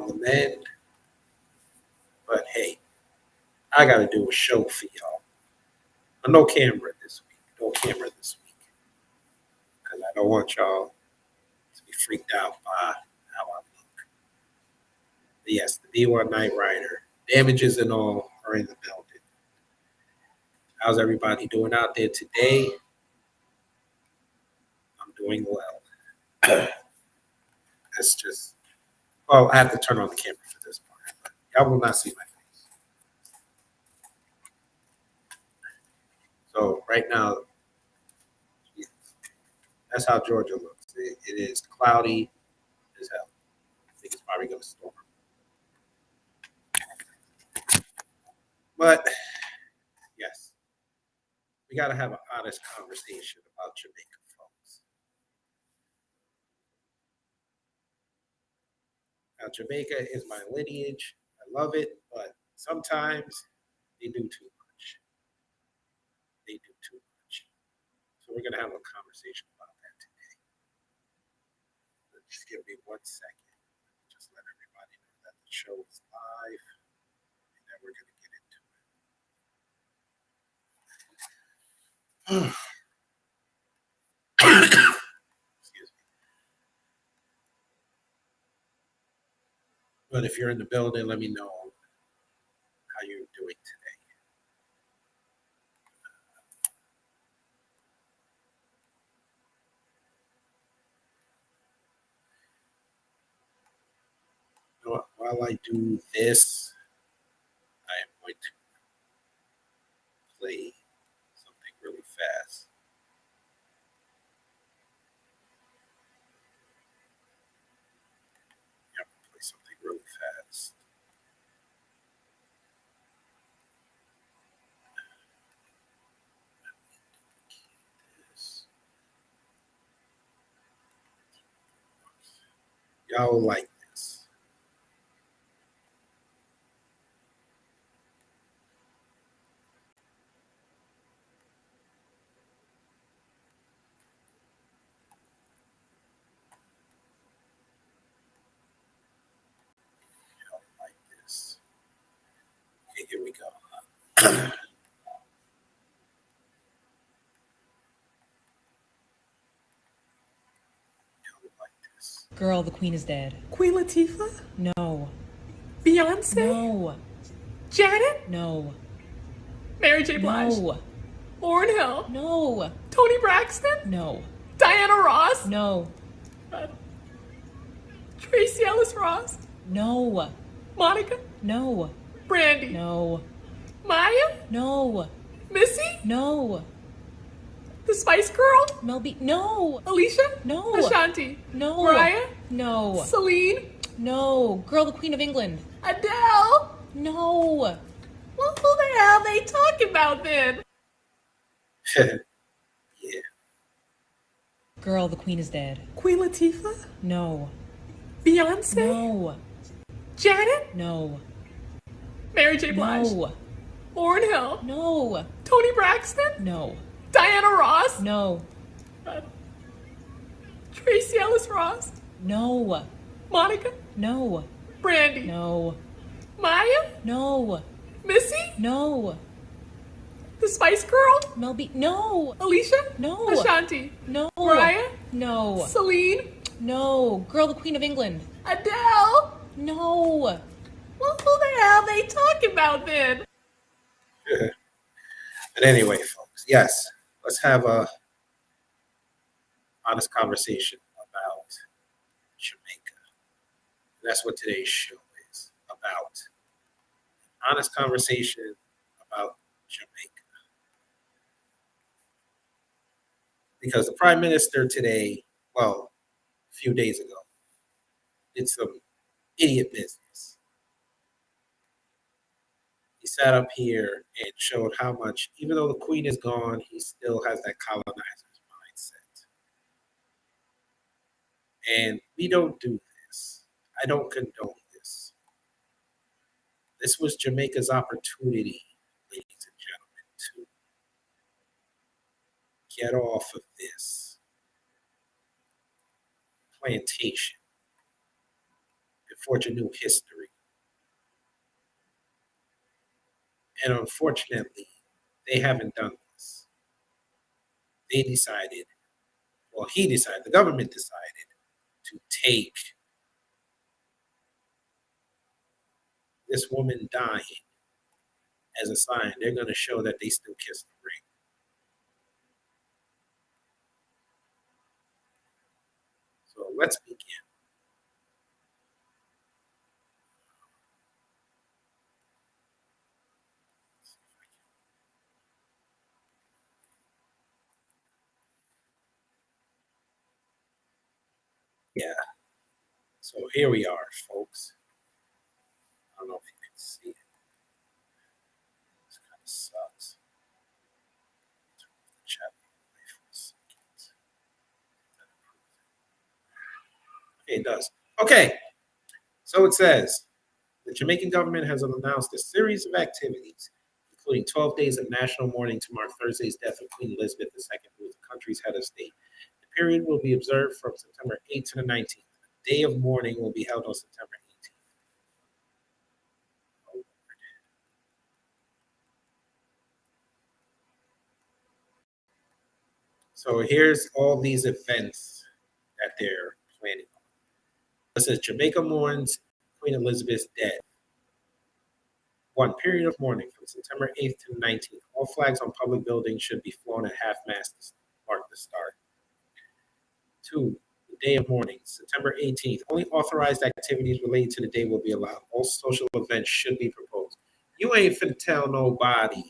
on the mend. But hey, I got to do a show for y'all. But no camera this week. No camera this week. Because I don't want y'all to be freaked out by how I look. But yes, the B1 Night Rider, damages and all, are in the building. How's everybody doing out there today? I'm doing well. It's just, well, I have to turn on the camera for this part. But y'all will not see my face. So right now, that's how Georgia looks. It is cloudy as hell. I think it's probably going to storm. But yes, we got to have an honest conversation about Jamaica, folks. Now, Jamaica is my lineage. I love it, but sometimes they do too much. They do too much. So we're going to have a conversation about that today. Just give me 1 second. Just let everybody know that the show is live, and then we're going to get into it. Excuse me. But if you're in the building, let me know how you're doing today. While I do this, I am going to play something really fast. Yeah, I'm going to play something really fast. Y'all like this. Y'all like this. Okay, here we go. Girl, the queen is dead. Queen Latifah? No. Beyonce? No. Janet? No. Mary J. Blige? No. Lauryn Hill? No. Toni Braxton? No. Diana Ross? No. Tracy Ellis Ross? No. Monica? No. Brandy? No. Maya? No. Missy? No. The Spice Girl? Mel B. No. Alicia? No. Ashanti? No. Mariah? No. Celine? No. Girl, the Queen of England. Adele? No. Well, who the hell are they talking about then? Yeah. Girl, the queen is dead. Queen Latifah? No. Beyonce? No. Janet? No. Mary J. Blige? No. Lauryn Hill? No. Toni Braxton? No. Diana Ross? No. Tracy Ellis Ross? No. Monica? No. Brandy? No. Maya? No. Missy? No. The Spice Girl? Mel B. No. Alicia? No. Ashanti? No. Mariah? No. Celine? No. Girl, the Queen of England. Adele? No. Well, who the hell are they talking about then? But anyway, folks, yes, let's have a honest conversation about Jamaica. That's what today's show is about. Honest conversation about Jamaica. Because the Prime Minister today, well, a few days ago, did some idiot business. He sat up here and showed how much, even though the Queen is gone, he still has that colonizer's mindset. And we don't do this. I don't condone this. This was Jamaica's opportunity, ladies and gentlemen, to get off of this plantation and forge a new history. And unfortunately, they haven't done this. They decided, well, he decided, the government decided to take this woman dying as a sign. They're going to show that they still kiss the ring. So let's begin. Yeah. So here we are, folks. I don't know if you can see it. This kind of sucks. Turn off the chat away for a second. Okay, it does. Okay. So it says the Jamaican government has announced a series of activities, including 12 days of national mourning to mark Thursday's death of Queen Elizabeth II, who was the country's head of state. The period will be observed from September 8th to the 19th. The day of mourning will be held on September 18th. So here's all these events that they're planning on. It says Jamaica mourns Queen Elizabeth's death. 1. Period of mourning from September 8th to 19th. All flags on public buildings should be flown at half-mast to mark the start. 2. The day of mourning, September 18th. Only authorized activities related to the day will be allowed. All social events should be proposed. You ain't finna tell nobody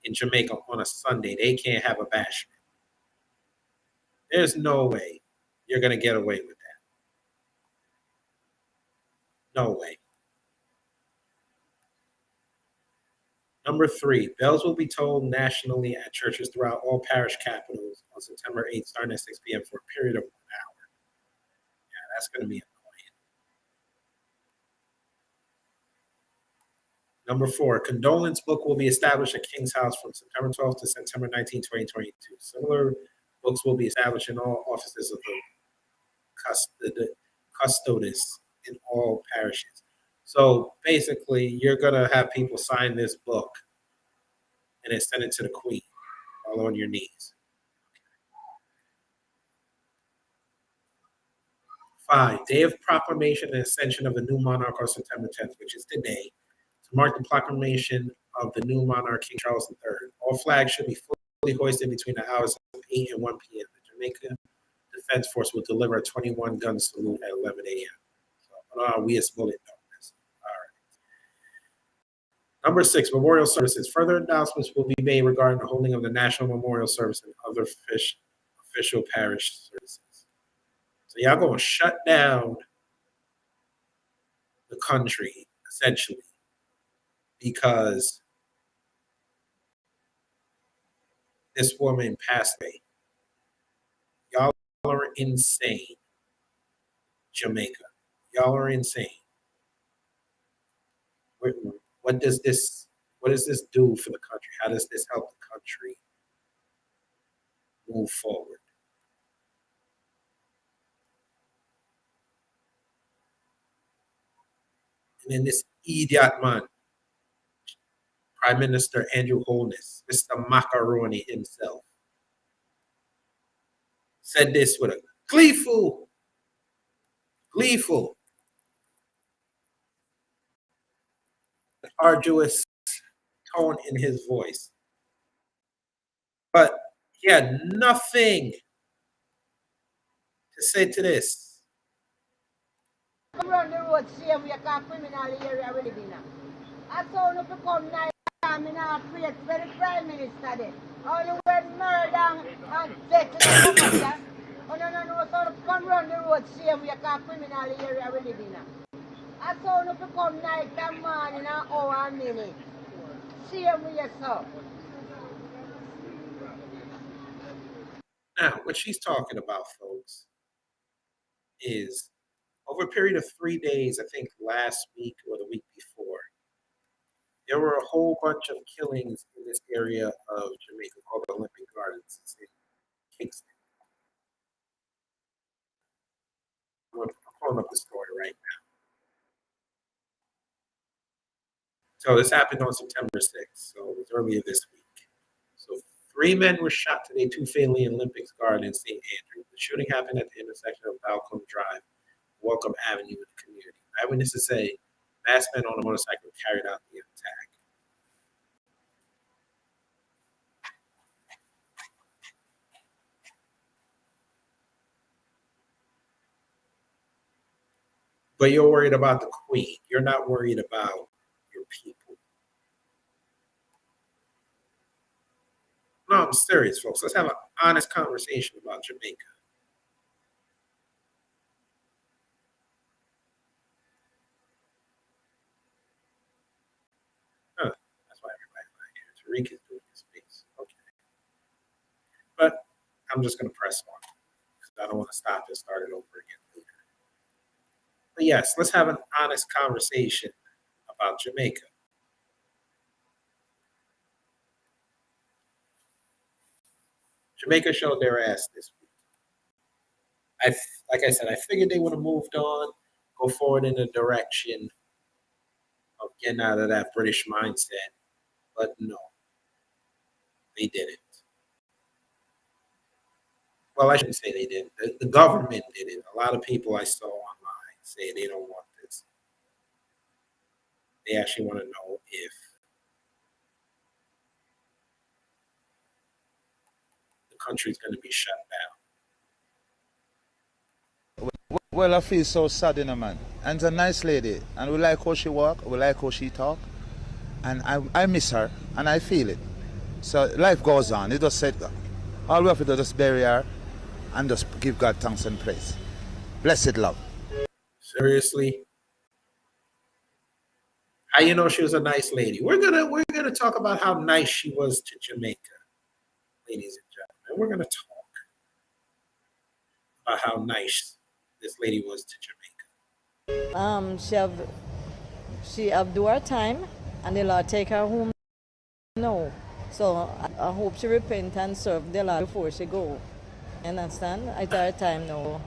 in Jamaica on a Sunday they can't have a bashment. There's no way you're gonna get away with that. No way. Number 3, bells will be tolled nationally at churches throughout all parish capitals on September 8th, starting at 6 p.m. for a period of 1 hour. Yeah, that's going to be annoying. Number 4, condolence book will be established at King's House from September 12th to September 19, 2022. Similar books will be established in all offices of the custodes in all parishes. So basically, you're going to have people sign this book and then send it to the Queen all on your knees. 5, day of proclamation and ascension of the new monarch on September 10th, which is today, to mark the proclamation of the new monarch, King Charles III. All flags should be fully hoisted between the hours of 8 and 1 p.m. The Jamaica Defense Force will deliver a 21-gun salute at 11 a.m. So, we as bullet numbers. All right. Number 6, memorial services. Further announcements will be made regarding the holding of the National Memorial Service and other official parish services. So y'all gonna shut down the country essentially because this woman passed away. Y'all are insane, Jamaica. Y'all are insane. What does this do for the country? How does this help the country move forward? And then this idiot man, Prime Minister Andrew Holness, Mr. Macaroni himself, said this with a gleeful, arduous tone in his voice. But he had nothing to say to this. Come run the road same way because criminal area we live in. I saw no to come now, I'm not afraid for the Prime Minister there. Only when murder and death is come up. Oh no, so come run the road same way because criminal area we live in. I saw no to come night and morning and hour and minute. Same way, so. Now, what she's talking about, folks, is over a period of 3 days, I think last week or the week before, there were a whole bunch of killings in this area of Jamaica called the Olympic Gardens. It's in Kingston. I'm pulling up the story right now. So this happened on September 6th, so it was earlier this week. So 3 men were shot today, 2 fatally in Olympics Garden in St. Andrew. The shooting happened at the intersection of Balcombe Drive, Welcome Avenue in the community. Eyewitnesses say masked men on a motorcycle carried out the attack. But you're worried about the Queen. You're not worried about your people. No, I'm serious, folks. Let's have an honest conversation about Jamaica. Huh, that's why everybody's not here. Tariq is doing his piece. Okay. But I'm just going to press on because I don't want to stop and start it over again later. But yes, let's have an honest conversation about Jamaica. Jamaica showed their ass this week. Like I said, I figured they would have moved on, go forward in the direction of getting out of that British mindset, but no, they didn't. Well, I shouldn't say they didn't. The government did it. A lot of people I saw online say they don't want this. They actually want to know if the country's going to be shut down. Well, I feel so sad, man. And a nice lady. And we like how she walk, we like how she talk. And I miss her, and I feel it. So life goes on. It just said, all we have to do is just bury her and just give God thanks and praise. Blessed love. Seriously? How you know she was a nice lady? We're gonna talk about how nice she was to Jamaica, ladies and gentlemen. We're gonna talk about how nice this lady was to Jamaica. She have do her time, and the Lord take her home now. So I hope she repent and serve the Lord before she go. Understand? It's her time now.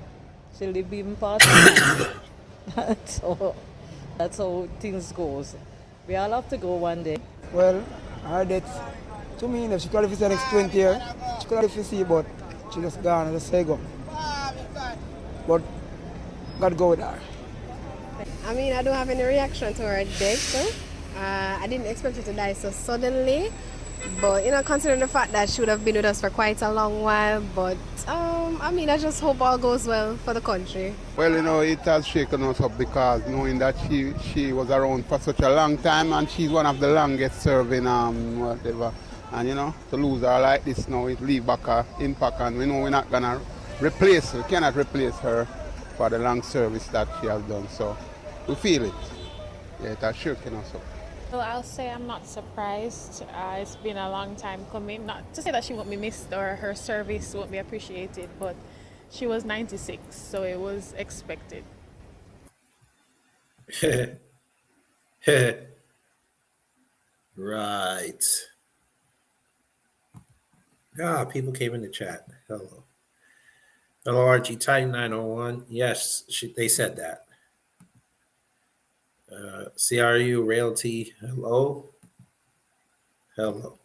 She'll live even past time. So that's how things goes. We all have to go one day. Well, her death, to me, if she qualifies the next 20 years, she could have see, but she just gone and just say go. But God go with her. I mean, I don't have any reaction to her death. I didn't expect her to die so suddenly. But, considering the fact that she would have been with us for quite a long while. But, I mean, I just hope all goes well for the country. Well, it has shaken us up because knowing that she was around for such a long time and she's one of the longest serving whatever. And, to lose her like this now, it leave back an impact, and we know we're not going to replace her, cannot replace her for the long service that she has done. So we feel it. Yeah, it has shaken us up. Well, I'll say I'm not surprised. It's been a long time coming. Not to say that she won't be missed or her service won't be appreciated, but she was 96, so it was expected. Right. People came in the chat. Hello. Hello, RG Titan 901. Yes, they said that. CRU Realty. Hello. Hello.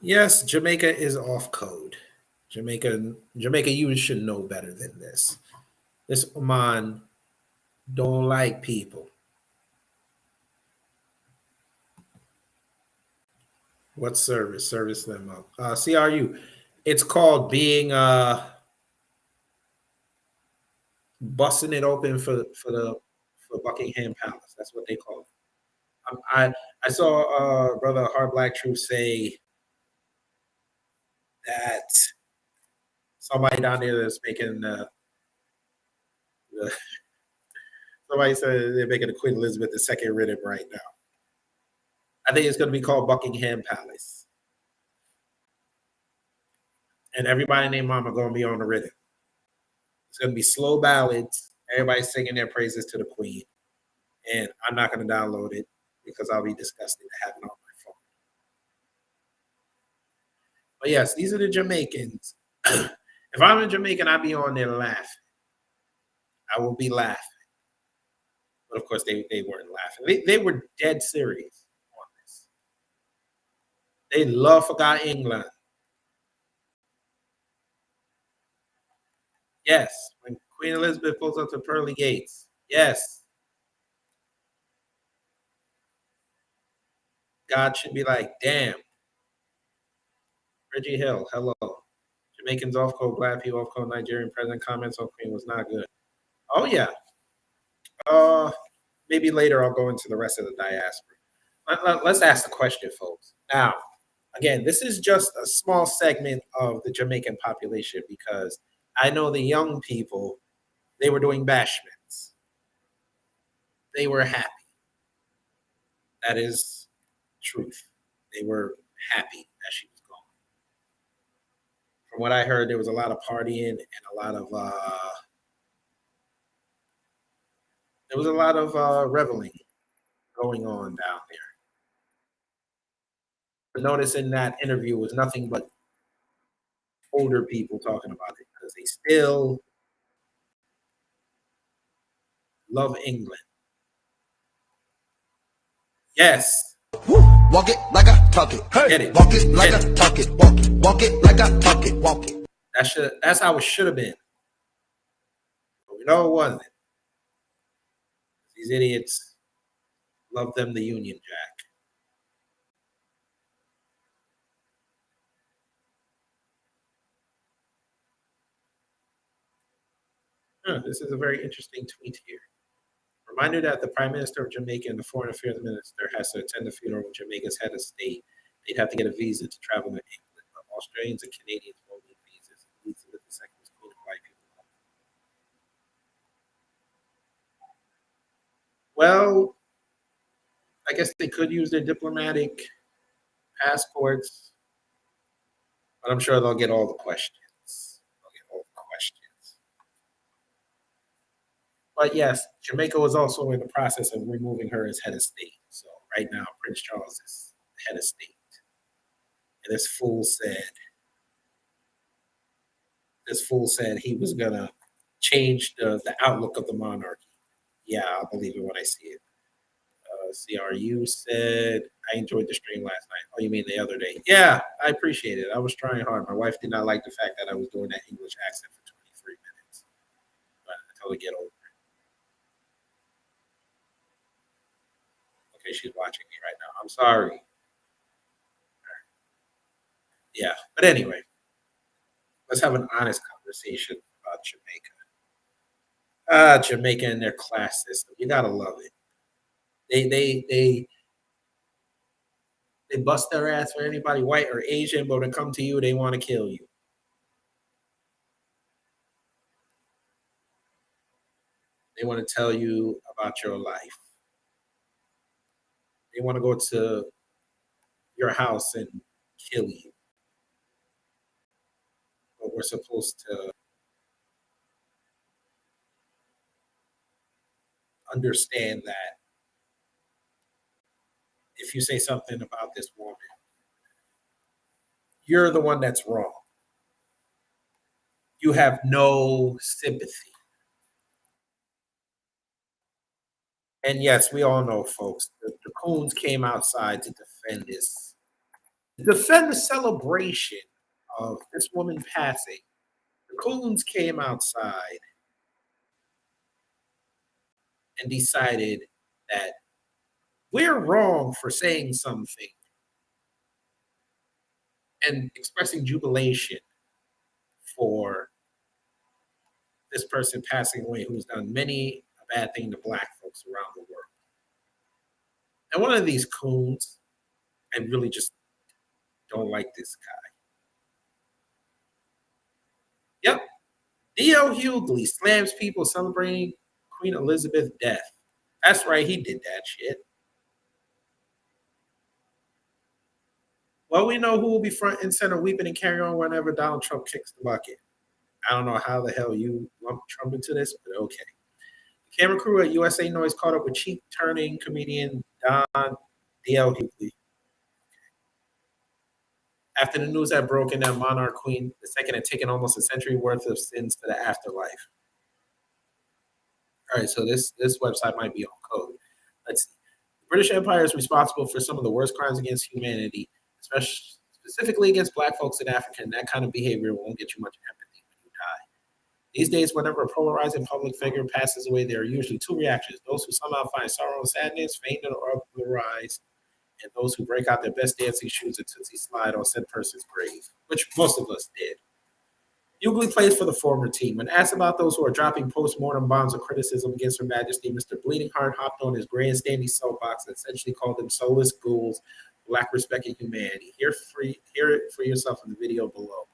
Yes, Jamaica is off code. Jamaica, you should know better than this. This Oman don't like people. What service? Service them up. CRU. It's called being busting it open for Buckingham Palace. That's what they call it. I saw Brother Hard Black Truth say that somebody down there that's making somebody said they're making the Queen Elizabeth II rhythm right now. I think it's going to be called Buckingham Palace, and everybody named Mama going to be on the rhythm. It's going to be slow ballads. Everybody singing their praises to the Queen. And I'm not going to download it because I'll be disgusted to have it on my phone. But yes, these are the Jamaicans. If I'm a Jamaican, I'd be on there laughing. I will be laughing. But of course, they weren't laughing. They were dead serious on this. They love forgot England. Yes, when Queen Elizabeth pulls up to pearly gates. Yes. God should be like, damn. Reggie Hill, hello. Jamaicans off code, black people off code, Nigerian president comments on Queen was not good. Oh yeah. Maybe later I'll go into the rest of the diaspora. Let's ask the question, folks. Now, again, this is just a small segment of the Jamaican population because I know the young people, they were doing bashments. They were happy. That is truth. They were happy that she was gone. From what I heard, there was a lot of partying and there was a lot of reveling going on down there. But notice in that interview was nothing but older people talking about it because they still love England. Yes. Walk it like I talk it. Get it. Walk it like I talk it. Walk it. Walk it like I talk it. Walk it. That's how it should have been. But we know it wasn't. These idiots love them the Union Jack. This is a very interesting tweet here. Reminder that the Prime Minister of Jamaica and the Foreign Affairs Minister has to attend the funeral of Jamaica's head of state. They'd have to get a visa to travel to England, but Australians and Canadians won't need visas. Elizabeth II was queen of white people. Well, I guess they could use their diplomatic passports, but I'm sure they'll get all the questions. But yes, Jamaica was also in the process of removing her as head of state. So right now, Prince Charles is head of state. And this fool said he was gonna change the outlook of the monarchy. Yeah, I'll believe it when I see it. CRU said, I enjoyed the stream last night. Oh, you mean the other day? Yeah, I appreciate it. I was trying hard. My wife did not like the fact that I was doing that English accent for 23 minutes. But I totally get over it. Okay, she's watching me right now. I'm sorry. Yeah, but anyway, let's have an honest conversation about Jamaica. Jamaica and their class system. You gotta love it. They bust their ass for anybody white or Asian, but when it come to you, they want to kill you. They want to tell you about your life. They want to go to your house and kill you. But we're supposed to understand that if you say something about this woman, you're the one that's wrong. You have no sympathy. And yes, we all know, folks, the coons came outside to defend this, defend the celebration of this woman passing. The coons came outside and decided that we're wrong for saying something and expressing jubilation for this person passing away who's done many a bad thing to black folks around the world. And one of these coons, I really just don't like this guy. Yep. D.L. Hughley slams people celebrating Queen Elizabeth's death. That's right, he did that shit. Well, we know who will be front and center weeping and carry on whenever Donald Trump kicks the bucket. I don't know how the hell you lump Trump into this, but okay. The camera crew at USA Noise caught up with cheek-turning comedian Don D.L. Hughley. After the news had broken that Monarch Queen II had taken almost a century worth of sins to the afterlife. All right, so this website might be on code. Let's see. The British Empire is responsible for some of the worst crimes against humanity, especially specifically against Black folks in Africa, and that kind of behavior won't get you much empathy when you die. These days, whenever a polarizing public figure passes away, there are usually two reactions: those who somehow find sorrow and sadness, faint or otherwise, and those who break out their best dancing shoes and Tootsie Slide on said person's grave, which most of us did. Hughley plays for the former team. When asked about those who are dropping post-mortem bombs of criticism against Her Majesty, Mr. Bleeding Heart hopped on his grandstanding soapbox and essentially called them soulless ghouls who lack respect and humanity. Hear it for yourself in the video below.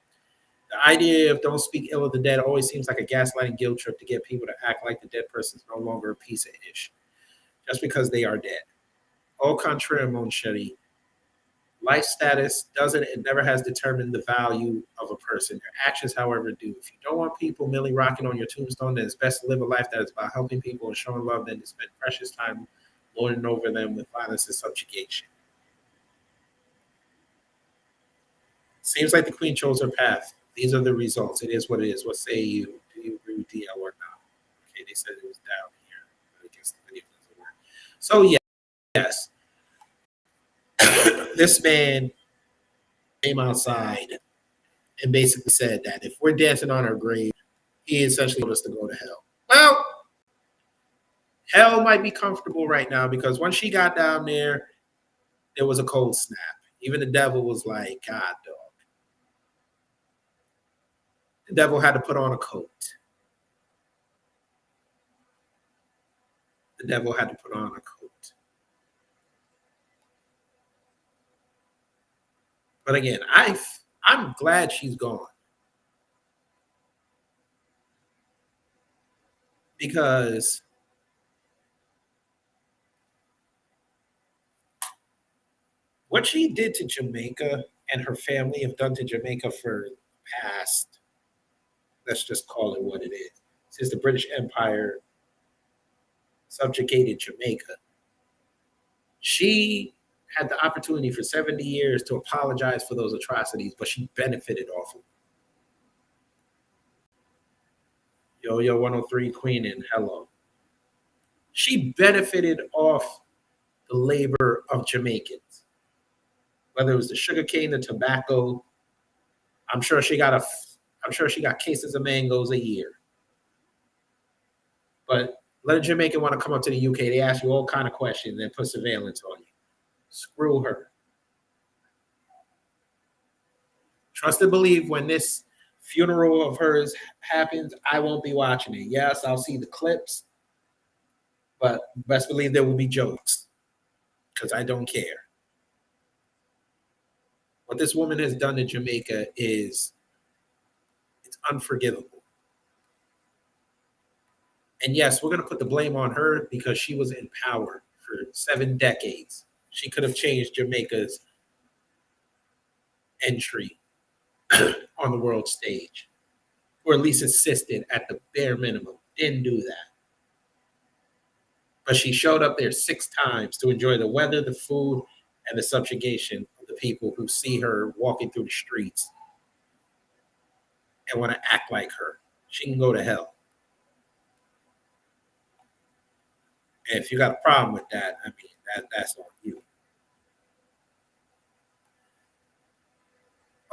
The idea of don't speak ill of the dead always seems like a gaslighting guilt trip to get people to act like the dead person is no longer a piece of ish, just because they are dead. Au contraire, mon chéri. Life status doesn't and never has determined the value of a person. Your actions, however, do. If you don't want people merely rocking on your tombstone, then it's best to live a life that is about helping people and showing love than to spend precious time lording over them with violence and subjugation. Seems like the Queen chose her path. These are the results. It is what it is. What say you? Do you agree with DL or not? Okay, they said it was down here. I guess the video doesn't work. So, yes. This man came outside and basically said that if we're dancing on her grave, he essentially told us to go to hell. Well, hell might be comfortable right now because when she got down there was a cold snap. Even the devil was like, God, dog. The devil had to put on a coat. The devil had to put on a coat. But again, I'm glad she's gone. Because what she did to Jamaica and her family have done to Jamaica for the past, let's just call it what it is, since the British Empire subjugated Jamaica. She had the opportunity for 70 years to apologize for those atrocities, but she benefited off of them. Yo, 103 Queen and hello. She benefited off the labor of Jamaicans. Whether it was the sugarcane, the tobacco, I'm sure she got cases of mangoes a year. But let a Jamaican want to come up to the UK, they ask you all kind of questions and put surveillance on you. Screw her. Trust and believe when this funeral of hers happens, I won't be watching it. Yes, I'll see the clips, but best believe there will be jokes because I don't care. What this woman has done to Jamaica it's unforgivable. And yes, we're going to put the blame on her because she was in power for 7 decades. She could have changed Jamaica's entry on the world stage, or at least assisted at the bare minimum. Didn't do that. But she showed up there 6 times to enjoy the weather, the food, and the subjugation of the people who see her walking through the streets and want to act like her. She can go to hell. And if you got a problem with that, I mean, that's on you.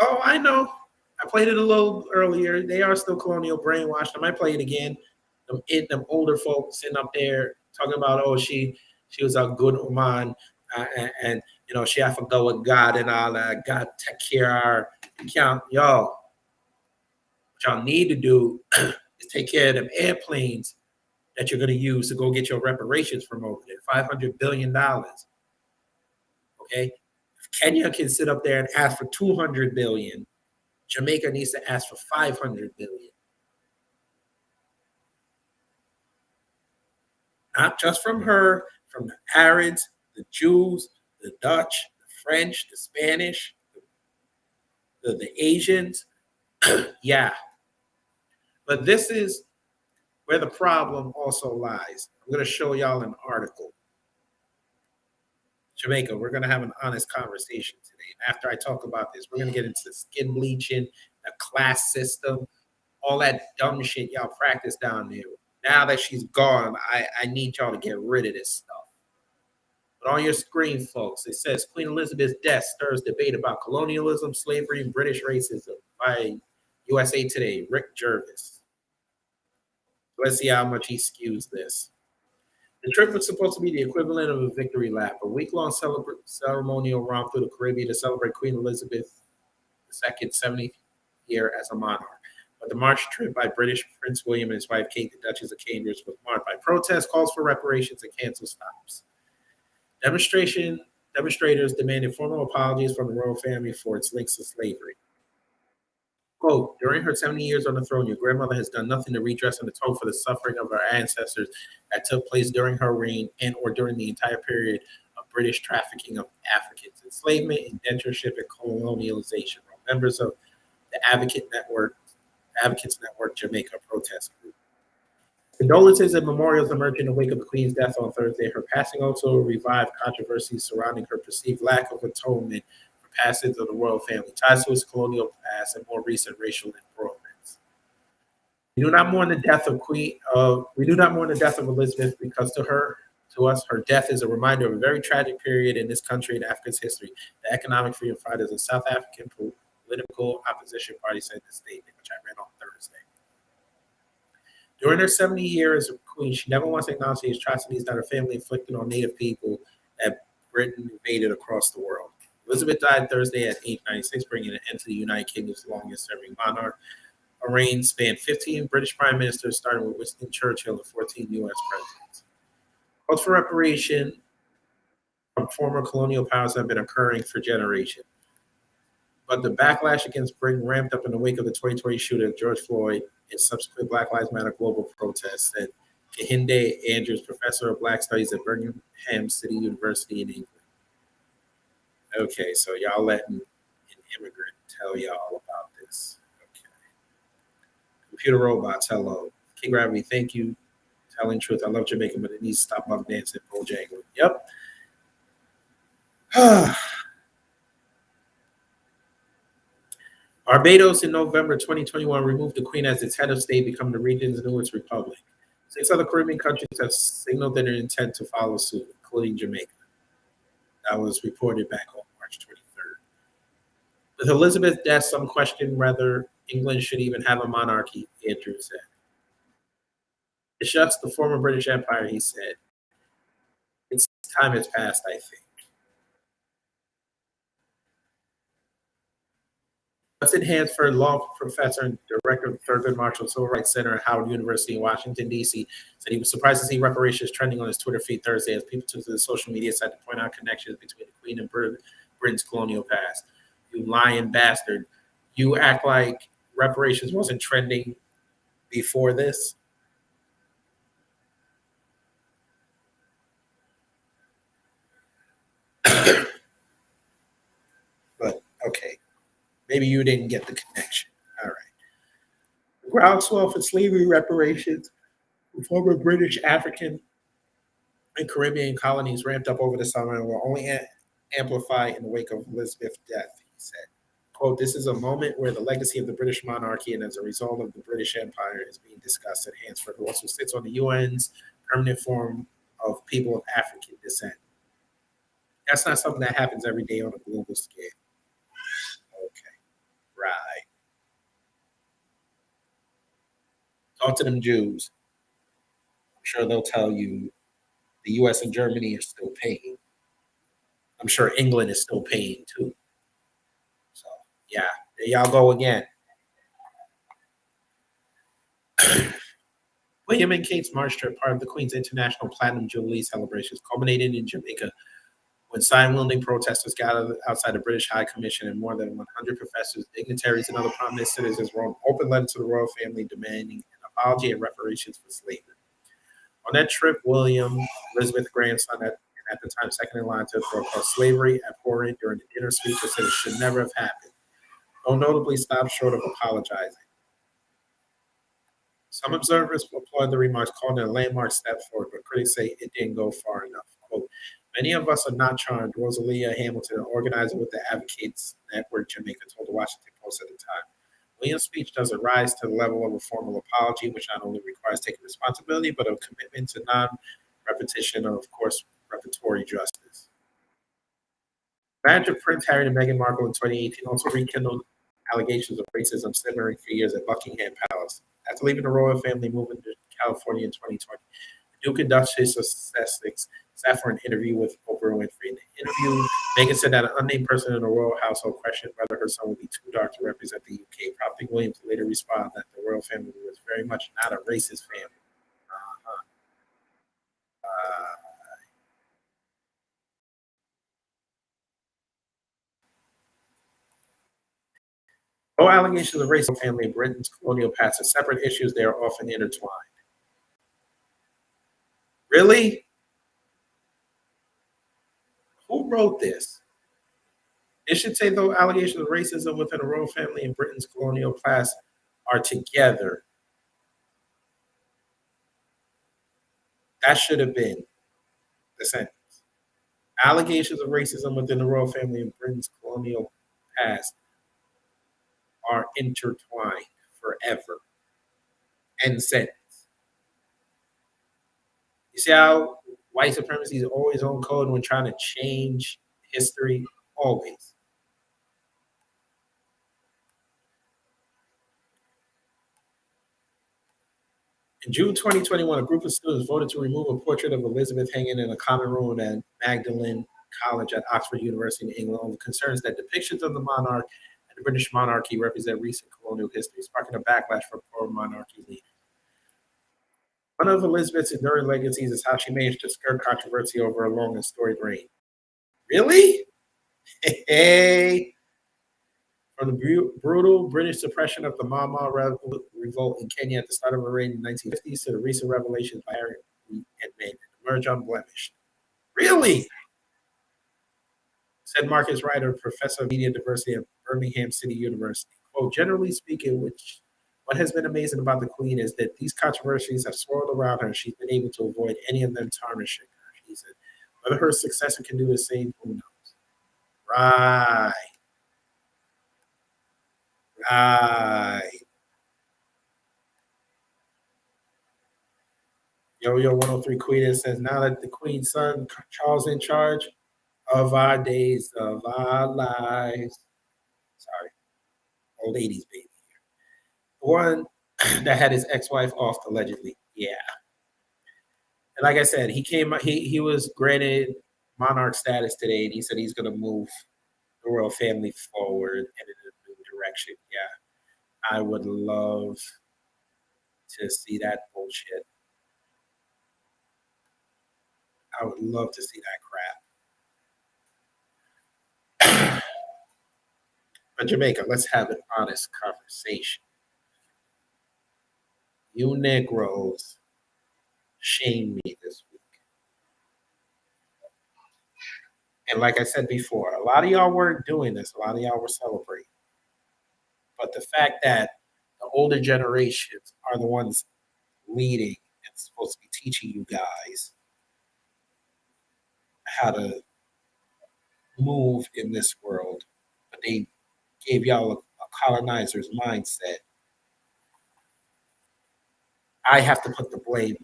Oh, I know. I played it a little earlier. They are still colonial brainwashed. I might play it again. Them older folks sitting up there talking about, oh, she was a good woman, and you know she have to go with God and all that. God take care of her. What y'all need to do is take care of them airplanes that you're going to use to go get your reparations from over there. $500 billion. Okay, if Kenya can sit up there and ask for $200 billion, Jamaica needs to ask for $500 billion. Not just from her, from the Arabs, the Jews, the Dutch, the French, the Spanish, the Asians. Yeah. But this is where the problem also lies. I'm going to show y'all an article. Jamaica, we're going to have an honest conversation today. And after I talk about this, we're going to get into skin bleaching, the class system, all that dumb shit y'all practice down there. Now that she's gone, I need y'all to get rid of this stuff. But on your screen, folks, it says Queen Elizabeth's death stirs debate about colonialism, slavery, and British racism by USA Today, Rick Jervis. Let's see how much he skews this. The trip was supposed to be the equivalent of a victory lap, a week-long ceremonial romp through the Caribbean to celebrate Queen Elizabeth II's 70th year as a monarch. But the March trip by British Prince William and his wife Kate, the Duchess of Cambridge, was marked by protests, calls for reparations, and canceled stops. Demonstrators demanded formal apologies from the royal family for its links to slavery. Quote, during her 70 years on the throne, your grandmother has done nothing to redress and atone for the suffering of our ancestors that took place during her reign and or during the entire period of British trafficking of Africans, enslavement, indentureship, and colonialization. Members of the Advocates Network Jamaica protest group. Condolences and memorials emerged in the wake of the Queen's death on Thursday. Her passing also revived controversies surrounding her perceived lack of atonement for passage of the royal family, ties to its colonial past, and more recent racial embroilments. We do not mourn the death of Elizabeth because to us, her death is a reminder of a very tragic period in this country and Africa's history. The Economic Freedom Fighters of South African Political Opposition Party said in a statement, which I read on Thursday. During her 70 years as queen, she never once acknowledged the atrocities that her family inflicted on Native people that Britain invaded across the world. Elizabeth died Thursday at age 96, bringing an end to the United Kingdom's longest-serving monarch. Her reign spanned 15 British prime ministers, starting with Winston Churchill and 14 U.S. presidents. Calls for reparation from former colonial powers have been occurring for generations. But the backlash against Britain ramped up in the wake of the 2020 shooting of George Floyd and subsequent Black Lives Matter global protests, said Kehinde Andrews, professor of Black Studies at Birmingham City University in England. Okay, so y'all letting an immigrant tell y'all about this. Okay. Computer robots, hello. King Gravity, thank you. Telling truth, I love Jamaica, but it needs to stop love dancing, Bojangling. Yep. Barbados in November 2021 removed the Queen as its head of state, becoming the region's newest republic. 6 other Caribbean countries have signaled their intent to follow suit, including Jamaica. That was reported back on March 23rd. With Elizabeth's death, some question whether England should even have a monarchy, Andrews said. It shuts the former British Empire, he said. Its time has passed, I think. Justin Hansford, law professor and director of the Thurgood Marshall Civil Rights Center at Howard University in Washington, D.C., said he was surprised to see reparations trending on his Twitter feed Thursday as people took to the social media site to point out connections between the Queen and Britain's colonial past. You lying bastard. You act like reparations wasn't trending before this? But, okay. Maybe you didn't get the connection. All right. The groundswell for slavery reparations for former British, African, and Caribbean colonies ramped up over the summer and will only amplify in the wake of Elizabeth's death, he said. Quote, this is a moment where the legacy of the British monarchy and as a result of the British Empire is being discussed at Hansford, who also sits on the UN's Permanent Forum of People of African Descent. That's not something that happens every day on a global scale. Okay, right. Talk to them Jews. I'm sure they'll tell you the US and Germany are still paying. I'm sure England is still paying too. So, yeah, there y'all go again. William and Kate's March trip, part of the Queen's International Platinum Jubilee celebrations, culminated in Jamaica when sign-wielding protesters gathered outside the British High Commission and more than 100 professors, dignitaries, and other prominent citizens wrote an open letter to the royal family demanding an apology and reparations for slavery. On that trip, William, Elizabeth's grandson, at the time second in line to the throne, called slavery abhorrent during the dinner speech and said it should never have happened, though notably stopped short of apologizing. Some observers applaud the remarks, calling it a landmark step forward, but critics say it didn't go far enough. Quote, many of us are not charmed, Rosalia Hamilton, an organizer with the Advocates Network Jamaica, told the Washington Post at the time. Williams' speech doesn't rise to the level of a formal apology, which not only requires taking responsibility, but a commitment to non-repetition of course, repertory justice. Marriage of Prince Harry and Meghan Markle in 2018 also rekindled allegations of racism simmering for years at Buckingham Palace. After leaving the royal family moving to California in 2020, the Duke and Duchess of Sussex sat for an interview with Oprah Winfrey. In the interview, Meghan said that an unnamed person in the royal household questioned whether her son would be too dark to represent the UK, prompting William to later respond that the royal family was very much not a racist family. Though allegations of racism family in Britain's colonial past are separate issues, they are often intertwined. Really? Who wrote this? It should say, though allegations of racism within the royal family in Britain's colonial past are together. That should have been the sentence. Allegations of racism within the royal family in Britain's colonial past are intertwined forever. End sentence. You see how white supremacy is always on code when trying to change history? Always. In June 2021, a group of students voted to remove a portrait of Elizabeth hanging in a common room at Magdalen College at Oxford University in England over concerns that depictions of the monarch and the British monarchy represent recent colonial history, sparking a backlash from pro-monarchy leaders. One of Elizabeth's enduring legacies is how she managed to skirt controversy over a long and storied reign. Really? Hey. From the brutal British suppression of the Mau Mau revolt in Kenya at the start of her reign in the 1950s to the recent revelations by Harry and Meghan, emerge unblemished. Really? Said Marcus Ryder, professor of media diversity at Birmingham City University. Quote, generally speaking, what has been amazing about the Queen is that these controversies have swirled around her. She's been able to avoid any of them tarnishing her. He said, whether her successor can do the same, who knows? Right. Right. Yo 103 Queen says, now that the Queen's son, Charles, in charge of our days, of our lives. Sorry. Old 80s baby. One that had his ex-wife off allegedly. Yeah. And like I said, he was granted monarch status today, and he said he's going to move the royal family forward and in a new direction. Yeah. I would love to see that bullshit. I would love to see that crap. But Jamaica, let's have an honest conversation. You Negroes shamed me this week. And like I said before, a lot of y'all weren't doing this. A lot of y'all were celebrating. But the fact that the older generations are the ones leading and supposed to be teaching you guys how to move in this world, but they gave y'all a colonizer's mindset. I have to put the blame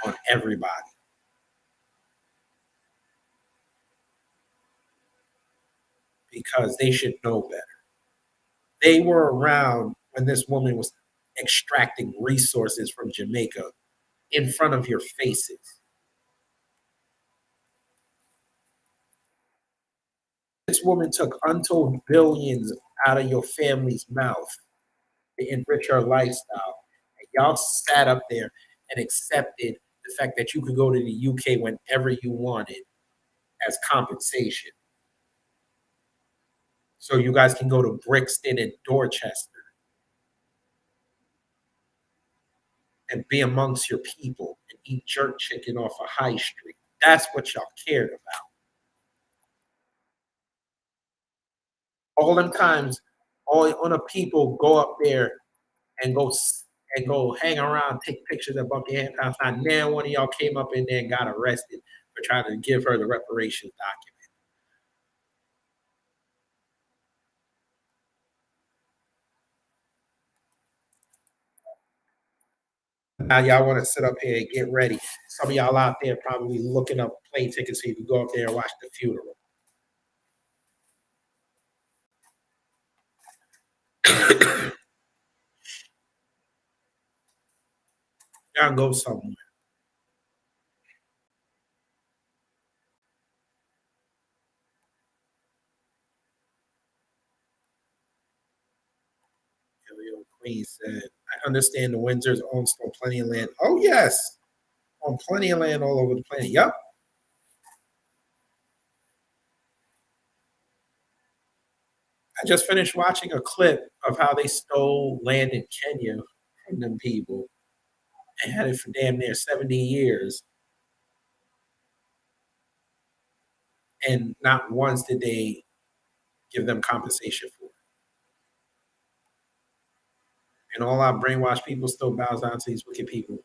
on everybody. Because they should know better. They were around when this woman was extracting resources from Jamaica in front of your faces. This woman took untold billions out of your family's mouth to enrich her lifestyle. And y'all sat up there and accepted the fact that you could go to the UK whenever you wanted as compensation. So you guys can go to Brixton and Dorchester and be amongst your people and eat jerk chicken off a high street. That's what y'all cared about. All them times, all the people go up there and go hang around, take pictures at Buckingham Palace. Not now one of y'all came up in there and got arrested for trying to give her the reparations document. Now y'all want to sit up here and get ready. Some of y'all out there probably looking up plane tickets so you can go up there and watch the funeral. Y'all go somewhere. Queen said, I understand the Windsors own still plenty of land. Oh, yes. On plenty of land all over the planet. Yep. I just finished watching a clip of how they stole land in Kenya from them people and had it for damn near 70 years. And not once did they give them compensation for it. And all our brainwashed people still bows down to these wicked people.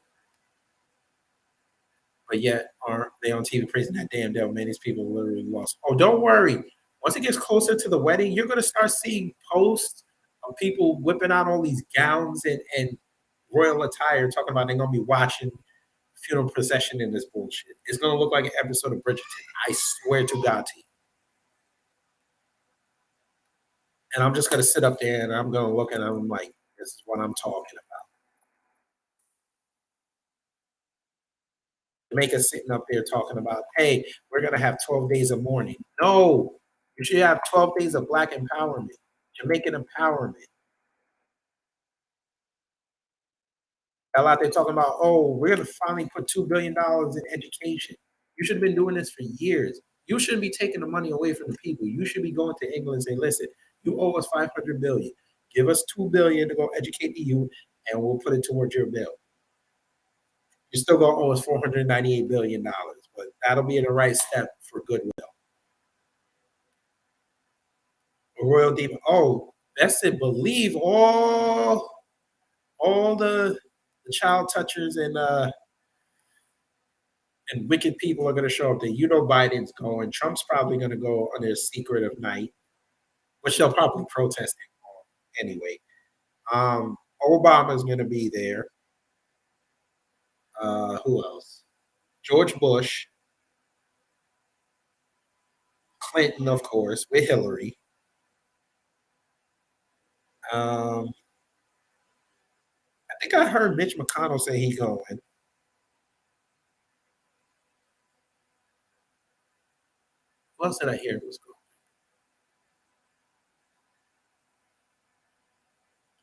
But yet aren't they on TV praising that damn devil? Man, these people literally lost. Oh, don't worry. Once it gets closer to the wedding, you're going to start seeing posts of people whipping out all these gowns and royal attire, talking about they're going to be watching funeral procession in this bullshit. It's going to look like an episode of Bridgerton. I swear to God to you. And I'm just going to sit up there and I'm going to look and I'm like, this is what I'm talking about. Jamaica sitting up there talking about, hey, we're going to have 12 days of mourning. No, you should have 12 days of Black empowerment, Jamaican empowerment. Y'all out there talking about, oh, we're going to finally put $2 billion in education. You should have been doing this for years. You shouldn't be taking the money away from the people. You should be going to England and saying, listen, you owe us $500 billion. Give us $2 billion to go educate the youth, and we'll put it towards your bill. You're still going to owe us $498 billion, but that'll be the right step for goodwill. A royal demon. Oh, that's it. Believe all the child touchers and wicked people are going to show up there. You know Biden's going. Trump's probably going to go on their secret of night, which they'll probably protest anyway. Obama's going to be there. Who else? George Bush. Clinton, of course, with Hillary. I think I heard Mitch McConnell say he's going. What else did I hear was going?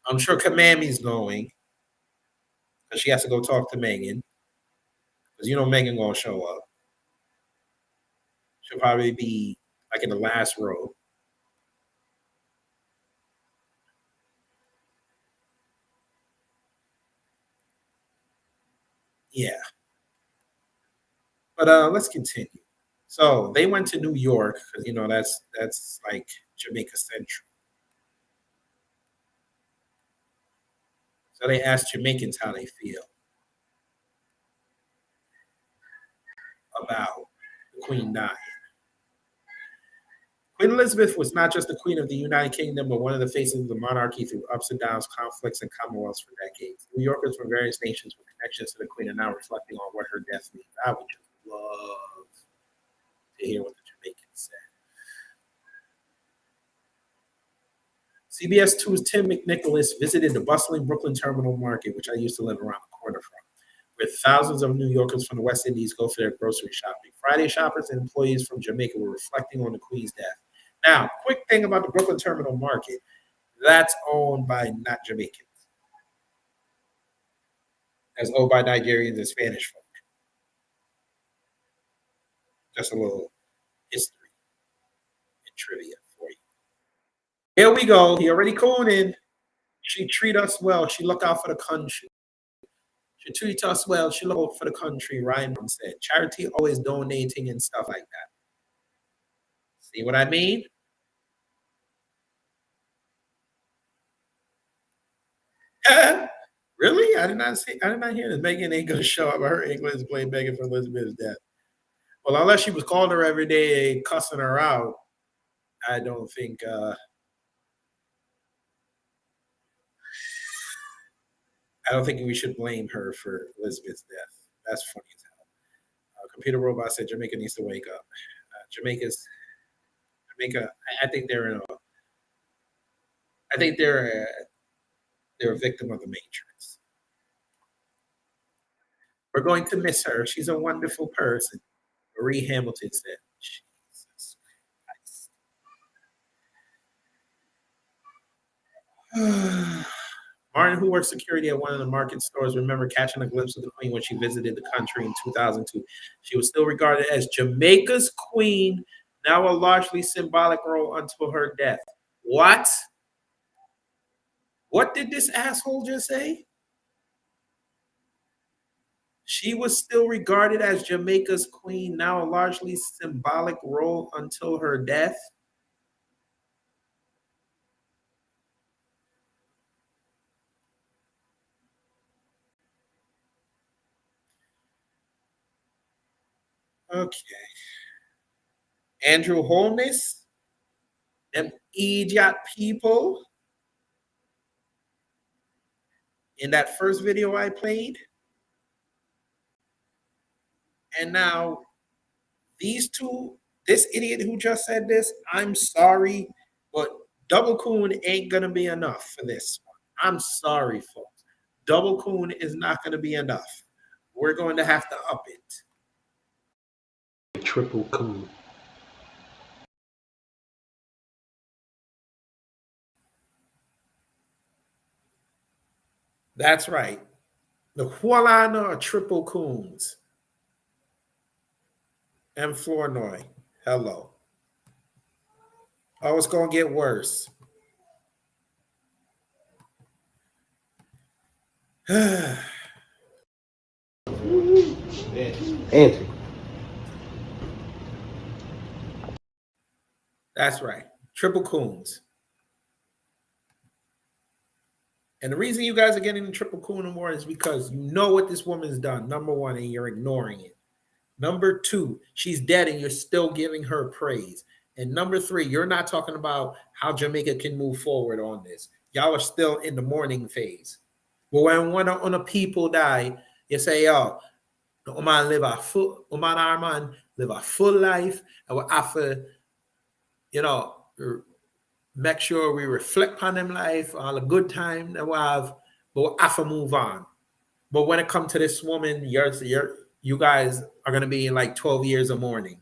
I'm sure Kamami's going because she has to go talk to Megan. Because you know Megan gonna show up. She'll probably be like in the last row. Yeah. But let's continue. So they went to New York because you know that's like Jamaica Central. So they asked Jamaicans how they feel about the Queen dying. Queen Elizabeth was not just the Queen of the United Kingdom, but one of the faces of the monarchy through ups and downs, conflicts, and commonwealths for decades. New Yorkers from various nations with connections to the Queen are now reflecting on what her death means. I would just love to hear what the Jamaicans said. CBS 2's Tim McNicholas visited the bustling Brooklyn Terminal Market, which I used to live around the corner from, where thousands of New Yorkers from the West Indies go for their grocery shopping. Friday shoppers and employees from Jamaica were reflecting on the Queen's death. Now, quick thing about the Brooklyn Terminal Market, that's owned by not Jamaicans. That's owned by Nigerians and Spanish folk. Just a little history and trivia for you. Here we go. He already cooning. She treat us well. She look out for the country. She treat us well. She look out for the country, Ryan said. Charity always donating and stuff like that. See what I mean? Really? I did not hear this. Megan ain't gonna show up. I heard England is playing Megan for Elizabeth's death. Well, unless she was calling her every day and cussing her out, I don't think I don't think we should blame her for Elizabeth's death. That's funny as hell. Computer robot said Jamaica needs to wake up. Jamaica. I think they're in a. I think they're a victim of the Matrix. We're going to miss her. She's a wonderful person. Marie Hamilton said. Jesus Christ. Martin, who worked security at one of the market stores, remember catching a glimpse of the Queen when she visited the country in 2002. She was still regarded as Jamaica's Queen, now a largely symbolic role until her death. What? What did this asshole just say? She was still regarded as Jamaica's Queen, now a largely symbolic role until her death. Okay. Andrew Holness, them idiot people in that first video I played. And now these two, this idiot who just said this, I'm sorry, but double coon ain't gonna be enough for this one. I'm sorry, folks. Double coon is not gonna be enough. We're going to have to up it. Triple coon. That's right. The Hualana are triple coons. And Flournoy. Hello. Oh, it's gonna get worse. Answer. That's right. Triple coons. And the reason you guys are getting the triple coon award is because you know what this woman's done. Number one, and you're ignoring it. Number two, she's dead and you're still giving her praise. And number three, you're not talking about how Jamaica can move forward on this. Y'all are still in the mourning phase. But when one of the people die, you say, yo, the woman live a full, woman our man live a full life, and we have to, make sure we reflect on them life, all the good time that we have, but we have to move on. But when it comes to this woman, you guys are going to be in like 12 years of mourning.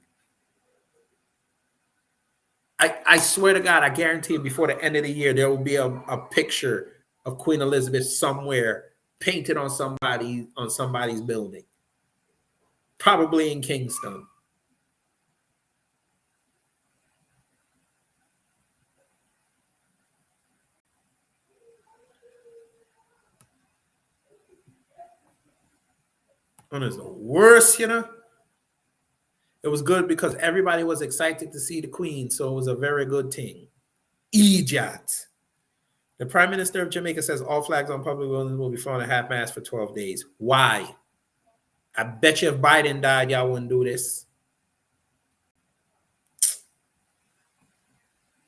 I swear to God, I guarantee you before the end of the year, there will be a picture of Queen Elizabeth somewhere painted on somebody's building. Probably in Kingston. One is the worst, It was good because everybody was excited to see the Queen, so it was a very good thing. Idiot. The Prime Minister of Jamaica says all flags on public buildings will be flown at half-mast for 12 days. Why? I bet you if Biden died, y'all wouldn't do this.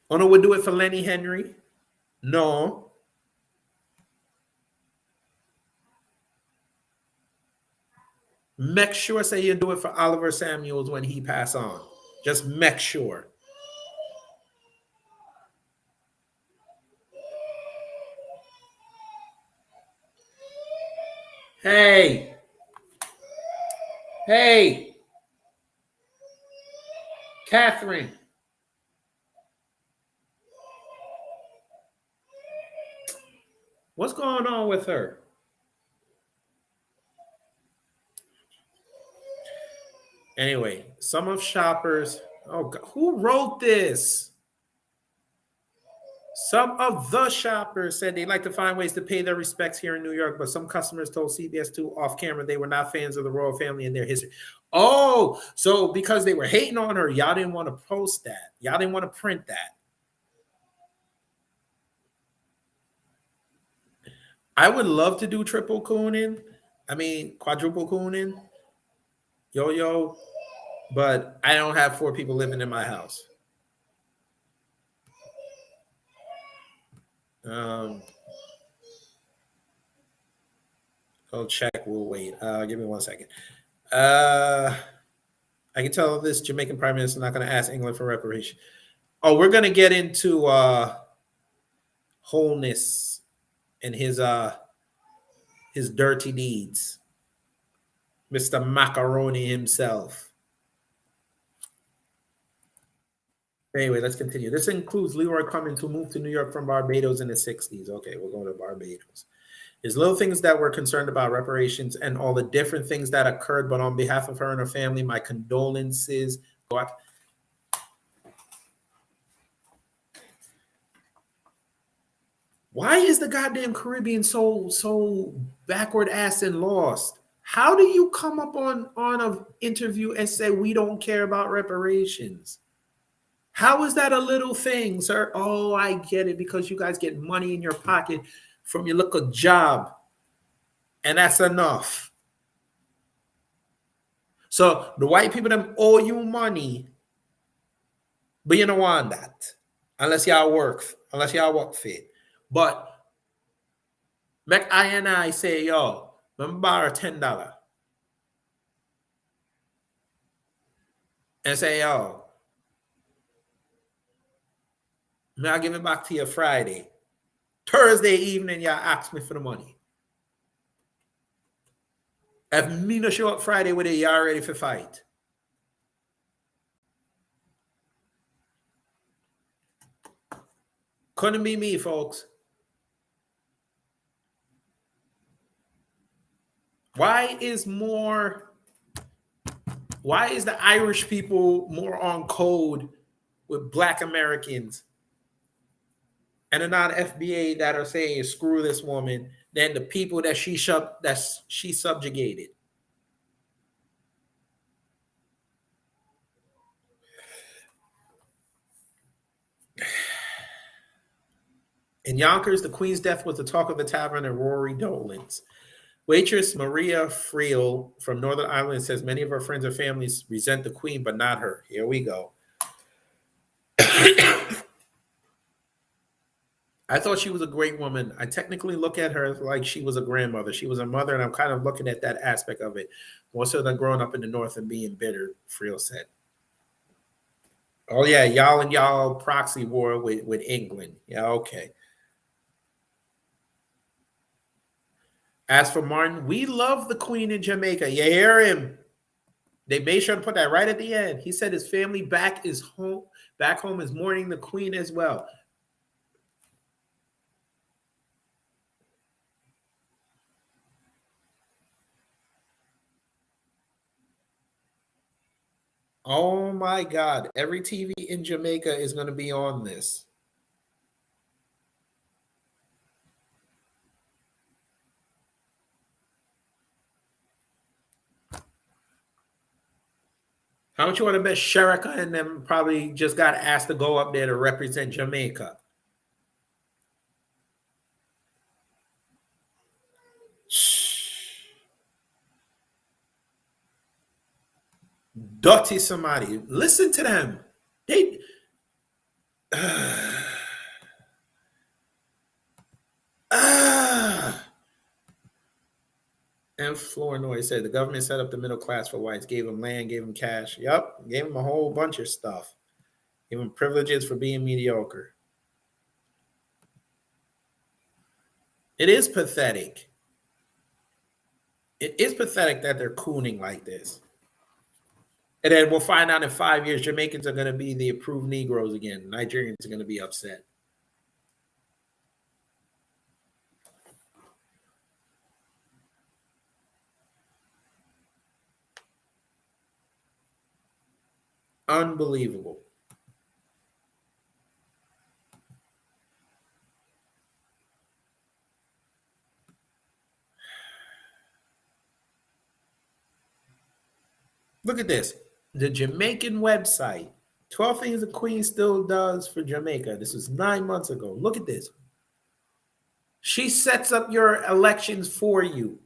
Oh, no, we'll do it for Lenny Henry? No. Make sure say you do it for Oliver Samuels when he pass on. Just make sure. Hey. Hey. Catherine. What's going on with her? Anyway, some of shoppers. Oh, God, who wrote this? Some of the shoppers said they'd like to find ways to pay their respects here in New York, but some customers told CBS2 off camera they were not fans of the royal family and their history. Oh, so because they were hating on her, y'all didn't want to post that. Y'all didn't want to print that. I would love to do triple cooning. Quadruple cooning. Yo, but I don't have 4 people living in my house. I'll check. We'll wait. Give me 1 second. I can tell this Jamaican prime minister is not going to ask England for reparation. Oh, we're going to get into wholeness and his dirty deeds. Mr. Macaroni himself. Anyway, let's continue. This includes Leroy Cummings, who moved to New York from Barbados in the 60s. Okay, we'll go to Barbados. There's little things that we're concerned about, reparations and all the different things that occurred. But on behalf of her and her family, my condolences go out. Why is the goddamn Caribbean so backward ass and lost? How do you come up on an interview and say we don't care about reparations? How is that a little thing, sir? Oh, I get it, because you guys get money in your pocket from your little job, and that's enough. So the white people them owe you money, but you don't want that unless y'all work fit. But make I say, yo, let me borrow $10 and say, yo, may I give it back to you Friday. Thursday evening, y'all ask me for the money. If me no show up Friday with it, y'all ready for fight. Couldn't be me, folks. Why is the Irish people more on code with Black Americans and the non-FBA that are saying screw this woman than the people that she subjugated? In Yonkers, the Queen's death was the talk of the tavern at Rory Dolan's. Waitress Maria Friel from Northern Ireland says many of her friends and families resent the Queen, but not her. Here we go. I thought she was a great woman. I technically look at her like she was a grandmother. She was a mother, and I'm kind of looking at that aspect of it more so than growing up in the North and being bitter, Friel said. Oh, yeah, y'all proxy war with England. Yeah, okay. As for Martin, we love the Queen in Jamaica. You hear him? They made sure to put that right at the end. He said his family back home is mourning the Queen as well. Oh my God. Every TV in Jamaica is going to be on this. How much you want to bet Sherika and them probably just got asked to go up there to represent Jamaica? Dirty somebody. Listen to them. They And Flournoy said the government set up the middle class for whites, gave them land, gave them cash. Yep, gave them a whole bunch of stuff. Gave them privileges for being mediocre. It is pathetic. It is pathetic that they're cooning like this. And then we'll find out in 5 years, Jamaicans are going to be the approved Negroes again. Nigerians are going to be upset. Unbelievable. Look at this. The Jamaican website. 12 things the Queen still does for Jamaica. This was 9 months ago. Look at this. She sets up your elections for you.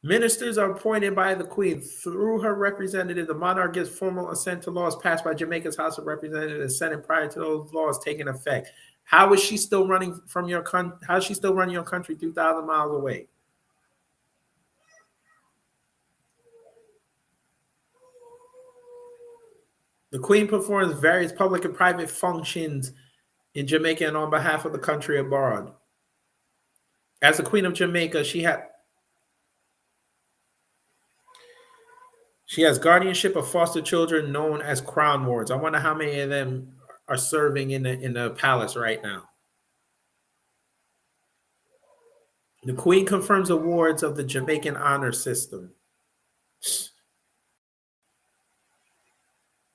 Ministers are appointed by the Queen through her representative. The monarch gives formal assent to laws passed by Jamaica's House of Representatives and Senate prior to those laws taking effect. How is she still running from your country? How is she still running your country 2,000 miles away? The Queen performs various public and private functions in Jamaica and on behalf of the country abroad. As the Queen of Jamaica, she has guardianship of foster children known as crown wards. I wonder how many of them are serving in the palace right now. The Queen confirms awards of the Jamaican honor system.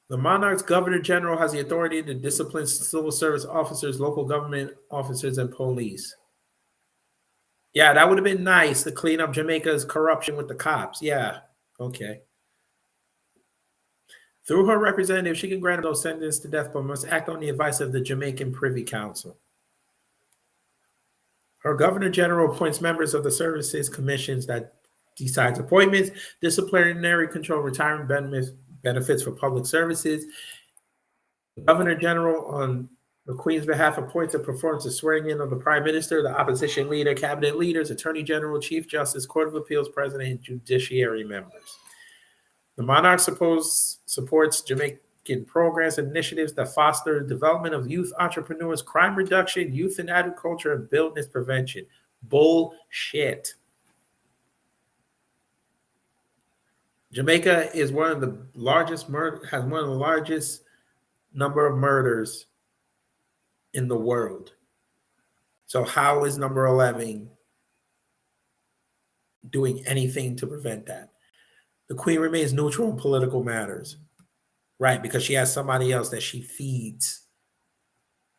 The monarch's governor general has the authority to discipline civil service officers, local government officers, and police. Yeah, that would have been nice to clean up Jamaica's corruption with the cops. Yeah, okay. Through her representative, she can grant those sentenced to death, but must act on the advice of the Jamaican Privy Council. Her governor general appoints members of the services commissions that decides appointments, disciplinary control, retirement benefits for public services. The governor general, on the Queen's behalf, appoints and performs the swearing in of the prime minister, the opposition leader, cabinet leaders, attorney general, chief justice, court of appeals president, and judiciary members. The monarch supports Jamaican programs and initiatives that foster the development of youth entrepreneurs, crime reduction, youth in agriculture, and illness prevention. Bullshit. Jamaica is one of the largest has one of the largest number of murders in the world. So how is number 11 doing anything to prevent that? The Queen remains neutral in political matters, right? Because she has somebody else that she feeds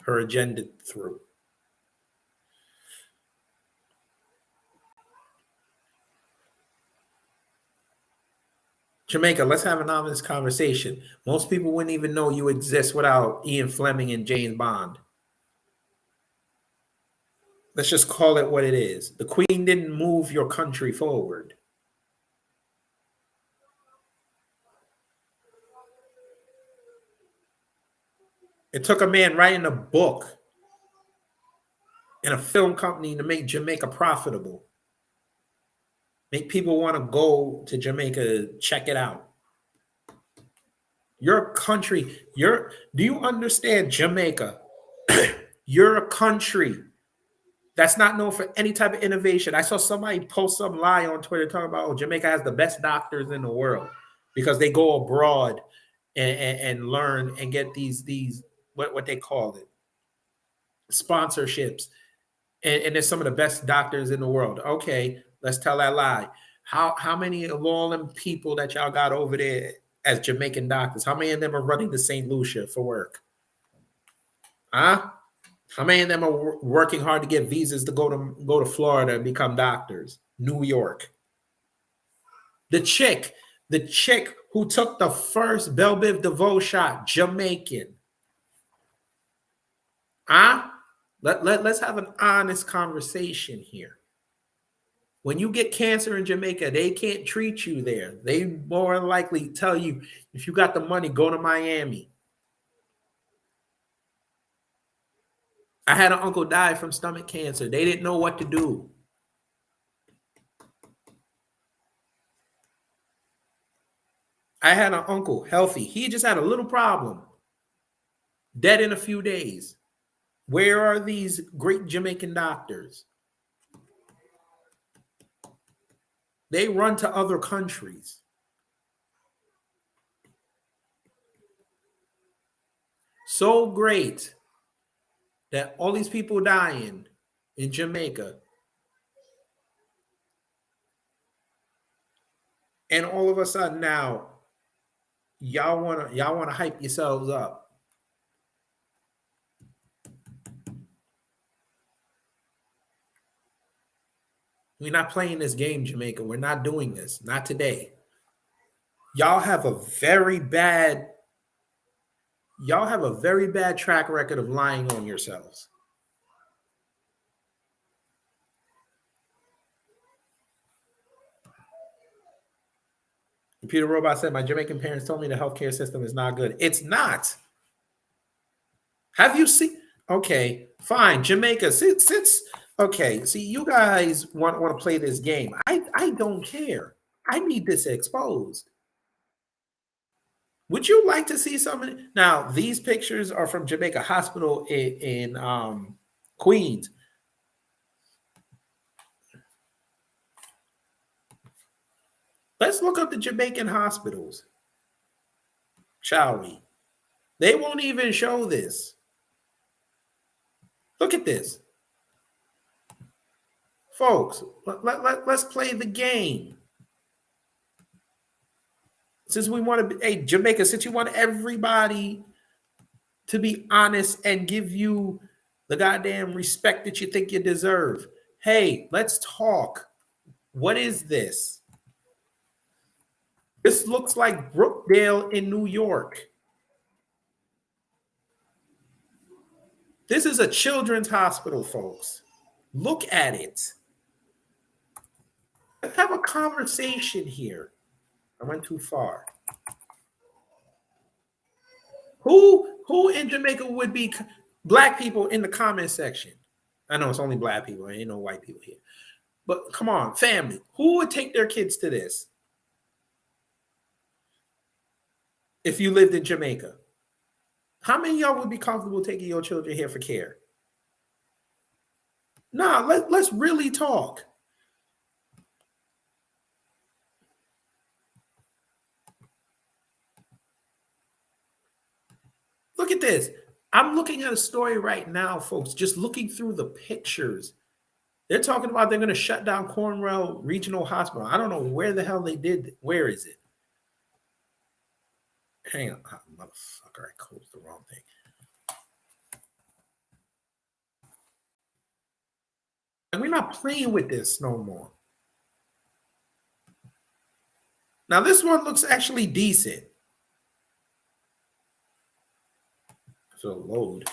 her agenda through. Jamaica, let's have an honest conversation. Most people wouldn't even know you exist without Ian Fleming and James Bond. Let's just call it what it is. The Queen didn't move your country forward. It took a man writing a book and a film company to make Jamaica profitable. Make people want to go to Jamaica, check it out. Your country, do you understand Jamaica? You're a country that's not known for any type of innovation. I saw somebody post some lie on Twitter talking about, oh, Jamaica has the best doctors in the world because they go abroad and learn and get these what they call it, sponsorships. And there's some of the best doctors in the world. Okay, let's tell that lie. How many of all them people that y'all got over there as Jamaican doctors, how many of them are running to St. Lucia for work? Huh? How many of them are working hard to get visas to go to Florida and become doctors? New York. The chick who took the first Belle Biv DeVoe shot, Jamaican. Huh? Let's have an honest conversation here. When you get cancer in Jamaica, they can't treat you there. They more likely tell you, if you got the money, go to Miami. I had an uncle die from stomach cancer. They didn't know what to do. I had an uncle, healthy. He just had a little problem. Dead in a few days. Where are these great Jamaican doctors? They run to other countries. So great that all these people dying in Jamaica, and all of a sudden now, y'all wanna hype yourselves up. We're not playing this game, Jamaica. We're not doing this. Not today. Y'all have a very bad track record of lying on yourselves. Computer Robot said, my Jamaican parents told me the healthcare system is not good. It's not. Have you seen? Okay, fine. Jamaica, since okay, see, you guys want to play this game. I don't care. I need this exposed. Would you like to see something? Now, these pictures are from Jamaica Hospital in Queens. Let's look up the Jamaican hospitals, shall we? They won't even show this. Look at this. Folks, let's play the game. Since we want to be, hey, Jamaica, since you want everybody to be honest and give you the goddamn respect that you think you deserve, hey, let's talk. What is this? This looks like Brookdale in New York. This is a children's hospital, folks. Look at it. Let's have a conversation here. I went too far. Who in Jamaica would be black people in the comment section? I know it's only black people. There ain't no white people here. But come on, family. Who would take their kids to this if you lived in Jamaica? How many of y'all would be comfortable taking your children here for care? Nah, let's really talk. Look at this. I'm looking at a story right now, folks, just looking through the pictures. They're talking about they're going to shut down Cornwall Regional Hospital. I don't know where the hell they did. Where is it? Hang on. Oh, motherfucker, I closed the wrong thing. And we're not playing with this no more. Now, this one looks actually decent. So load.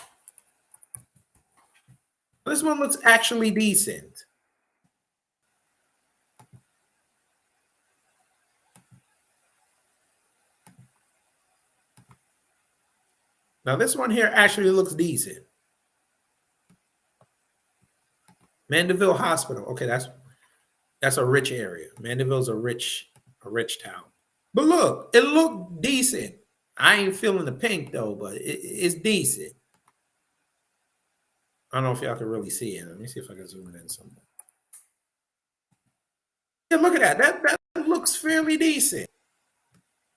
This one looks actually decent. Now this one here actually looks decent. Mandeville Hospital. Okay, that's a rich area. Mandeville's a rich town. But look, it looked decent. I ain't feeling the pink though, but it's decent. I don't know if y'all can really see it. Let me see if I can zoom it in somewhere. Yeah, look at that. That looks fairly decent.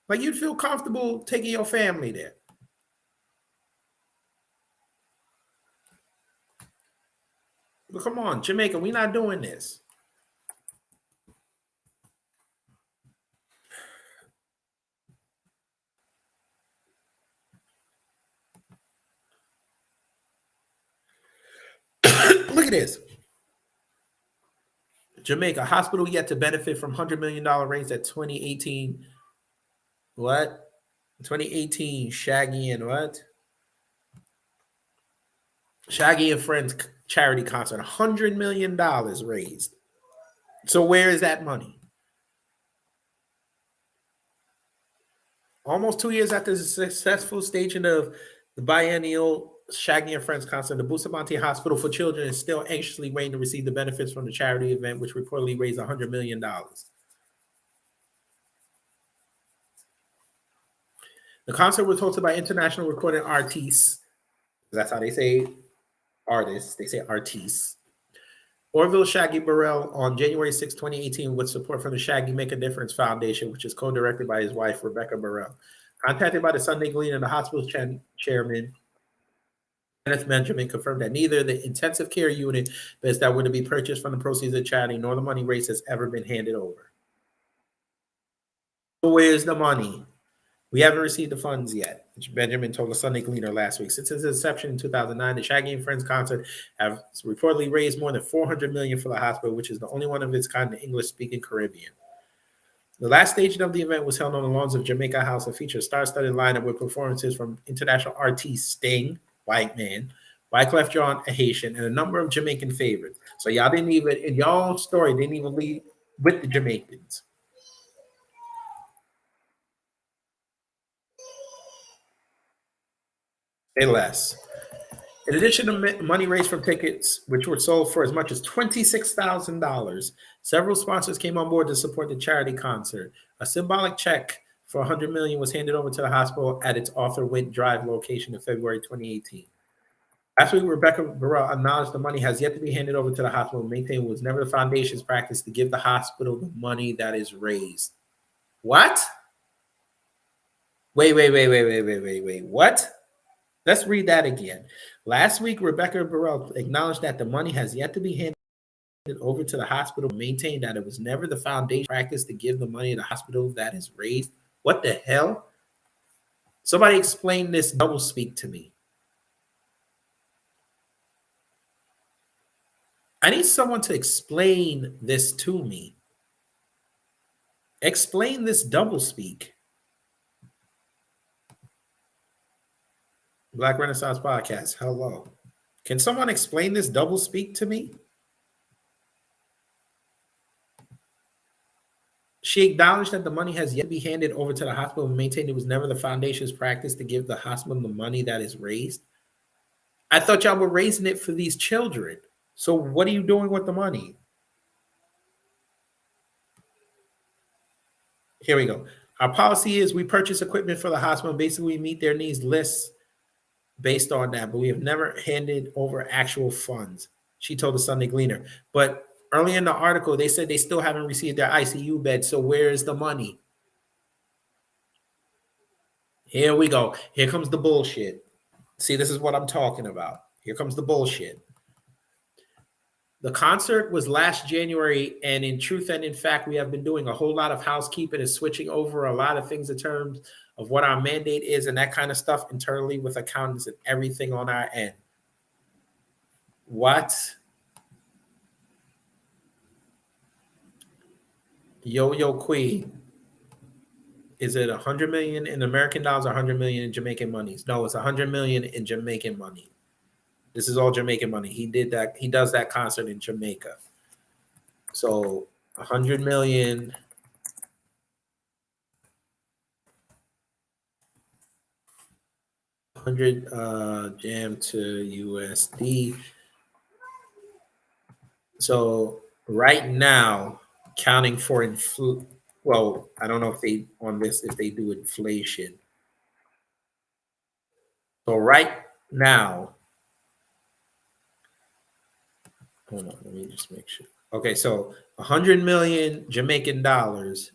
Like you'd feel comfortable taking your family there. But come on, Jamaica, we're not doing this. Look at this. Jamaica hospital yet to benefit from $100 million raise at 2018. What? 2018 Shaggy and what? Shaggy and Friends charity concert. $100 million raised. So where is that money? Almost 2 years after the successful staging of the biennial Shaggy and Friends concert, the Bustamante Hospital for Children is still anxiously waiting to receive the benefits from the charity event, which reportedly raised $100 million. The concert was hosted by international recording artists. That's how they say artists. They say artistes. Orville Shaggy Burrell on January 6, 2018, with support from the Shaggy Make a Difference Foundation, which is co-directed by his wife, Rebecca Burrell. Contacted by the Sunday Gleaner, the hospital's chairman, Kenneth Benjamin, confirmed that neither the intensive care unit beds that were to be purchased from the proceeds of charity nor the money raised has ever been handed over. So where's the money? We haven't received the funds yet, which Benjamin told the Sunday Gleaner last week. Since its inception in 2009, the Shaggy and Friends concert have reportedly raised more than $400 million for the hospital, which is the only one of its kind in the English-speaking Caribbean. The last staging of the event was held on the lawns of Jamaica House and featured a star-studded lineup with performances from international artists Sting, white man, Wyclef Jean, a Haitian, and a number of Jamaican favorites. So y'all didn't even, in y'all story, didn't even lead with the Jamaicans. Say less. In addition to money raised from tickets, which were sold for as much as $26,000, several sponsors came on board to support the charity concert. A symbolic check for $100 million was handed over to the hospital at its Arthur Wint Drive location in February 2018. Last week, Rebecca Burrell acknowledged the money has yet to be handed over to the hospital, maintained it was never the foundation's practice to give the hospital the money that is raised. What? Wait. What? Let's read that again. Last week, Rebecca Burrell acknowledged that the money has yet to be handed over to the hospital, maintained that it was never the foundation practice to give the money to the hospital that is raised. What the hell? Somebody explain this doublespeak to me. I need someone to explain this to me. Explain this doublespeak. Black Renaissance Podcast. Hello. Can someone explain this doublespeak to me? She acknowledged that the money has yet to be handed over to the hospital and maintained it was never the foundation's practice to give the hospital the money that is raised. I thought y'all were raising it for these children. So what are you doing with the money? Here we go. Our policy is we purchase equipment for the hospital. Basically, we meet their needs lists based on that, but we have never handed over actual funds, she told the Sunday Gleaner. But early in the article, they said they still haven't received their ICU bed. So where is the money? Here we go. Here comes the bullshit. See, this is what I'm talking about. Here comes the bullshit. The concert was last January, and in truth and in fact, we have been doing a whole lot of housekeeping and switching over a lot of things in terms of what our mandate is and that kind of stuff internally with accountants and everything on our end. What? Yo Queen. Is it 100 million in American dollars or 100 million in Jamaican monies? No, it's 100 million in Jamaican money. This is all Jamaican money. He did that. He does that concert in Jamaica. So 100 million. Jam to USD. So right now, counting for well, I don't know if they on this if they do inflation. So right now, hold on, let me just make sure. Okay, so 100 million Jamaican dollars.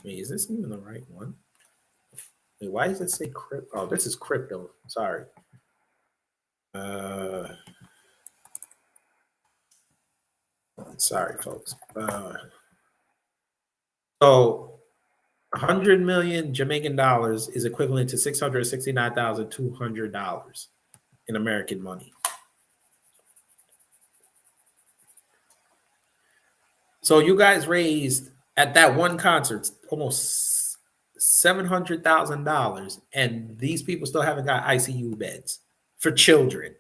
Wait, is this even the right one? Wait, why does it say crypto? Oh, this is crypto. Sorry. Sorry, folks. So 100 million Jamaican dollars is equivalent to $669,200 in American money. So you guys raised at that one concert almost $700,000, and these people still haven't got ICU beds for children.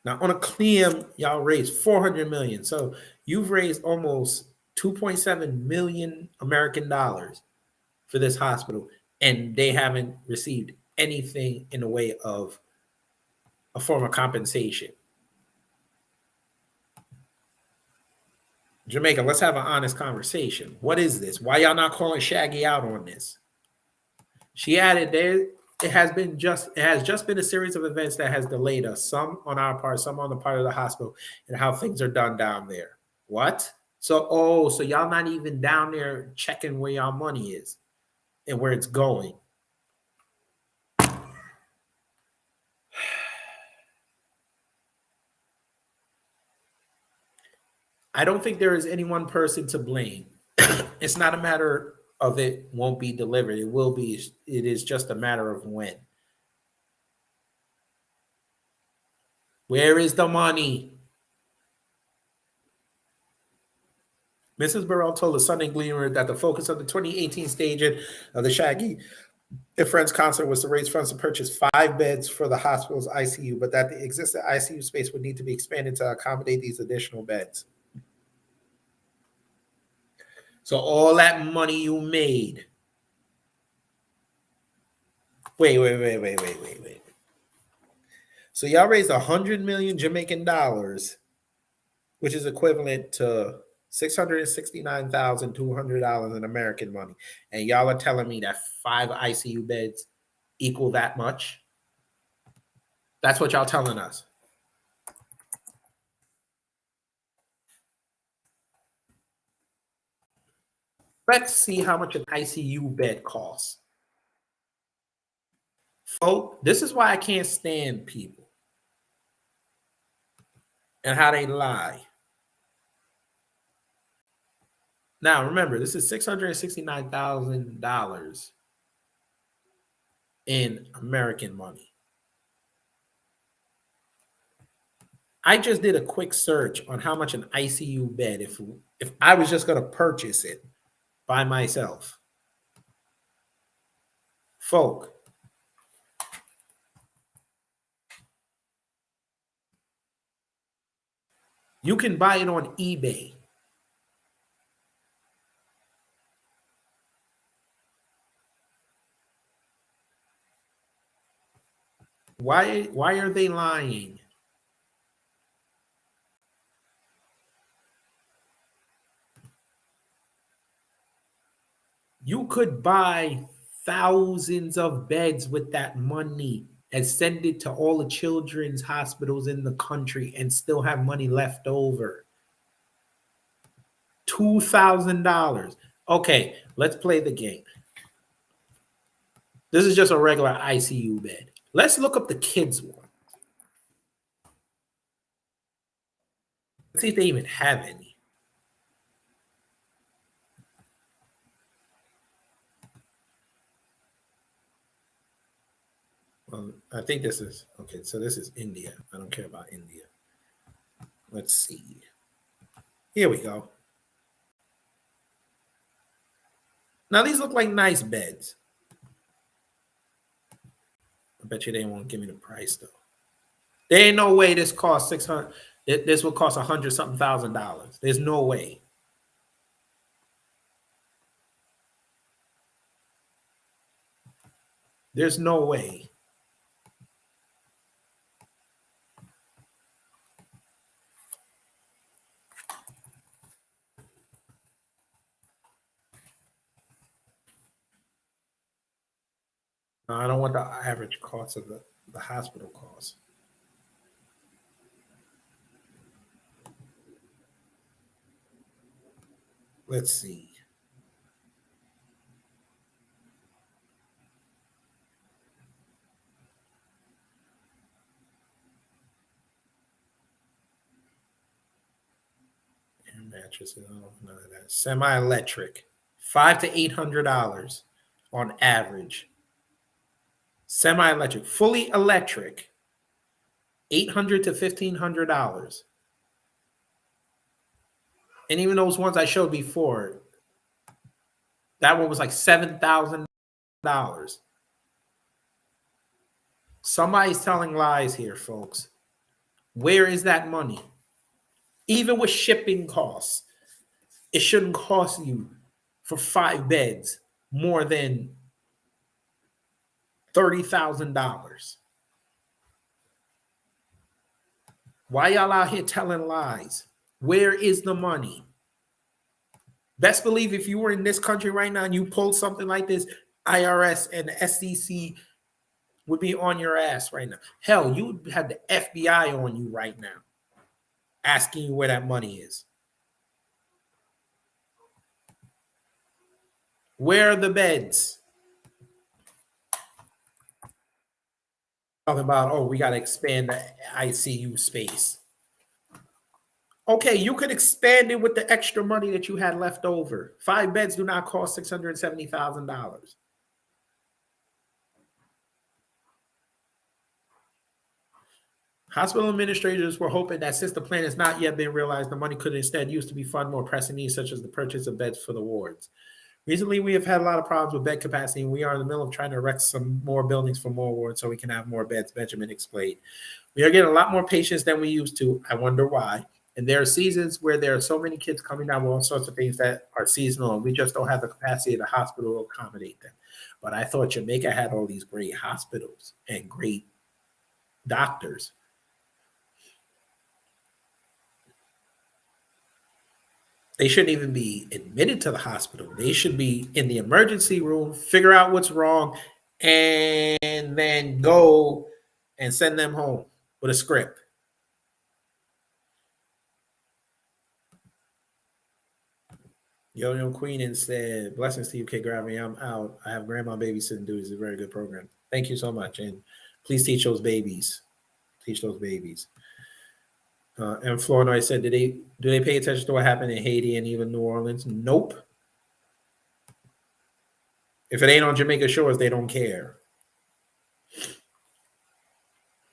Now on a claim, y'all raised 400 million. So you've raised almost 2.7 million American dollars for this hospital, and they haven't received anything in the way of a form of compensation. Jamaica, let's have an honest conversation. What is this? Why y'all not calling Shaggy out on this? She added there, it has just been a series of events that has delayed us, some on our part, some on the part of the hospital, and how things are done down there. What? So y'all not even down there checking where y'all money is and where it's going. I don't think there is any one person to blame. It's not a matter of it won't be delivered. It will be. It is just a matter of when. Where is the money? Mrs. Burrell told the Sunday Gleaner that the focus of the 2018 staging of the Shaggy and Friends concert was to raise funds to purchase 5 beds for the hospital's ICU, but that the existing ICU space would need to be expanded to accommodate these additional beds. So all that money you made. Wait. So y'all raised 100 million Jamaican dollars, which is equivalent to $669,200 in American money. And y'all are telling me that 5 ICU beds equal that much? That's what y'all telling us. Let's see how much an ICU bed costs. Folks, this is why I can't stand people and how they lie. Now, remember, this is $669,000 in American money. I just did a quick search on how much an ICU bed, if I was just going to purchase it by myself. Folk, you can buy it on eBay. Why are they lying? You could buy thousands of beds with that money and send it to all the children's hospitals in the country and still have money left over. $2,000. Okay, let's play the game. This is just a regular ICU bed. Let's look up the kids one. Let's see if they even have any. Well, I think this is, okay, so this is India. I don't care about India. Let's see. Here we go. Now, these look like nice beds. I bet you they won't give me the price, though. There ain't no way this costs 600. This will cost $100-something thousand. There's no way. There's no way. No, I don't want the average cost of the hospital cost. Let's see. Air mattresses, none of that. Semi-electric, $500 to $800 on average. Semi-electric, fully electric, $800 to $1,500. And even those ones I showed before, that one was like $7,000. Somebody's telling lies here, folks. Where is that money? Even with shipping costs, it shouldn't cost you for 5 beds more than $30,000. Why y'all out here telling lies? Where is the money? Best believe if you were in this country right now and you pulled something like this, IRS and the SEC would be on your ass right now. Hell, you would have the FBI on you right now, asking you where that money is. Where are the beds? Talking about, oh, we got to expand the ICU space. Okay, you could expand it with the extra money that you had left over. 5 beds do not cost $670,000. Hospital administrators were hoping that since the plan has not yet been realized, the money could instead used to be fund more pressing needs, such as the purchase of beds for the wards. Recently, we have had a lot of problems with bed capacity, and we are in the middle of trying to erect some more buildings for more wards so we can have more beds, Benjamin explained. We are getting a lot more patients than we used to. I wonder why. And there are seasons where there are so many kids coming down with all sorts of things that are seasonal, and we just don't have the capacity of the hospital to accommodate them. But I thought Jamaica had all these great hospitals and great doctors. They shouldn't even be admitted to the hospital. They should be in the emergency room, figure out what's wrong, and then go and send them home with a script. Yo Queen and said, "Blessings to you, Kid Gravity. I'm out. I have grandma babysitting duties. It's a very good program. Thank you so much, and please teach those babies. Teach those babies." And Florida said, "Do they pay attention to what happened in Haiti and even New Orleans? Nope. If it ain't on Jamaica shores, they don't care."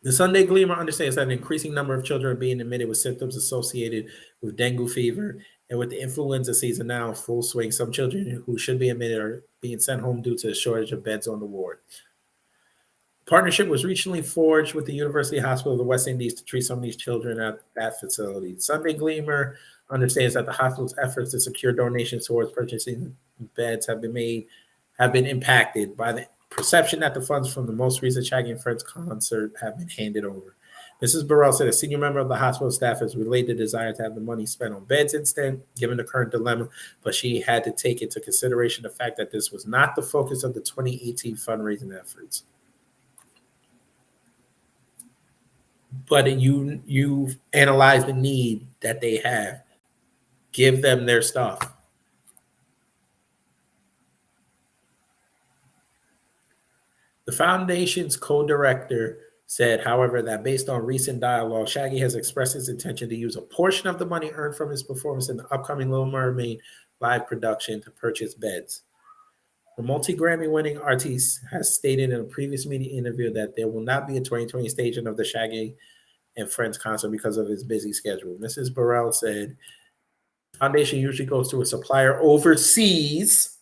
The Sunday Gleaner understands that an increasing number of children are being admitted with symptoms associated with dengue fever, and with the influenza season now in full swing, some children who should be admitted are being sent home due to a shortage of beds on the ward. Partnership was recently forged with the University Hospital of the West Indies to treat some of these children at that facility. Sunday Gleaner understands that the hospital's efforts to secure donations towards purchasing beds have been impacted by the perception that the funds from the most recent Shaggy and Friends concert have been handed over. Mrs. Burrell said a senior member of the hospital staff has relayed the desire to have the money spent on beds instead, given the current dilemma, but she had to take into consideration the fact that this was not the focus of the 2018 fundraising efforts. But you analyze the need that they have. Give them their stuff. The foundation's co-director said, however, that based on recent dialogue, Shaggy has expressed his intention to use a portion of the money earned from his performance in the upcoming Little Mermaid live production to purchase beds. The multi-Grammy winning artiste has stated in a previous media interview that there will not be a 2020 staging of the Shaggy and Friends concert because of his busy schedule. Mrs. Burrell said, the foundation usually goes to a supplier overseas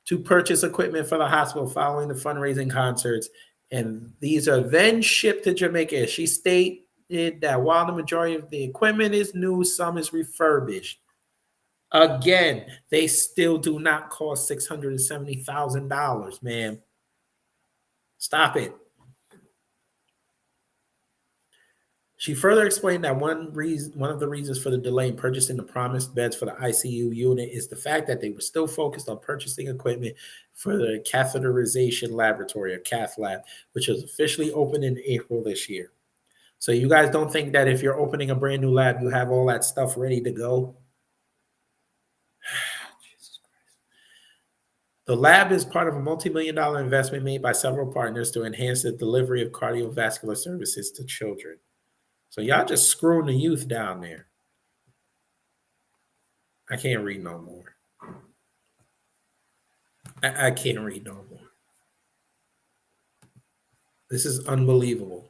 to purchase equipment for the hospital following the fundraising concerts, and these are then shipped to Jamaica. She stated that while the majority of the equipment is new, some is refurbished. Again, they still do not cost $670,000, man. Stop it. She further explained that one of the reasons for the delay in purchasing the promised beds for the ICU unit is the fact that they were still focused on purchasing equipment for the catheterization laboratory, or cath lab, which was officially opened in April this year. So you guys don't think that if you're opening a brand new lab, you have all that stuff ready to go? Jesus Christ. The lab is part of a multi-million-dollar investment made by several partners to enhance the delivery of cardiovascular services to children. So y'all just screwing the youth down there. I can't read no more. I can't read no more. This is unbelievable.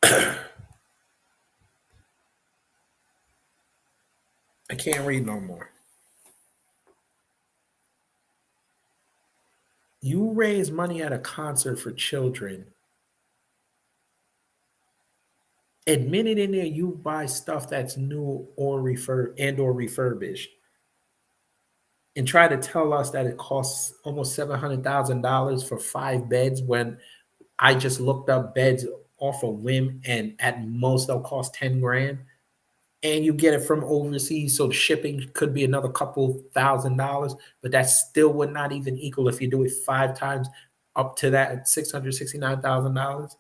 I can't read no more. You raise money at a concert for children. Admitted in there, you buy stuff that's new or refurbished, and try to tell us that it costs almost $700,000 for 5 beds when I just looked up beds off a whim, and at most they'll cost 10 grand, and you get it from overseas, so the shipping could be another couple $1,000, but that still would not even equal if you do it 5 times up to that at $669,000.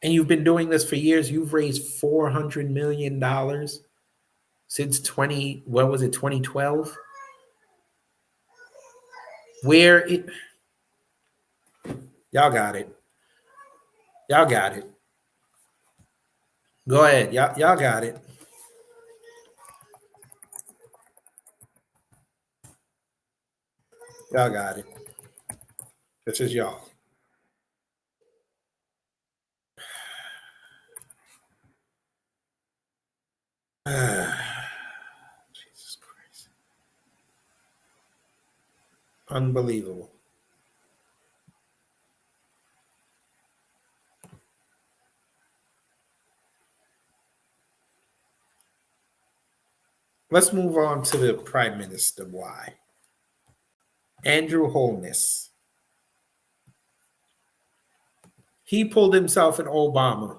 And you've been doing this for years. You've raised $400 million since 2012? Y'all got it. Y'all got it. Go ahead. Y'all got it. Y'all got it. This is y'all. Jesus Christ. Unbelievable. Let's move on to the Prime Minister. Why? Andrew Holness. He pulled himself an Obama.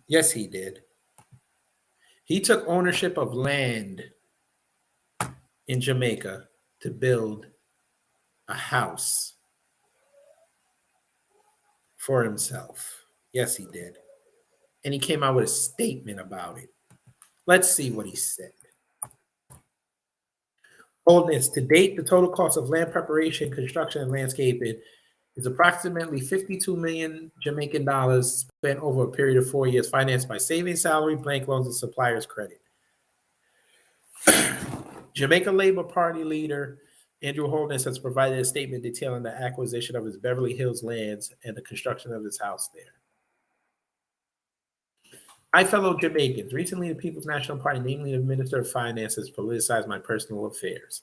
Yes, he did. He took ownership of land in Jamaica to build a house for himself. Yes, he did. And he came out with a statement about it. Let's see what he said. Boldness. To date, the total cost of land preparation, construction, and landscaping is approximately 52 million Jamaican dollars spent over a period of 4 years, financed by savings, salary, bank loans, and suppliers' credit. Jamaica Labour Party leader Andrew Holness has provided a statement detailing the acquisition of his Beverly Hills lands and the construction of his house there. My fellow Jamaicans, recently the People's National Party, namely the Minister of Finance, has politicized my personal affairs.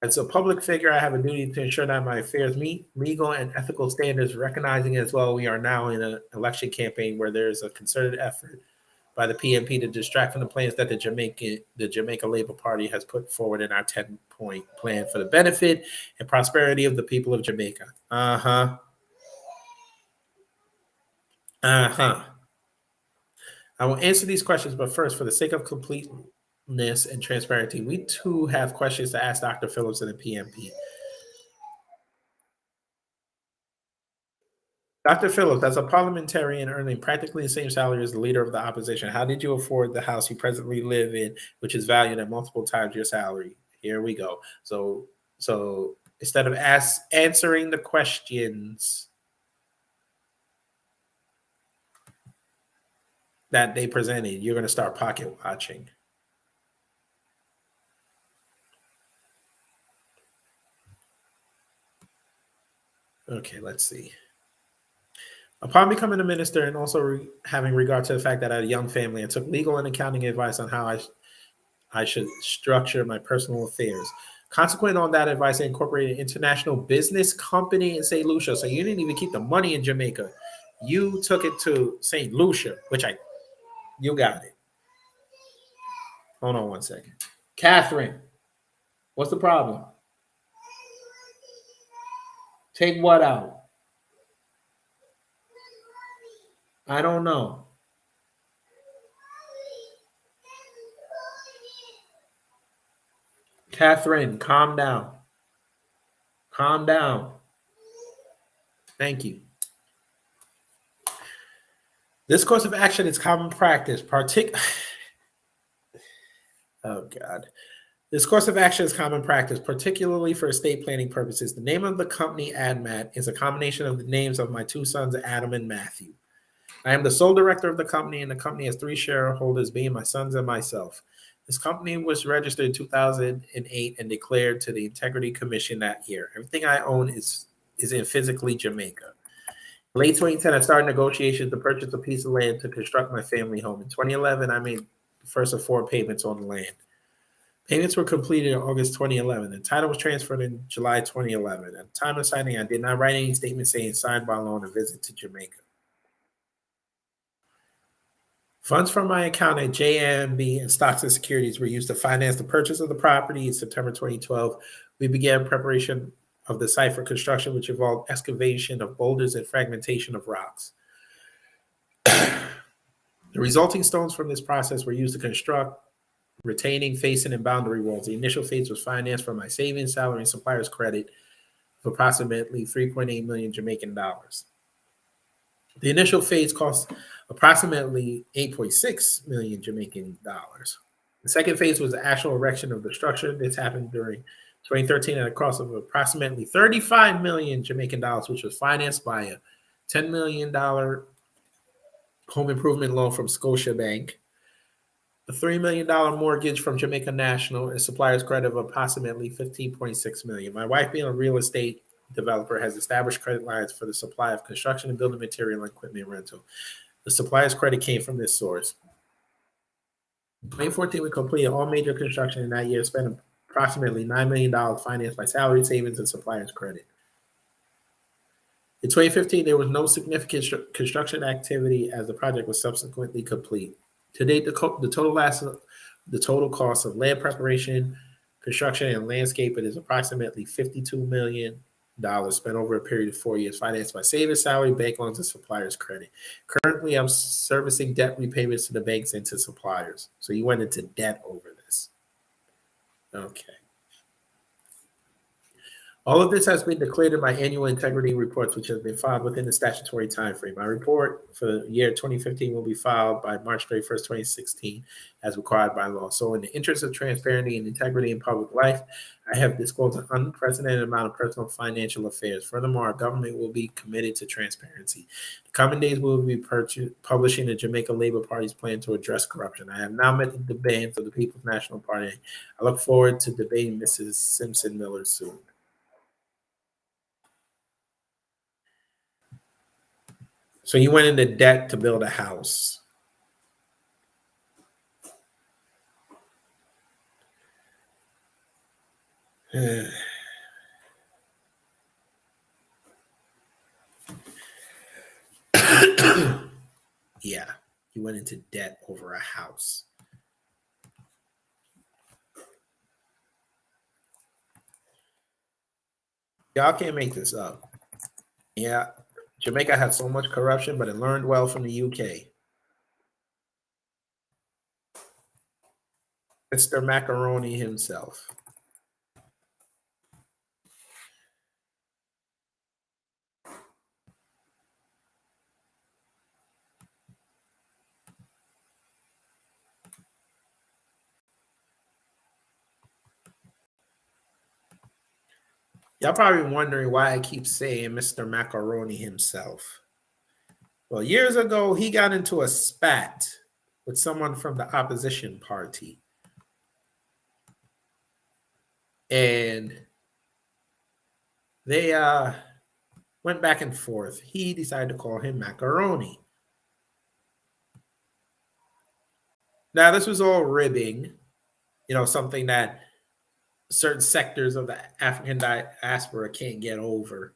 As a public figure, I have a duty to ensure that my affairs meet legal and ethical standards, recognizing as well we are now in an election campaign where there is a concerted effort by the PNP to distract from the plans that the Jamaica Labour Party has put forward in our 10-point plan for the benefit and prosperity of the people of Jamaica. I will answer these questions, but first, for the sake of completeness and transparency, we too have questions to ask Dr. Phillips and the PNP. Dr. Phillips, as a parliamentarian earning practically the same salary as the leader of the opposition, how did you afford the house you presently live in, which is valued at multiple times your salary? Here we go. So instead of answering the questions that they presented, you're going to start pocket watching. Okay, let's see. Upon becoming a minister and also having regard to the fact that I had a young family, I took legal and accounting advice on how I should structure my personal affairs. Consequent on that advice, I incorporated an international business company in St. Lucia. So you didn't even keep the money in Jamaica. You took it to St. Lucia, you got it. Hold on one second. Catherine, what's the problem? Take what out? I don't know. Catherine, calm down. Calm down. Thank you. This course of action is common practice. Oh, God. This course of action is common practice, particularly for estate planning purposes. The name of the company, AdMat, is a combination of the names of my two sons, Adam and Matthew. I am the sole director of the company, and the company has 3 shareholders, being my sons and myself. This company was registered in 2008 and declared to the Integrity Commission that year. Everything I own is in physically Jamaica. In late 2010, I started negotiations to purchase a piece of land to construct my family home. In 2011, I made the first of 4 payments on the land. Payments were completed in August 2011. The title was transferred in July 2011. At the time of signing, I did not write any statement saying signed by loan and visit to Jamaica. Funds from my account at JMB and Stocks and Securities were used to finance the purchase of the property in September 2012. We began preparation of the site for construction, which involved excavation of boulders and fragmentation of rocks. The resulting stones from this process were used to construct retaining, facing, and boundary walls. The initial phase was financed from my savings, salary, and suppliers' credit of approximately 3.8 million Jamaican dollars. The initial phase cost approximately 8.6 million Jamaican dollars. The second phase was the actual erection of the structure. This happened during 2013 at a cost of approximately 35 million Jamaican dollars, which was financed by a $10 million home improvement loan from Scotiabank, a $3 million mortgage from Jamaica National, and suppliers credit of approximately $15.6 million. My wife, being a real estate developer, has established credit lines for the supply of construction and building material and equipment rental. The supplier's credit came from this source. In 2014, we completed all major construction in that year, spent approximately $9 million financed by salary savings and supplier's credit. In 2015, there was no significant construction activity as the project was subsequently complete. To date, the total cost of land preparation, construction, and landscaping is approximately $52 million spent over a period of 4 years, financed by savings, salary, bank loans, and suppliers' credit. Currently, I'm servicing debt repayments to the banks and to suppliers. So you went into debt over this. Okay. All of this has been declared in my annual integrity reports, which has been filed within the statutory time frame. My report for the year 2015 will be filed by March 31st, 2016, as required by law. So in the interest of transparency and integrity in public life, I have disclosed an unprecedented amount of personal financial affairs. Furthermore, our government will be committed to transparency. The coming days we will be publishing the Jamaica Labour Party's plan to address corruption. I have now met the demands of the People's National Party. I look forward to debating Mrs. Simpson Miller soon. So you went into debt to build a house. Yeah, you went into debt over a house. Y'all can't make this up. Yeah. Jamaica had so much corruption, but it learned well from the UK. Mr. Macaroni himself. Y'all probably wondering why I keep saying Mr. Macaroni himself. Well, years ago, he got into a spat with someone from the opposition party. And they went back and forth. He decided to call him Macaroni. Now, this was all ribbing, something that certain sectors of the African diaspora can't get over.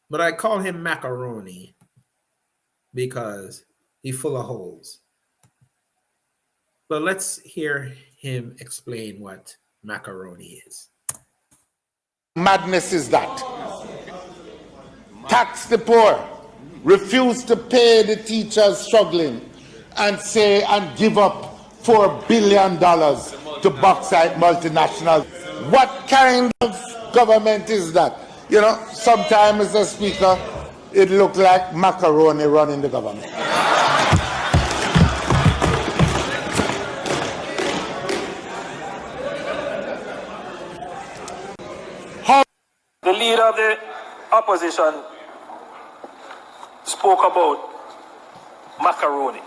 But I call him Macaroni because he's full of holes. But let's hear him explain what macaroni is. Madness is that. Tax the poor, refuse to pay the teachers struggling, and give up $4 billion to bauxite multinationals. What kind of government is that? Sometimes, Mr. Speaker, it looks like macaroni running the government. The leader of the opposition spoke about macaroni.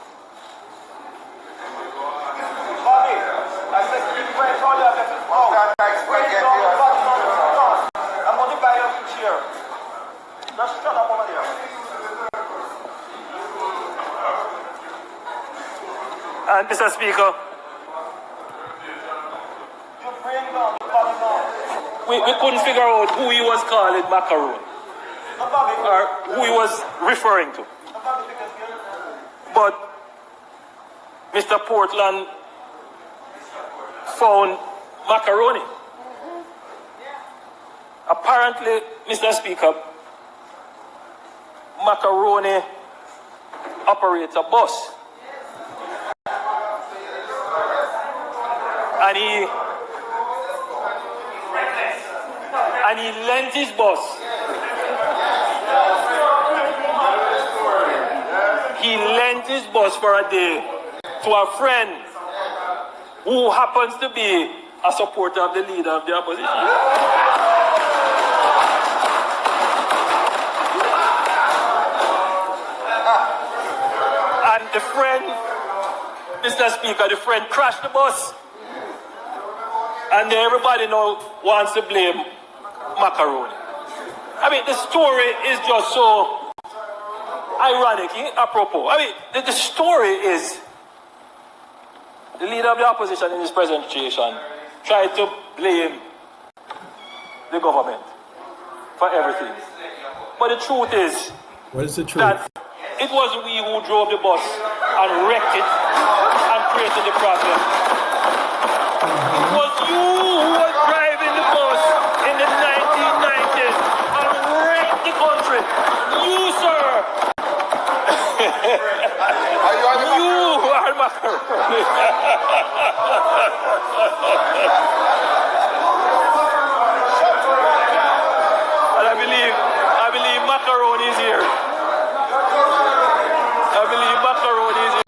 I'm going to buy a chair. Just shut up over there. And Mr. Speaker, we couldn't figure out who he was calling macaroon or who he was referring to. But Mr. Portland found macaroni. Apparently, Mr. Speaker, macaroni operates a bus. And he lent his bus. He lent his bus for a day to a friend who happens to be a supporter of the leader of the opposition. And the friend, Mr. Speaker, the friend crashed the bus. And everybody now wants to blame macaroni. I mean, the story is just so ironic, apropos. I mean, the story is the leader of the opposition in his presentation tried to blame the government for everything. But the truth is, what is the truth? That it was we who drove the bus and wrecked it and created the problem. It was you who was driving And I believe macaroni is here. I believe macaroni is here.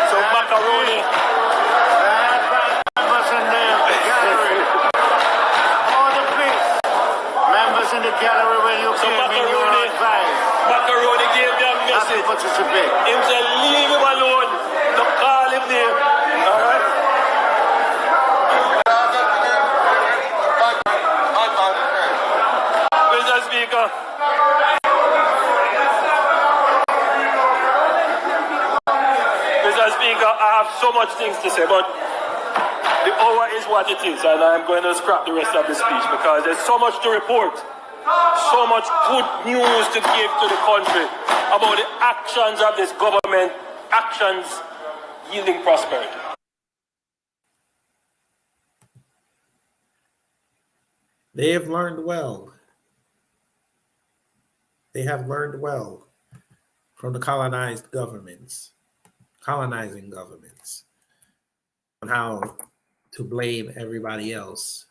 So macaroni. Members in the gallery when you So came in your advice. Macaroni gave me a message. Him said, leave him alone. Don't call him name. All right? Mr. Speaker. Mr. Speaker, I have so much things to say, but the hour is what it is, and I'm going to scrap the rest of the speech because there's so much to report, so much good news to give to the country about the actions of this government, actions yielding prosperity. They have learned well. They have learned well from the colonizing governments on how to blame everybody else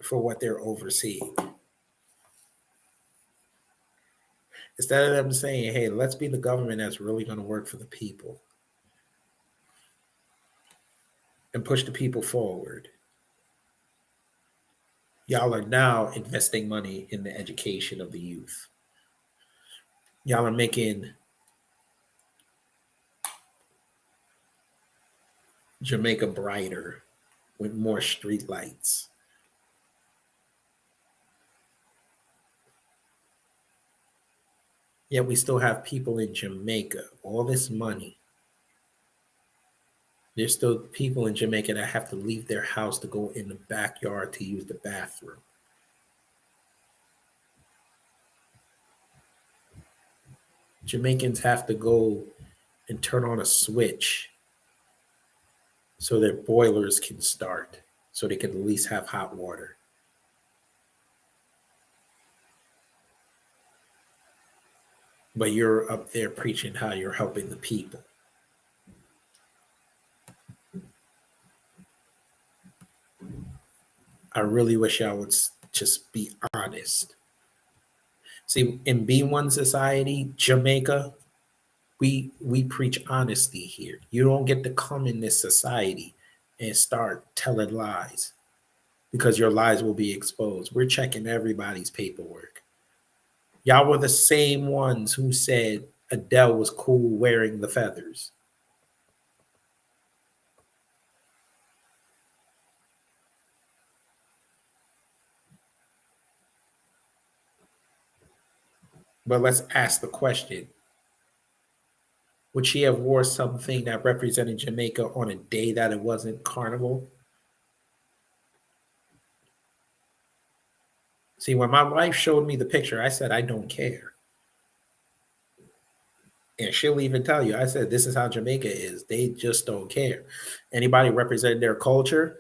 for what they're overseeing. Instead of them saying, hey, let's be the government that's really going to work for the people and push the people forward. Y'all are now investing money in the education of the youth. Y'all are making Jamaica brighter with more street lights. Yet we still have people in Jamaica, all this money. There's still people in Jamaica that have to leave their house to go in the backyard to use the bathroom. Jamaicans have to go and turn on a switch so their boilers can start, so they can at least have hot water. But you're up there preaching how you're helping the people. I really wish I would just be honest. See, in B1 society, Jamaica, we preach honesty here. You don't get to come in this society and start telling lies because your lies will be exposed. We're checking everybody's paperwork. Y'all were the same ones who said Adele was cool wearing the feathers. But let's ask the question. Would she have wore something that represented Jamaica on a day that it wasn't carnival? See, when my wife showed me the picture, I said, I don't care. And she'll even tell you, I said, this is how Jamaica is. They just don't care. Anybody representing their culture,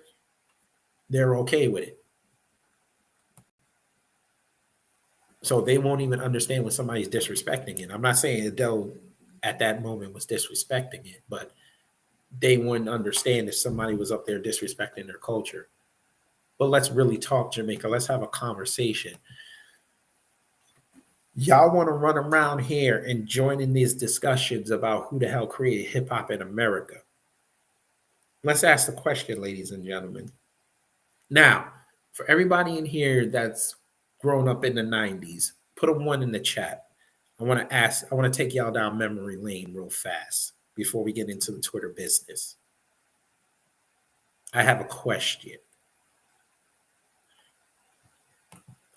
they're okay with it. So they won't even understand when somebody's disrespecting it. I'm not saying Adele at that moment was disrespecting it, but they wouldn't understand if somebody was up there disrespecting their culture. But let's really talk Jamaica. Let's have a conversation. Y'all want to run around here and join in these discussions about who the hell created hip hop in America. Let's ask the question, ladies and gentlemen. Now, for everybody in here that's grown up in the 90s, put a 1 in the chat. I want to take y'all down memory lane real fast before we get into the Twitter business. I have a question.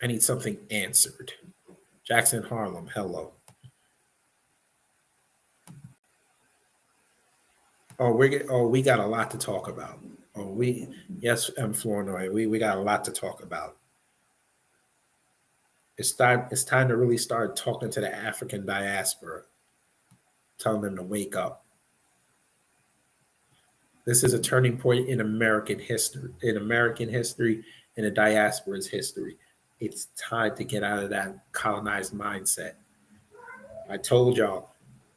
I need something answered. Jackson Harlem, hello. We got a lot to talk about. Yes, I'm Flournoy. We got a lot to talk about. It's time to really start talking to the African diaspora, telling them to wake up. This is a turning point in American history, in the diaspora's history. It's time to get out of that colonized mindset. I told y'all,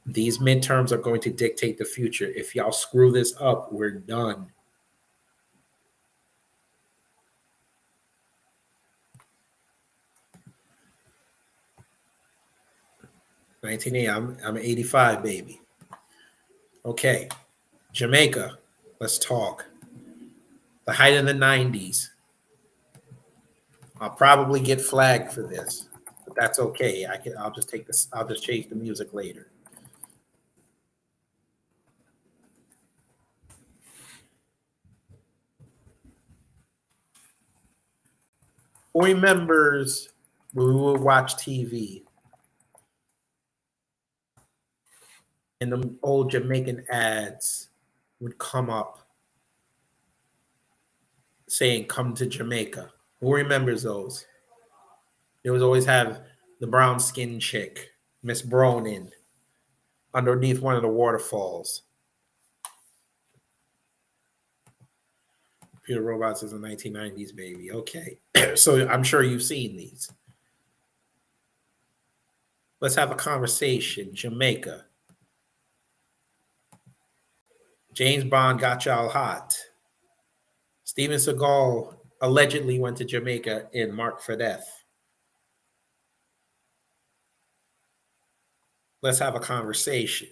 these midterms are going to dictate the future. If y'all screw this up, we're done. I'm 85, baby. Okay, Jamaica, let's talk. The height of the 90s. I'll probably get flagged for this, but that's okay. I'll just take this. I'll just change the music later. Who remembers when we would watch TV and the old Jamaican ads would come up saying, "Come to Jamaica"? Who remembers those? They would always have the brown skin chick, Miss Bronin, underneath one of the waterfalls. Computer Robots is a 1990s baby. Okay. So I'm sure you've seen these. Let's have a conversation. Jamaica. James Bond got y'all hot. Steven Seagal allegedly went to Jamaica in Marked for Death. Let's have a conversation.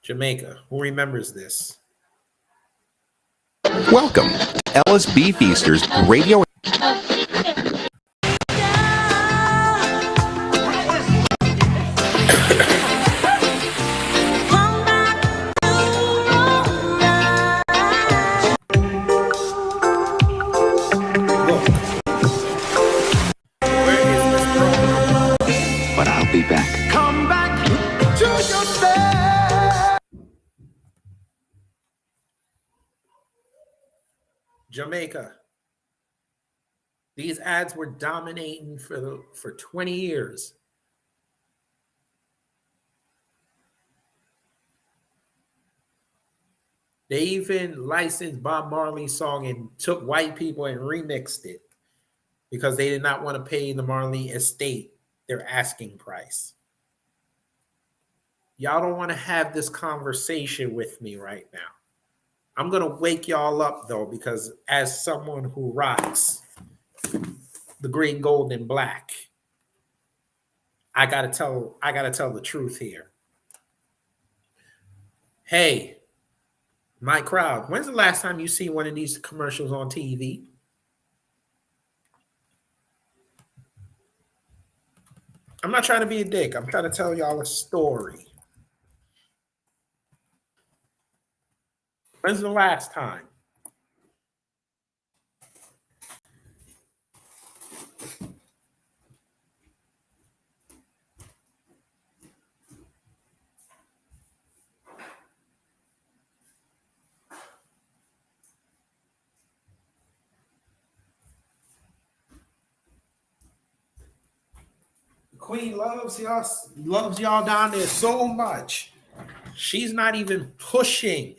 Jamaica, who remembers this? Welcome to LSB Feasters Radio. But I'll be back. Come back to yourself. Jamaica. These ads were dominating for 20 years. They even licensed Bob Marley's song and took white people and remixed it because they did not want to pay the Marley estate their asking price. Y'all don't want to have this conversation with me right now. I'm going to wake y'all up, though, because as someone who rocks the green, gold, and black, I gotta tell the truth here. Hey, my crowd, when's the last time you see one of these commercials on TV? I'm not trying to be a dick. I'm trying to tell y'all a story. When's the last time? Queen loves y'all down there so much. She's not even pushing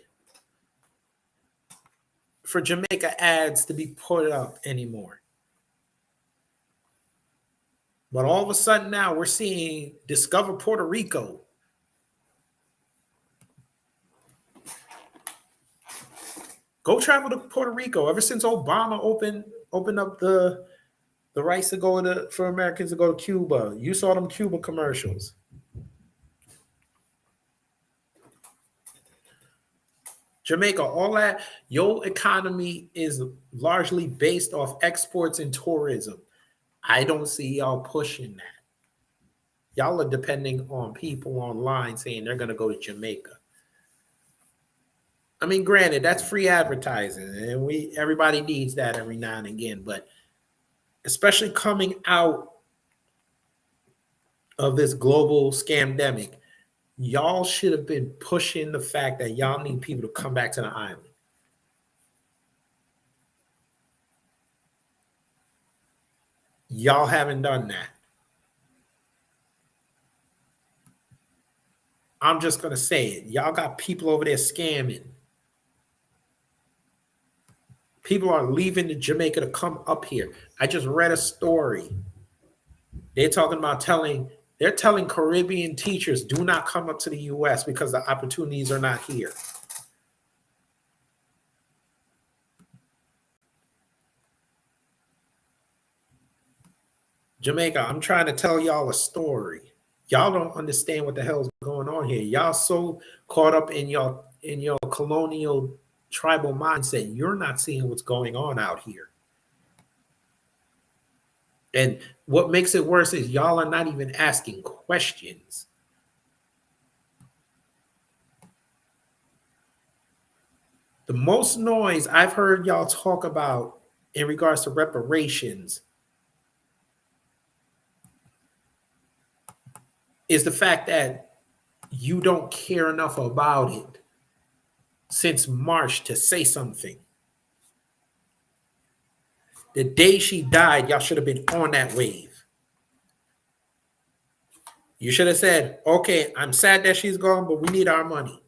for Jamaica ads to be put up anymore. But all of a sudden now we're seeing Discover Puerto Rico. Go travel to Puerto Rico. Ever since Obama opened up the rights to go for Americans to go to Cuba, you saw them Cuba commercials. Jamaica, all that, your economy is largely based off exports and tourism. I don't see y'all pushing that. Y'all are depending on people online saying they're going to go to Jamaica. I mean, granted, that's free advertising, and everybody needs that every now and again, but especially coming out of this global scamdemic, Y'all should have been pushing the fact that y'all need people to come back to the island. Y'all haven't done that. I'm just going to say it. Y'all got people over there scamming. People are leaving Jamaica to come up here. I just read a story. They're talking about they're telling Caribbean teachers, do not come up to the U.S. because the opportunities are not here. Jamaica, I'm trying to tell y'all a story. Y'all don't understand what the hell's going on here. Y'all so caught up in your colonial tribal mindset, you're not seeing what's going on out here. And what makes it worse is y'all are not even asking questions. The most noise I've heard y'all talk about in regards to reparations is the fact that you don't care enough about it since March to say something. The day she died, y'all should have been on that wave. You should have said, okay, I'm sad that she's gone, but we need our money.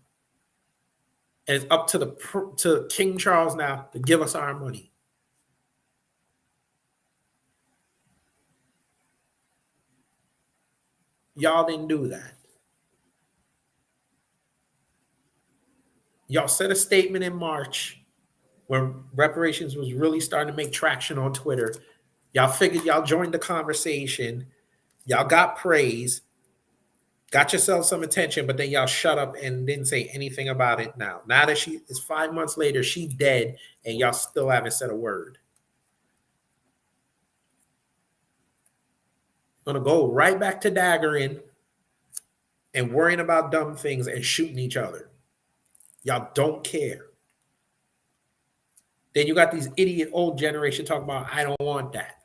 And it's up to King Charles now to give us our money. Y'all didn't do that. Y'all said a statement in March when reparations was really starting to make traction on Twitter. Y'all figured y'all joined the conversation. Y'all got praise, got yourself some attention, but then y'all shut up and didn't say anything about it now. Now that it's 5 months later, she's dead, and y'all still haven't said a word. Gonna go right back to daggering and worrying about dumb things and shooting each other. Y'all don't care. Then you got these idiot old generation talking about, I don't want that.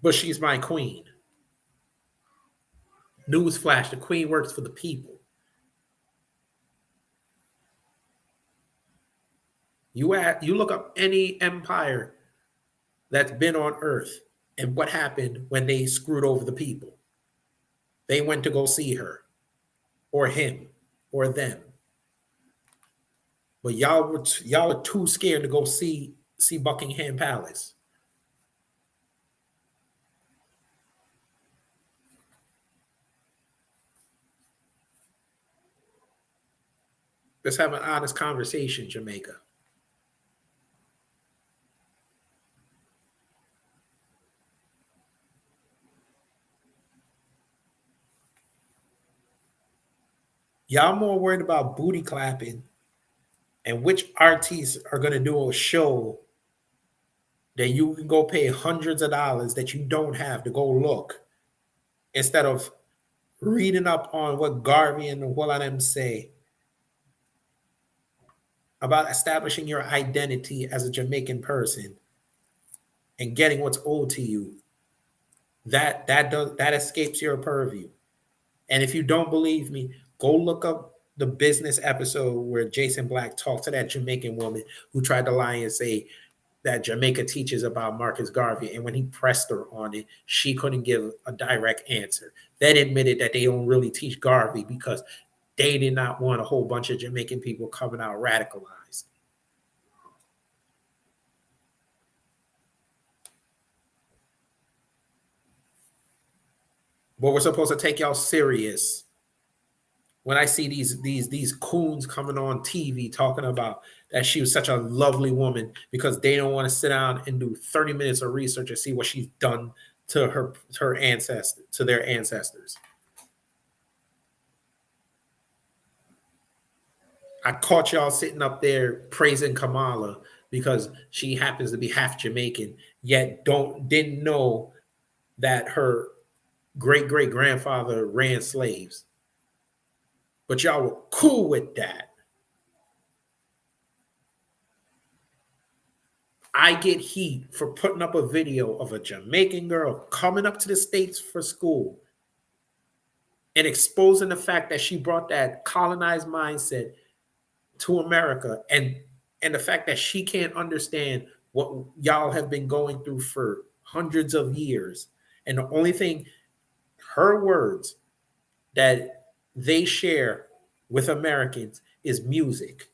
But she's my queen. Newsflash, the queen works for the people. You look up any empire that's been on earth and what happened when they screwed over the people. They went to go see her or him or them. But y'all are too scared to go see Buckingham Palace. Let's have an honest conversation, Jamaica. Y'all more worried about booty clapping and which artists are going to do a show that you can go pay hundreds of dollars that you don't have to go look, instead of reading up on what Garvey and all of them say about establishing your identity as a Jamaican person and getting what's owed to you. That escapes your purview. And if you don't believe me, go look up the business episode where Jason Black talked to that Jamaican woman who tried to lie and say that Jamaica teaches about Marcus Garvey. And when he pressed her on it, she couldn't give a direct answer. They admitted that they don't really teach Garvey because they did not want a whole bunch of Jamaican people coming out radicalized. But we're supposed to take y'all serious. When I see these coons coming on TV talking about that she was such a lovely woman because they don't want to sit down and do 30 minutes of research and see what she's done to her ancestors, to their ancestors. I caught y'all sitting up there praising Kamala because she happens to be half Jamaican, yet didn't know that her great-great-grandfather ran slaves. But y'all were cool with that. I get heat for putting up a video of a Jamaican girl coming up to the States for school and exposing the fact that she brought that colonized mindset to America, and the fact that she can't understand what y'all have been going through for hundreds of years. And the only thing, her words, that they share with Americans is music.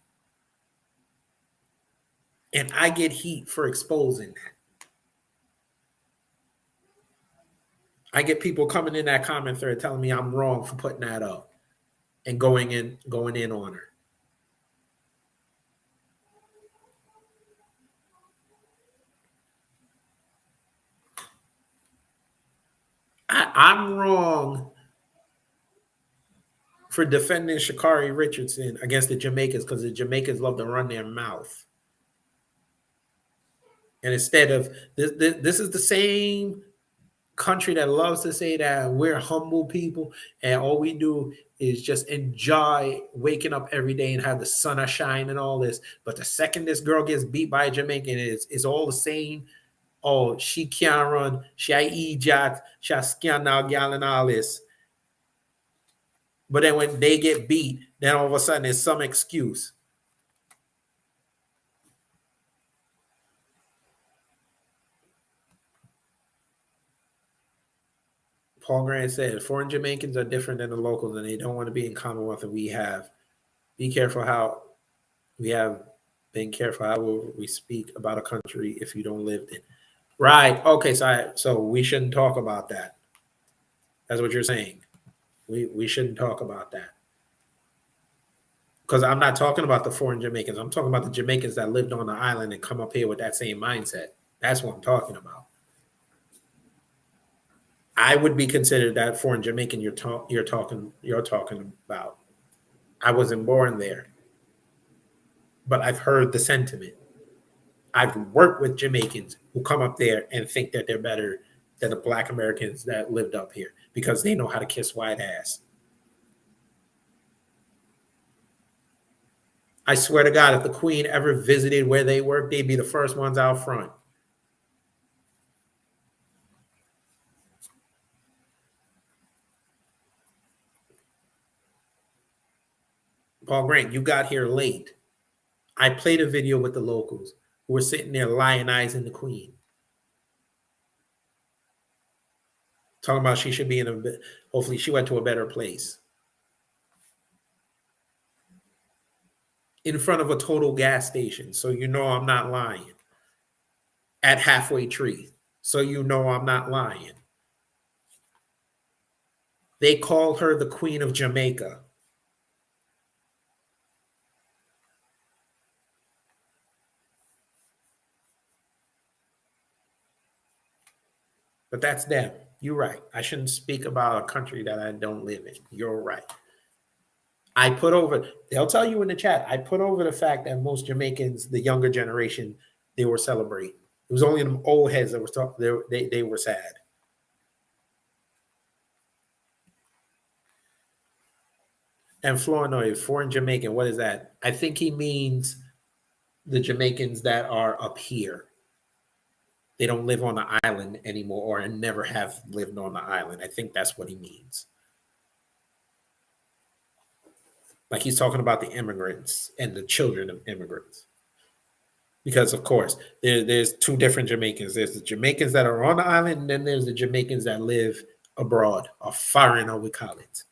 And I get heat for exposing that. I get people coming in that comment thread telling me I'm wrong for putting that up and going in on her. I'm wrong for defending Sha'Carri Richardson against the Jamaicans because the Jamaicans love to run their mouth. And instead of this is the same country that loves to say that we're humble people and all we do is just enjoy waking up every day and have the sun shine and all this. But the second this girl gets beat by a Jamaican, it's all the same. Oh, she can't run. She eject. She scan now gal and all this. But then when they get beat, then all of a sudden there's some excuse. Paul Grant said, foreign Jamaicans are different than the locals and they don't want to be in Commonwealth, and we have. Be careful how we have been careful how we speak about a country if you don't live in. Right. Okay, so we shouldn't talk about that. That's what you're saying. We shouldn't talk about that. Because I'm not talking about the foreign Jamaicans. I'm talking about the Jamaicans that lived on the island and come up here with that same mindset. That's what I'm talking about. I would be considered that foreign Jamaican you're talking about. I wasn't born there, but I've heard the sentiment. I've worked with Jamaicans who come up there and think that they're better than the Black Americans that lived up here because they know how to kiss white ass. I swear to God, if the Queen ever visited where they work, they'd be the first ones out front. Paul Grant, you got here late. I played a video with the locals who were sitting there lionizing the Queen. Talking about she should be hopefully she went to a better place. In front of a total gas station. So you know I'm not lying. At Halfway Tree. So you know I'm not lying. They call her the Queen of Jamaica. But that's them. You're right. I shouldn't speak about a country that I don't live in. You're right. I put over, they'll tell you in the chat, I put over the fact that most Jamaicans, the younger generation, they were celebrating. It was only them old heads that were talking, they were sad. And Flournoy, foreign Jamaican, what is that? I think he means the Jamaicans that are up here. They don't live on the island anymore or never have lived on the island. I think that's what he means. Like he's talking about the immigrants and the children of immigrants. Because, of course, there's two different Jamaicans. There's the Jamaicans that are on the island, and then there's the Jamaicans that live abroad, or foreign, we call it.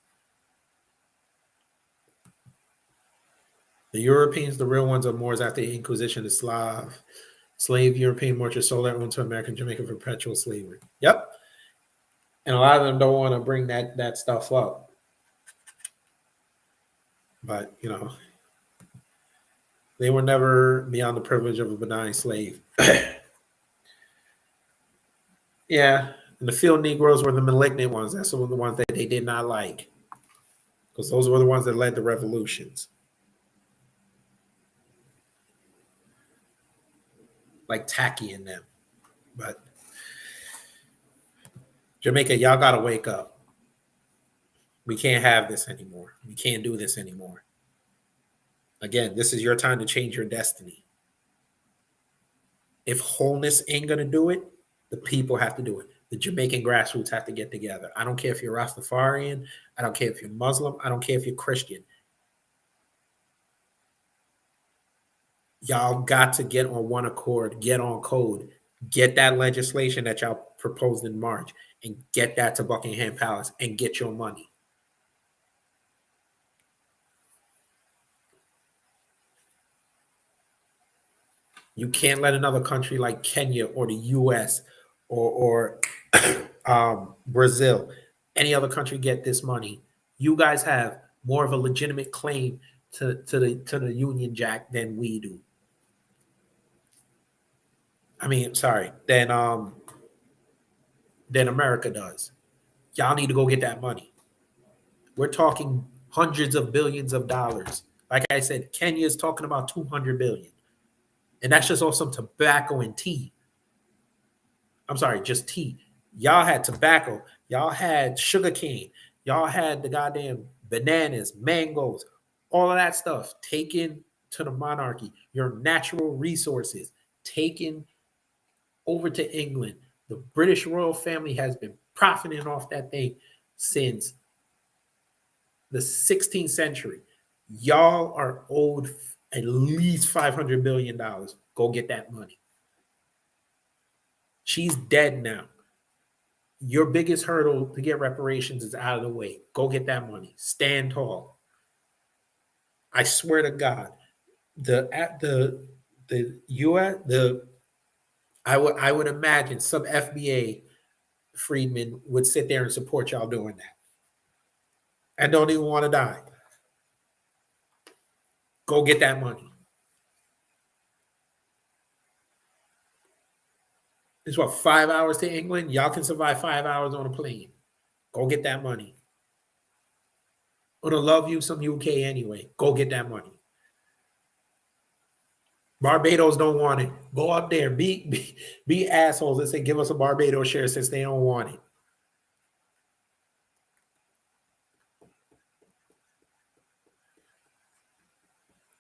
The Europeans, the real ones, are Moors after the Inquisition, the slave European merchants sold their own to American Jamaica for perpetual slavery. Yep. And a lot of them don't want to bring that stuff up. But, you know, they were never beyond the privilege of a benign slave. Yeah. And the field Negroes were the malignant ones. That's the ones that they did not like. Because those were the ones that led the revolutions. Like Tacky and them. But Jamaica, y'all got to wake up. We can't have this anymore. We can't do this anymore. Again, this is your time to change your destiny. If wholeness ain't going to do it, the people have to do it. The Jamaican grassroots have to get together. I don't care if you're Rastafarian. I don't care if you're Muslim. I don't care if you're Christian. Y'all got to get on one accord, get on code, get that legislation that y'all proposed in March, and get that to Buckingham Palace and get your money. You can't let another country like Kenya or the US or Brazil, any other country get this money. You guys have more of a legitimate claim to the Union Jack than we do. I mean, sorry, than America does. Y'all need to go get that money. We're talking hundreds of billions of dollars. Like I said, Kenya is talking about 200 billion. And that's just off some tobacco and tea. I'm sorry, just tea. Y'all had tobacco. Y'all had sugar cane. Y'all had the goddamn bananas, mangoes, all of that stuff taken to the monarchy. Your natural resources taken over to England. The British royal family has been profiting off that thing since the 16th century. Y'all are owed at least $500 billion. Go get that money. She's dead now. Your biggest hurdle to get reparations is out of the way. Go get that money. Stand tall. I swear to God, I would imagine some FBA freedmen would sit there and support y'all doing that. I don't even want to die. Go get that money. It's what, 5 hours to England? Y'all can survive 5 hours on a plane. Go get that money. Gonna love you some UK anyway. Go get that money. Barbados don't want it. Go up there, be assholes and say, give us a Barbados share since they don't want it.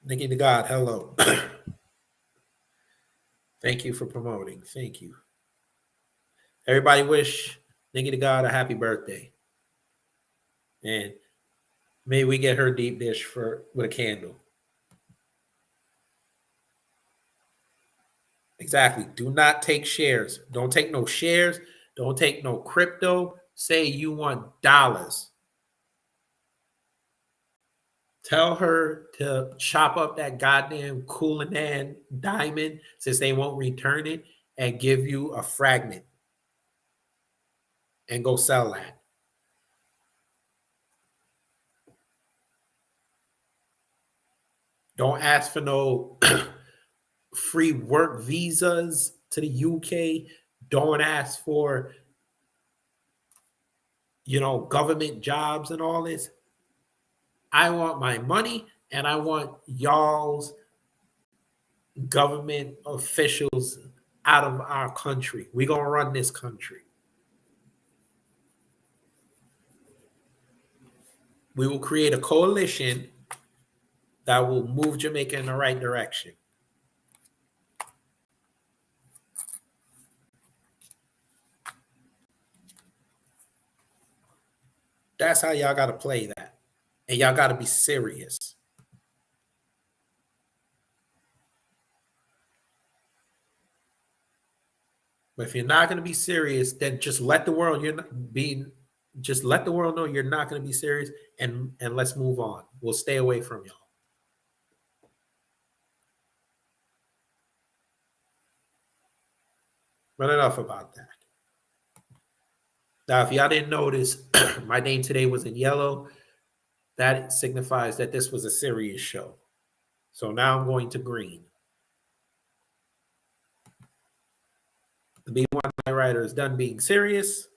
Nikki to God, hello. Thank you for promoting. Thank you. Everybody wish Nikki to God a happy birthday. And may we get her deep dish with a candle. Exactly. Do not take shares. Don't take no shares. Don't take no crypto. Say you want dollars. Tell her to chop up that goddamn Cullinan diamond since they won't return it and give you a fragment and go sell that. Don't ask for no free work visas to the UK. Don't ask for, government jobs and all this. I want my money and I want y'all's government officials out of our country. We're going to run this country. We will create a coalition that will move Jamaica in the right direction. That's how y'all got to play that. And y'all got to be serious. But if you're not going to be serious, then just let the world know you're not going to be serious, and let's move on. We'll stay away from y'all. But enough about that. Now, if y'all didn't notice, my name today was in yellow. That signifies that this was a serious show. So now I'm going to green. The B1 Night Rider is done being serious.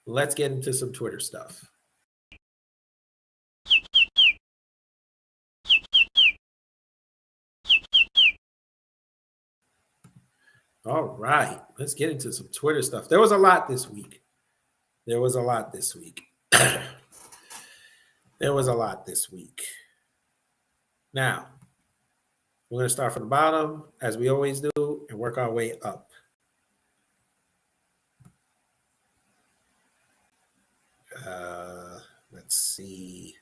Let's get into some Twitter stuff. All right, let's get into some Twitter stuff. There was a lot this week. There was a lot this week. Now, we're going to start from the bottom, as we always do, and work our way up. Let's see.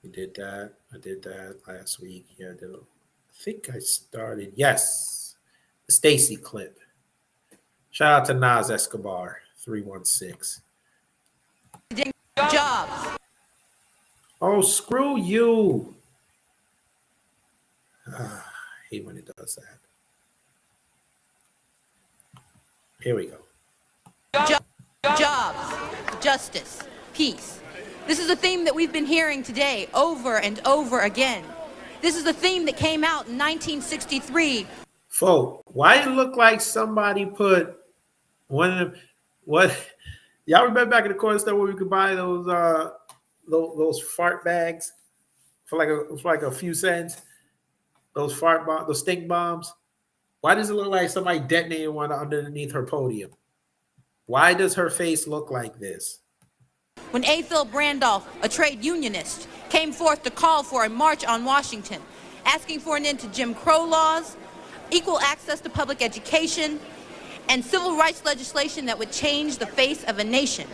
We did that. I did that last week. Yeah, I think I started. Yes, the Stacy clip. Shout out to Nas Escobar 316. Jobs. Oh, screw you! I hate when it does that. Here we go. Jobs, justice, peace. This is a theme that we've been hearing today over and over again. This is a theme that came out in 1963. Folk, why it look like somebody put one of them? What y'all remember back in the corner store where we could buy those fart bags for like a few cents? Those those stink bombs. Why does it look like somebody detonated one underneath her podium? Why does her face look like this? When A. Philip Randolph, a trade unionist, came forth to call for a march on Washington, asking for an end to Jim Crow laws, equal access to public education, and civil rights legislation that would change the face of a nation.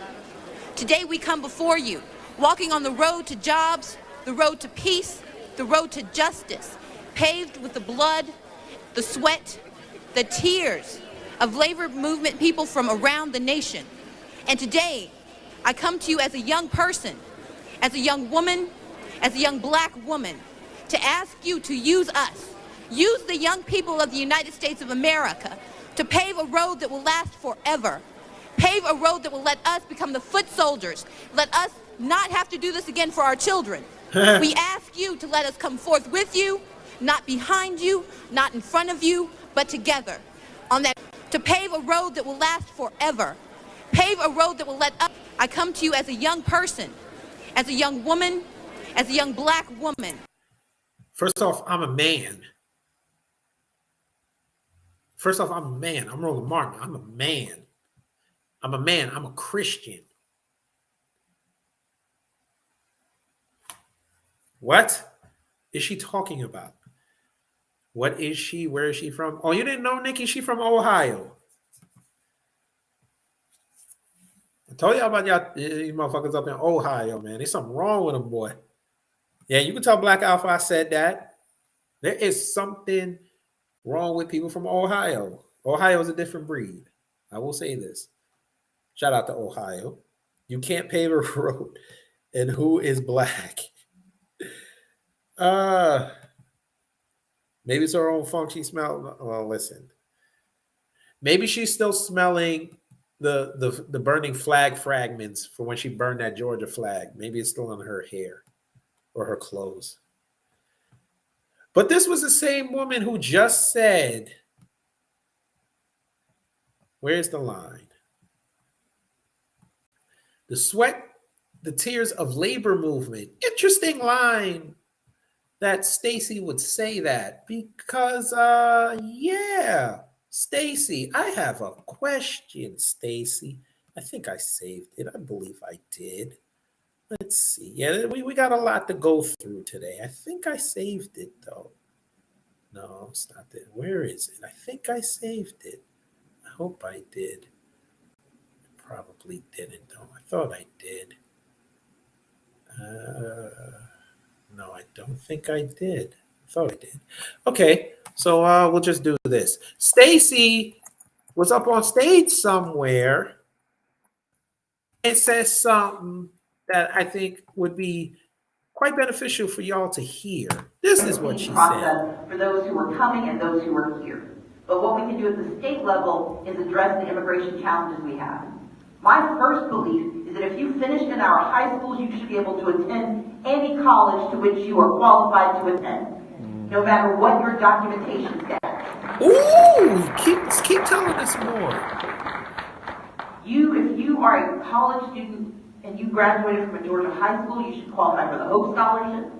Today we come before you, walking on the road to jobs, the road to peace, the road to justice, paved with the blood, the sweat, the tears of labor movement people from around the nation. And today, I come to you as a young person, as a young woman, as a young black woman, to ask you to use us, use the young people of the United States of America to pave a road that will last forever, pave a road that will let us become the foot soldiers, let us not have to do this again for our children. We ask you to let us come forth with you, not behind you, not in front of you, but together on that, to pave a road that will last forever, pave a road that will let us. I come to you as a young person, as a young woman, as a young black woman. First off, I'm a man. I'm Roland Martin. I'm a man. I'm a Christian. What is she talking about? What is she? Where is she from? Oh, you didn't know, Nikki? She from Ohio. I told y'all about you motherfuckers up in Ohio, man. There's something wrong with them, boy. Yeah, you can tell Black Alpha I said that. There is something wrong with people from Ohio. Ohio is a different breed. I will say this. Shout out to Ohio. You can't pave a road. And who is black? Maybe it's her own funk she smelled. Well, listen. Maybe she's still smelling the burning flag fragments from when she burned that Georgia flag. Maybe it's still on her hair or her clothes. But this was the same woman who just said, where's the line? The sweat, the tears of labor movement. Interesting line that Stacy would say that because, yeah, Stacy, I have a question, Stacy. I think I saved it. I believe I did. Let's see. Yeah, we got a lot to go through today. I think I saved it, though. No, it's not there. Where is it? I think I saved it. I hope I did. Probably didn't, though. I thought I did. No, I don't think I did. I thought I did. Okay, so we'll just do this. Stacy was up on stage somewhere. It says something that I think would be quite beneficial for y'all to hear. This is what she said. For those who are coming and those who are here. But what we can do at the state level is address the immigration challenges we have. My first belief is that if you finished in our high schools, you should be able to attend any college to which you are qualified to attend, no matter what your documentation status. Ooh, keep telling us more. If you are a college student and you graduated from a Georgia high school, you should qualify for the Hope Scholarship.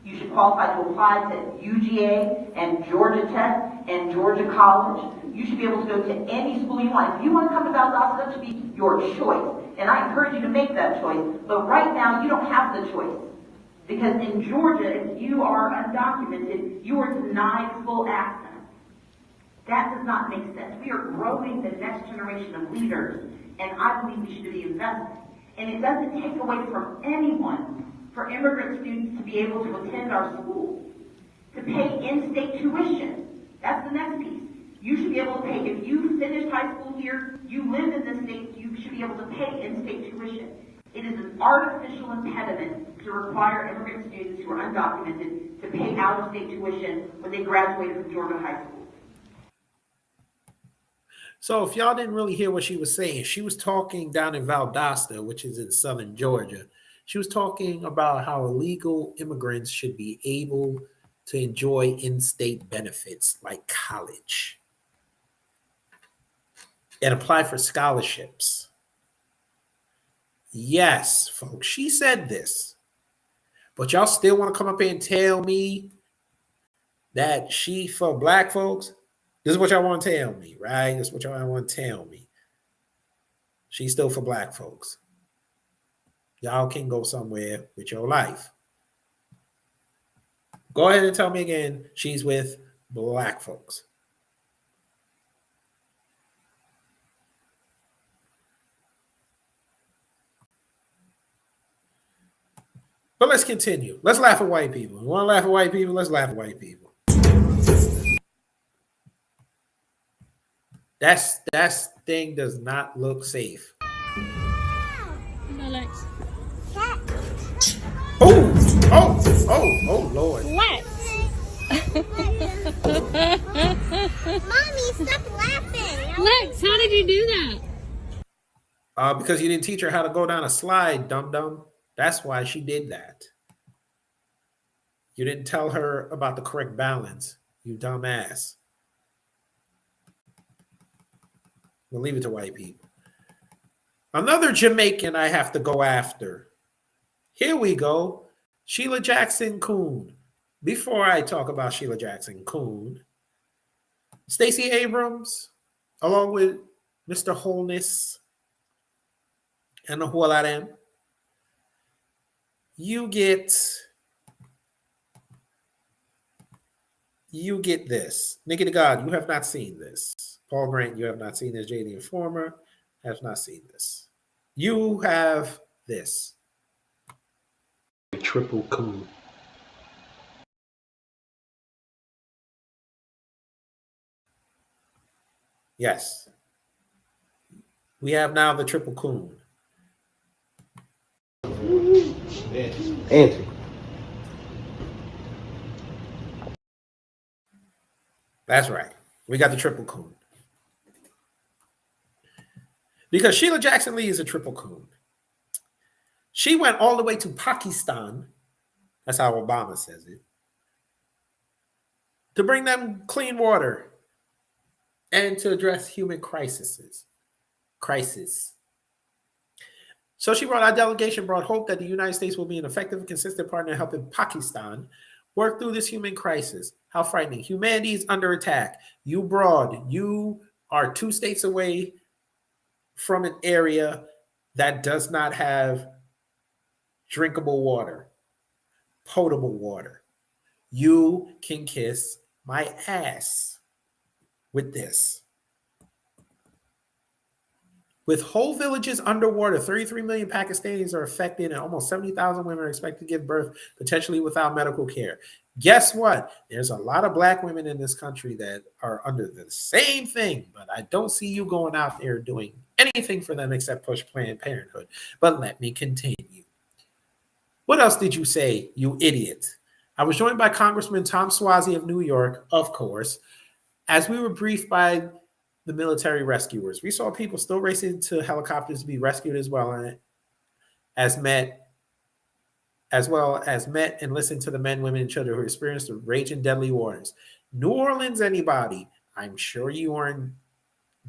You should qualify to apply to UGA and Georgia Tech and Georgia College. You should be able to go to any school you want. If you want to come to Valdosta, that should be your choice. And I encourage you to make that choice. But right now, you don't have the choice. Because in Georgia, if you are undocumented, you are denied full access. That does not make sense. We are growing the next generation of leaders, and I believe we should be investing. And it doesn't take away from anyone for immigrant students to be able to attend our schools, to pay in-state tuition. That's the next piece. You should be able to pay, if you finished high school here, you live in this state, you should be able to pay in-state tuition. It is an artificial impediment to require immigrant students who are undocumented to pay out-of-state tuition when they graduated from Georgia high school. So if y'all didn't really hear what she was saying, she was talking down in Valdosta, which is in southern Georgia. She was talking about how illegal immigrants should be able to enjoy in-state benefits like college and apply for scholarships. Yes, folks, she said this. But y'all still want to come up here and tell me that she for black folks? This is what y'all want to tell me, right? This is what y'all want to tell me. She's still for black folks. Y'all can go somewhere with your life. Go ahead and tell me again, she's with black folks. But let's continue. Let's laugh at white people. You want to laugh at white people? Let's laugh at white people. That thing does not look safe. Alex. Oh, Lord. What? Mommy, stop laughing. Lex, how did you do that? Because you didn't teach her how to go down a slide, dum-dum. That's why she did that. You didn't tell her about the correct balance, you dumbass. We'll leave it to white people. Another Jamaican I have to go after. Here we go. Sheila Jackson Coon. Before I talk about Sheila Jackson Coon, Stacey Abrams, along with Mr. Holness and the whole of them, you get this. Nikki to God, you have not seen this. Paul Grant, you have not seen this. JD Informer has not seen this. You have this. Triple coon. Yes. We have now the triple coon. Answer. That's right. We got the triple coon. Because Sheila Jackson Lee is a triple coon. She went all the way to Pakistan, that's how Obama says it, to bring them clean water and to address human crises. So our delegation brought hope that the United States will be an effective and consistent partner in helping Pakistan work through this human crisis. How frightening. Humanity is under attack. You are 2 states away from an area that does not have drinkable water, potable water. You can kiss my ass with this. With whole villages underwater, 33 million Pakistanis are affected and almost 70,000 women are expected to give birth, potentially without medical care. Guess what? There's a lot of black women in this country that are under the same thing, but I don't see you going out there doing anything for them except push Planned Parenthood. But let me continue. What else did you say, you idiot? I was joined by Congressman Tom Suozzi of New York, of course, as we were briefed by the military rescuers. We saw people still racing to helicopters to be rescued as well as met and listened to the men, women, and children who experienced the raging deadly waters. New Orleans, anybody? I'm sure you weren't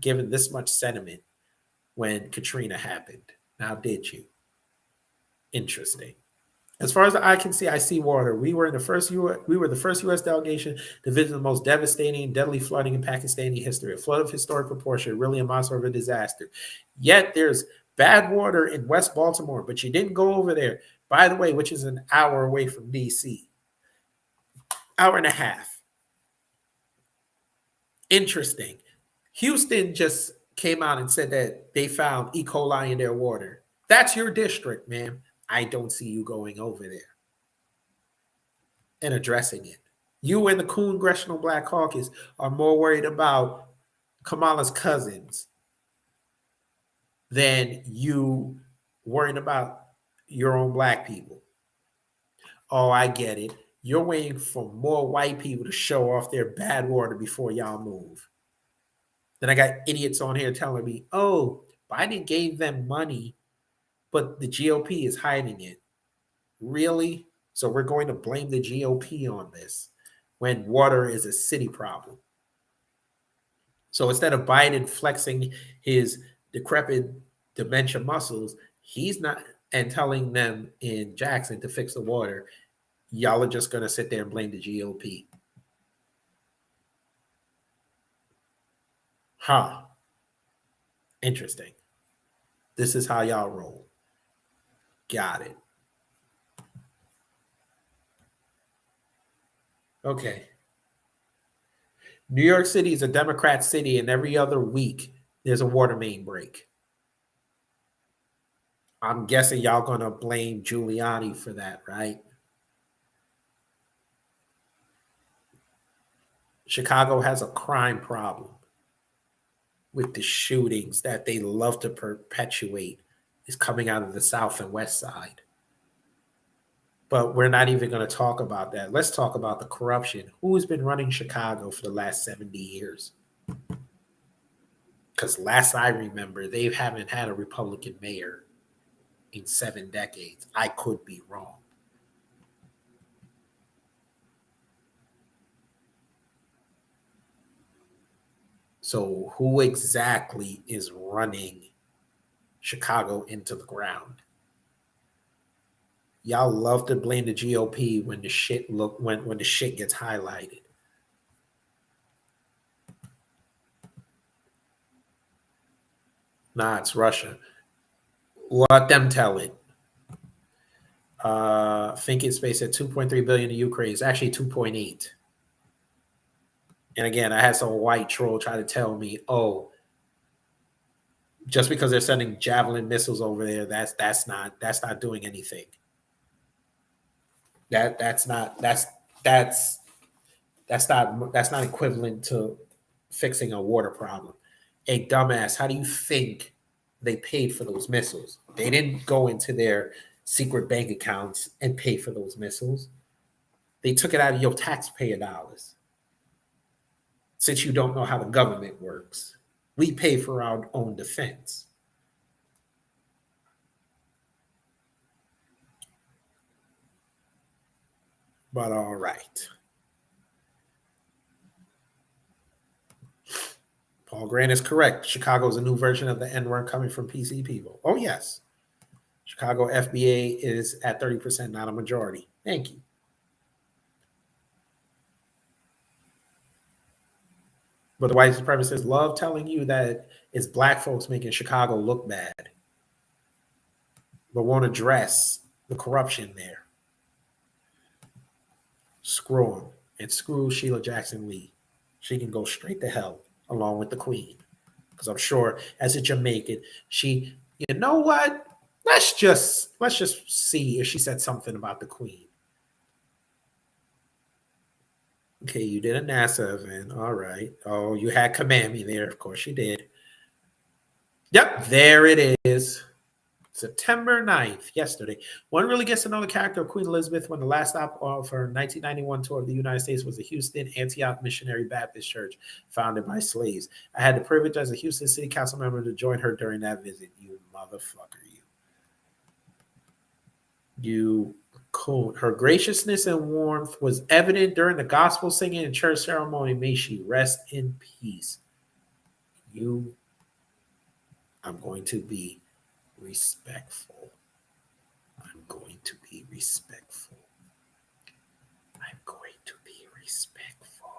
given this much sentiment when Katrina happened. Now, did you? Interesting. As far as the eye can see, I see water. We were the first U.S. delegation to visit the most devastating, deadly flooding in Pakistani history. A flood of historic proportion, really a monster of a disaster. Yet there's bad water in West Baltimore, but you didn't go over there. By the way, which is an hour away from D.C. Hour and a half. Interesting. Houston just came out and said that they found E. coli in their water. That's your district, ma'am. I don't see you going over there and addressing it. You and the Congressional Black Caucus are more worried about Kamala's cousins than you worrying about your own black people. Oh, I get it. You're waiting for more white people to show off their bad water before y'all move. Then I got idiots on here telling me, oh, Biden gave them money, but the GOP is hiding it. Really? So we're going to blame the GOP on this when water is a city problem. So instead of Biden flexing his decrepit dementia muscles, he's not, and telling them in Jackson to fix the water, y'all are just going to sit there and blame the GOP. Huh. Interesting. This is how y'all roll. Got it. Okay. New York City is a Democrat city, and every other week there's a water main break. I'm guessing y'all gonna blame Giuliani for that, right? Chicago has a crime problem with the shootings that they love to perpetuate is coming out of the South and West Side. But we're not even going to talk about that. Let's talk about the corruption. Who has been running Chicago for the last 70 years? Because last I remember, they haven't had a Republican mayor in 7 decades. I could be wrong. So who exactly is running Chicago into the ground? Y'all love to blame the GOP when the shit when the shit gets highlighted. Nah, it's Russia. Let them tell it. Thinking Space at 2.3 billion to Ukraine. It's actually 2.8. And again, I had some white troll try to tell me, oh, just because they're sending Javelin missiles over there, that's not doing anything. That's not equivalent to fixing a water problem. Hey, dumbass, how do you think they paid for those missiles? They didn't go into their secret bank accounts and pay for those missiles. They took it out of your taxpayer dollars. Since you don't know how the government works, we pay for our own defense. But all right. Paul Grant is correct. Chicago is a new version of the N-word coming from PC people. Oh, yes. Chicago FBA is at 30%, not a majority. Thank you. But the white supremacists love telling you that it's black folks making Chicago look bad, but won't address the corruption there. Screw them. And screw Sheila Jackson Lee. She can go straight to hell along with the Queen. Because I'm sure as a Jamaican, you know what? Let's just see if she said something about the Queen. Okay, you did a NASA event. All right. Oh, you had Command Me there. Of course you did. Yep, there it is. September 9th, yesterday. One really gets to know the character of Queen Elizabeth when the last stop of her 1991 tour of the United States was the Houston Antioch Missionary Baptist Church, founded by slaves. I had the privilege as a Houston City Council member to join her during that visit. You motherfucker, you cold. Her graciousness and warmth was evident during the gospel singing and church ceremony. May she rest in peace. I'm going to be respectful. I'm going to be respectful. I'm going to be respectful.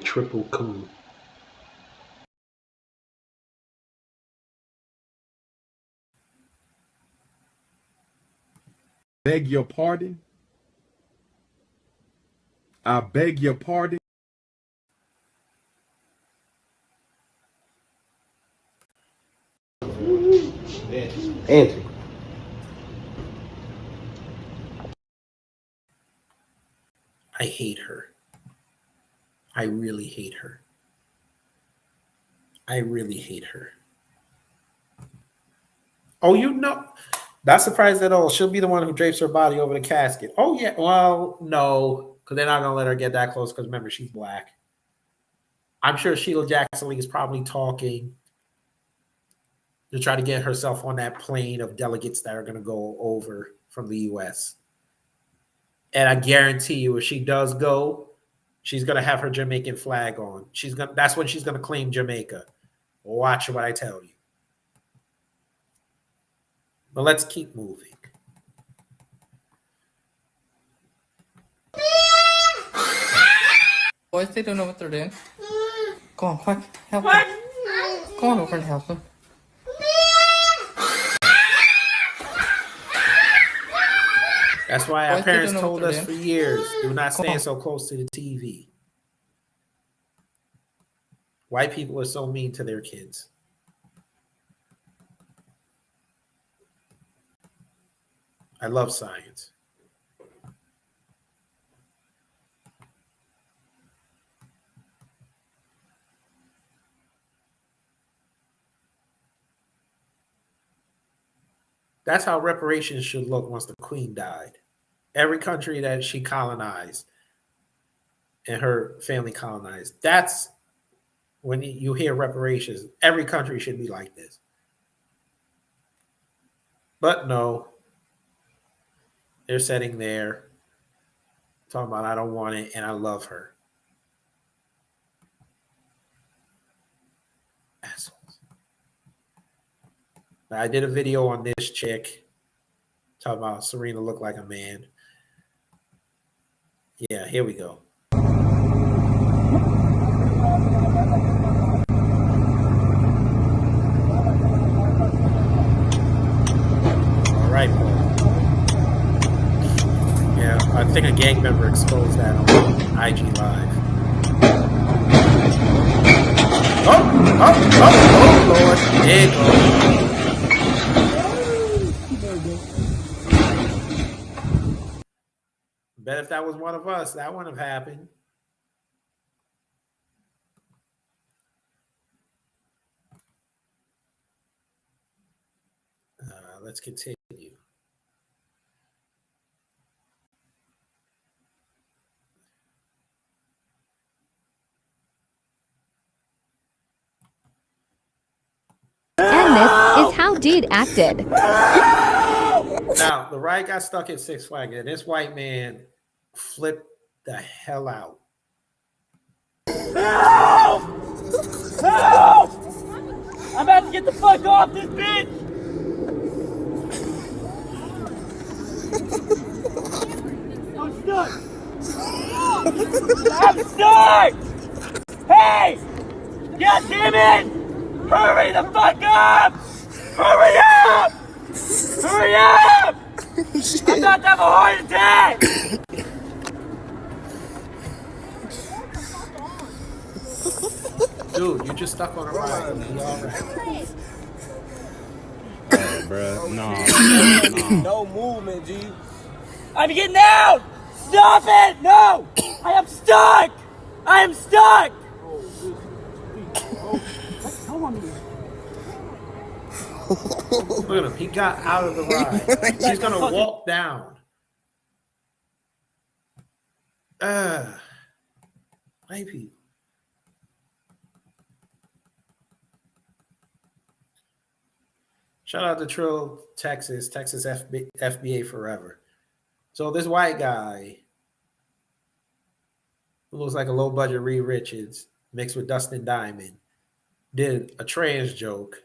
Triple coup. beg your pardon. I beg your pardon. Andrew. I hate her. I really hate her. I really hate her. Oh, you know, not surprised at all. She'll be the one who drapes her body over the casket. Oh, yeah. Well, no, because they're not going to let her get that close because remember, she's black. I'm sure Sheila Jackson Lee is probably talking to try to get herself on that plane of delegates that are going to go over from the U.S. And I guarantee you, if she does go, she's going to have her Jamaican flag on. That's when she's going to claim Jamaica. Watch what I tell you. But let's keep moving. Boys, they don't know what they're doing. Go on, quick, help them. Go on over and help them. That's why our parents told us for years, do not stand so close to the TV. White people are so mean to their kids. I love science. That's how reparations should look once the queen died. Every country that she colonized and her family colonized, that's when you hear reparations. Every country should be like this. But no, they're sitting there talking about, I don't want it and I love her. Assholes. Now, I did a video on this chick talking about Serena look like a man. Yeah, here we go. All right, boy. Yeah, I think a gang member exposed that on IG Live. Oh, Lord. There you go. Bet if that was one of us, that wouldn't have happened. Let's continue. And this is how Dede acted. Now, the ride got stuck at Six Flags, and this white man flipped the hell out. Help! Help! I'm about to get the fuck off this bitch! I'm stuck! I'm stuck! Hey! God damn it! Hurry the fuck up! Hurry up! Hurry up! I'm about to have a heart attack! Dude, you just stuck on a ride. All right. Bro, no. No movement, G. I'm getting out! Stop it! No! I am stuck! I am stuck! Look at him. He got out of the ride. He's going to walk down. White people. Shout out to Trill, Texas FBA forever. So this white guy who looks like a low-budget Reed Richards mixed with Dustin Diamond did a trans joke,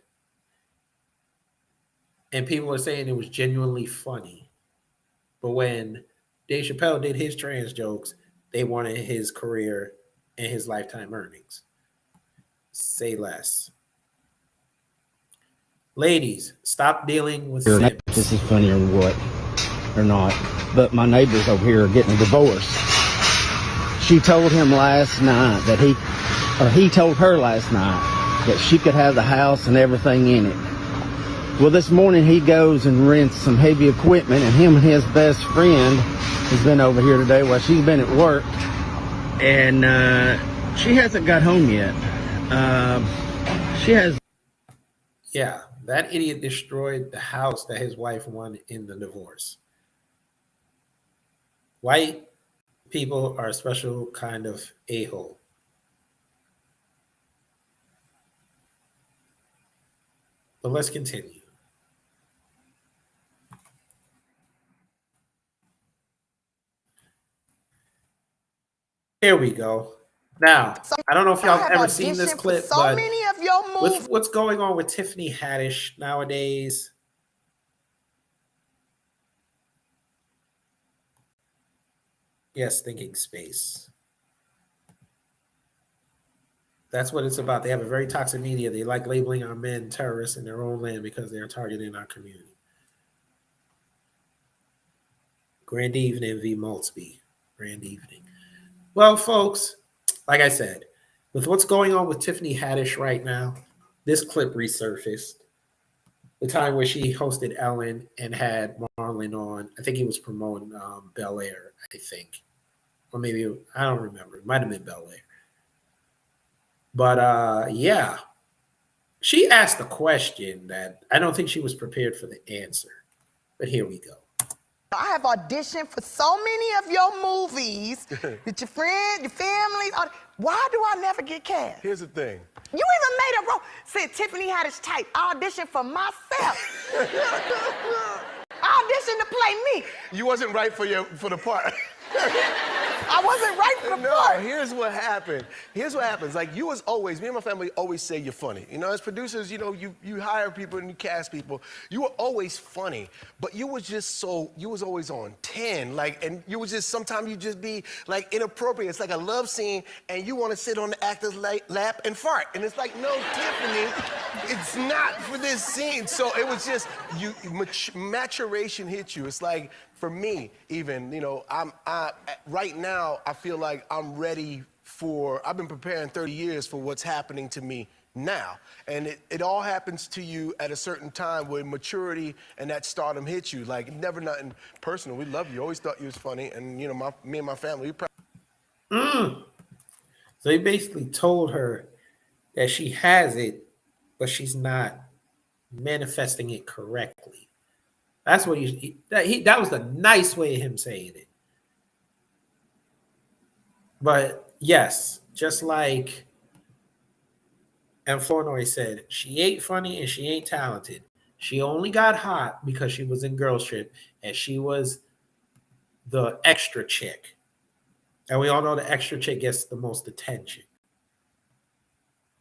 and people are saying it was genuinely funny. But when Dave Chappelle did his trans jokes, they wanted his career and his lifetime earnings. Say less. Ladies, stop dealing with simps. This is funny or what? or not, but my neighbors over here are getting a divorce. She told him last night that he told her last night that she could have the house and everything in it. Well, this morning he goes and rents some heavy equipment, and him and his best friend has been over here today while she's been at work, and she hasn't got home yet. She has. Yeah, that idiot destroyed the house that his wife won in the divorce. White people are a special kind of a-hole. But let's continue. Here we go. Now, I don't know if y'all have ever seen this clip, but with what's going on with Tiffany Haddish nowadays, yes, thinking space. That's what it's about. They have a very toxic media. They like labeling our men terrorists in their own land because they are targeting our community. Grand evening, V. Maltzby. Grand evening. Well, folks, like I said, with what's going on with Tiffany Haddish right now, this clip resurfaced. The time where she hosted Ellen and had Marlon on. I think he was promoting Bel Air, I think. Or maybe, I don't remember. It might have been Bel Air. But yeah, she asked a question that I don't think she was prepared for the answer. But here we go. I have auditioned for so many of your movies with your friends, your family. Why do I never get cast? Here's the thing. You even made a role. Said Tiffany Haddish type. I auditioned for myself. I auditioned to play me. You wasn't right for the part. I wasn't right for the part. No, here's what happened. Here's what happens. Like, you was always, me and my family always say you're funny. You know, as producers, you know, you hire people and you cast people. You were always funny, but you was just you was always on 10. Like, and you was just, sometimes you just be like inappropriate. It's like a love scene and you want to sit on the actor's lap and fart. And it's like, no, Tiffany, it's not for this scene. So it was just, maturation hit you. It's like, for me, even, you know, right now, I feel like I'm ready for, I've been preparing 30 years for what's happening to me now. And it all happens to you at a certain time where maturity and that stardom hits you. Like, never nothing personal. We love you. Always thought you was funny. And, you know, me and my family, So he basically told her that she has it, but she's not manifesting it correctly. That's what that was the nice way of him saying it. But yes, just like Flournoy said, she ain't funny and she ain't talented. She only got hot because she was in Girls Trip and she was the extra chick. And we all know the extra chick gets the most attention.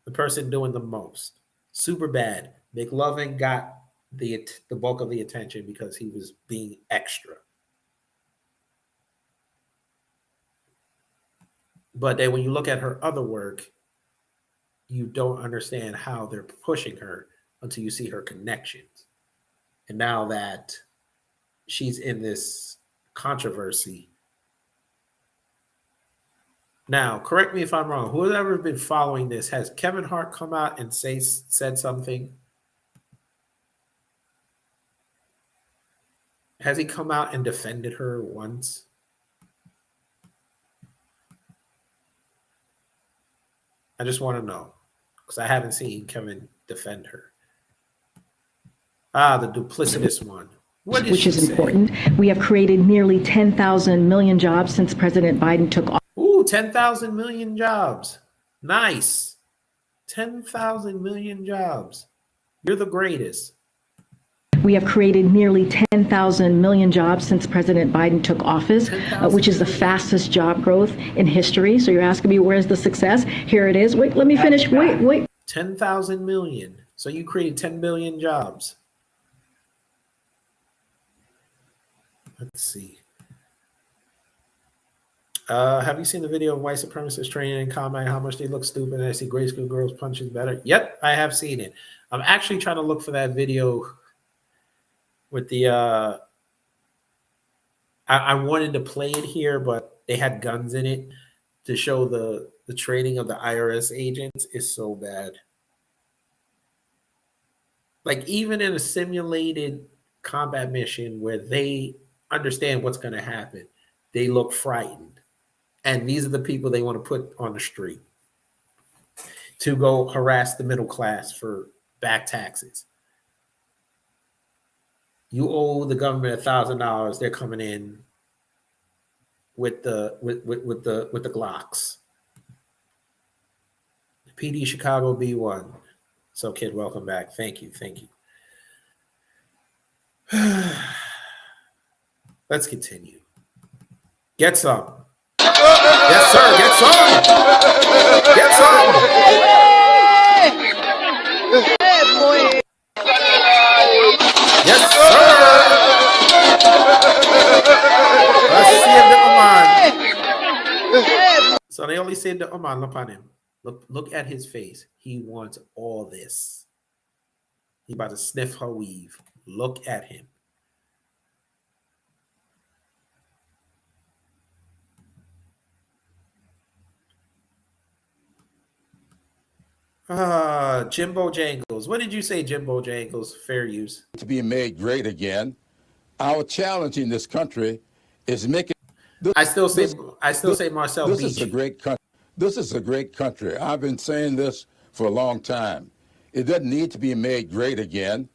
The person doing the most. Super bad. McLovin got the bulk of the attention because he was being extra. But then when you look at her other work, you don't understand how they're pushing her until you see her connections. And now that she's in this controversy. Now, correct me if I'm wrong. Whoever been following this, has Kevin Hart come out and said something? Has he come out and defended her once? I just want to know, because I haven't seen Kevin defend her. The duplicitous one. Which is important. We have created nearly 10,000 million jobs since President Biden took office. Ooh, 10,000 million jobs. Nice. 10,000 million jobs. You're the greatest. We have created nearly 10,000 million jobs since President Biden took office, which is the fastest job growth in history. So you're asking me, where's the success? Here it is. Wait, let me finish. Wait. 10,000 million. So you created 10 billion jobs. Let's see. Have you seen the video of white supremacists training and comment how much they look stupid and I see grade school girls punches better? Yep, I have seen it. I'm actually trying to look for that video with the I wanted to play it here, but they had guns in it to show the training of the IRS agents is so bad. Like even in a simulated combat mission where they understand what's going to happen, they look frightened. And these are the people they want to put on the street to go harass the middle class for back taxes. You owe the government $1,000. They're coming in with the Glocks. PD Chicago B1. So, kid, welcome back. Thank you. Let's continue. Get some. Yes, sir. Get some. Get some. Yes, sir. Let's see the Oman. So they only said the Oman. Look on him. Look at his face. He wants all this. He about to sniff her weave. Look at him. Jimbo Jangles. What did you say, Jimbo Jangles? Fair use. To be made great again. Our challenge in this country is making. I still say Marcel This Beach. is a great country. This is a great country. I've been saying this for a long time. It doesn't need to be made great again.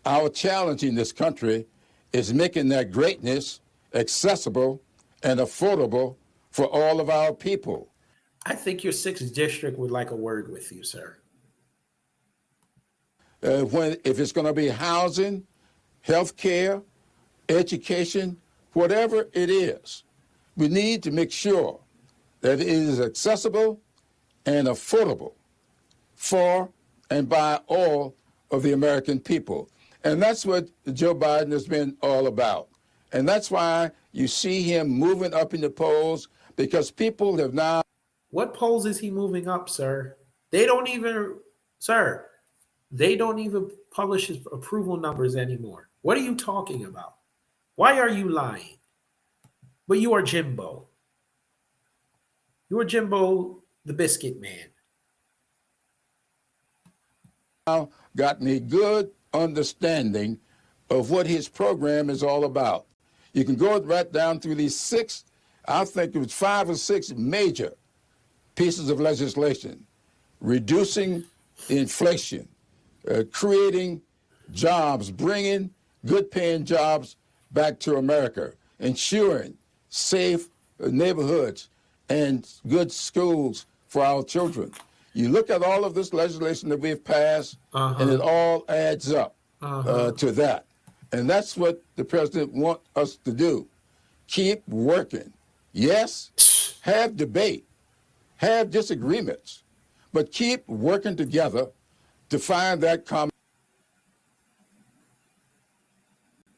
Our challenge in this country is making that greatness accessible and affordable for all of our people. I think your 6th district would like a word with you, sir. If it's going to be housing, health care, education, whatever it is, we need to make sure that it is accessible and affordable for and by all of the American people. And that's what Joe Biden has been all about. And that's why you see him moving up in the polls, because people have now. What polls is he moving up, sir? They don't even publish his approval numbers anymore. What are you talking about? Why are you lying? But you are Jimbo. You are Jimbo the Biscuit Man. Now gotten a good understanding of what his program is all about. You can go right down through these 6, I think it was 5 or 6 major pieces of legislation: reducing inflation, creating jobs, bringing good-paying jobs back to America, ensuring safe neighborhoods and good schools for our children. You look at all of this legislation that we've passed, and it all adds up to that. And that's what the president wants us to do. Keep working. Yes, have debate, have disagreements, but keep working together to find that common.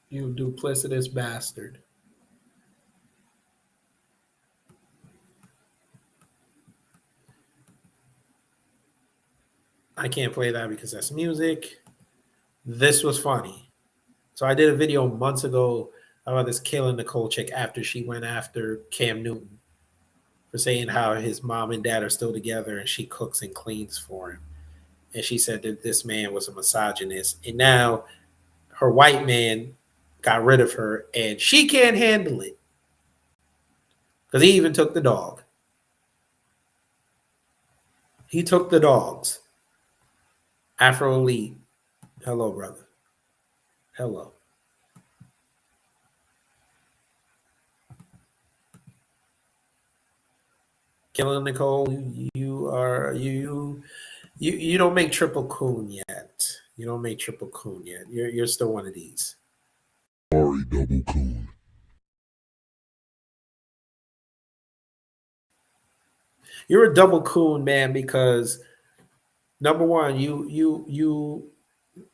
You duplicitous bastard. I can't play that because that's music. This was funny. So I did a video months ago about this killing Nicole chick after she went after Cam Newton for saying how his mom and dad are still together and she cooks and cleans for him. And she said that this man was a misogynist. And now her white man got rid of her and she can't handle it. Because he even took the dog. He took the dogs. Afro Elite. Hello, brother. Hello. Killing Nicole, you don't make triple coon yet. You don't make triple coon yet. You're still one of these. Sorry, double coon. You're a double coon, man, because number one, you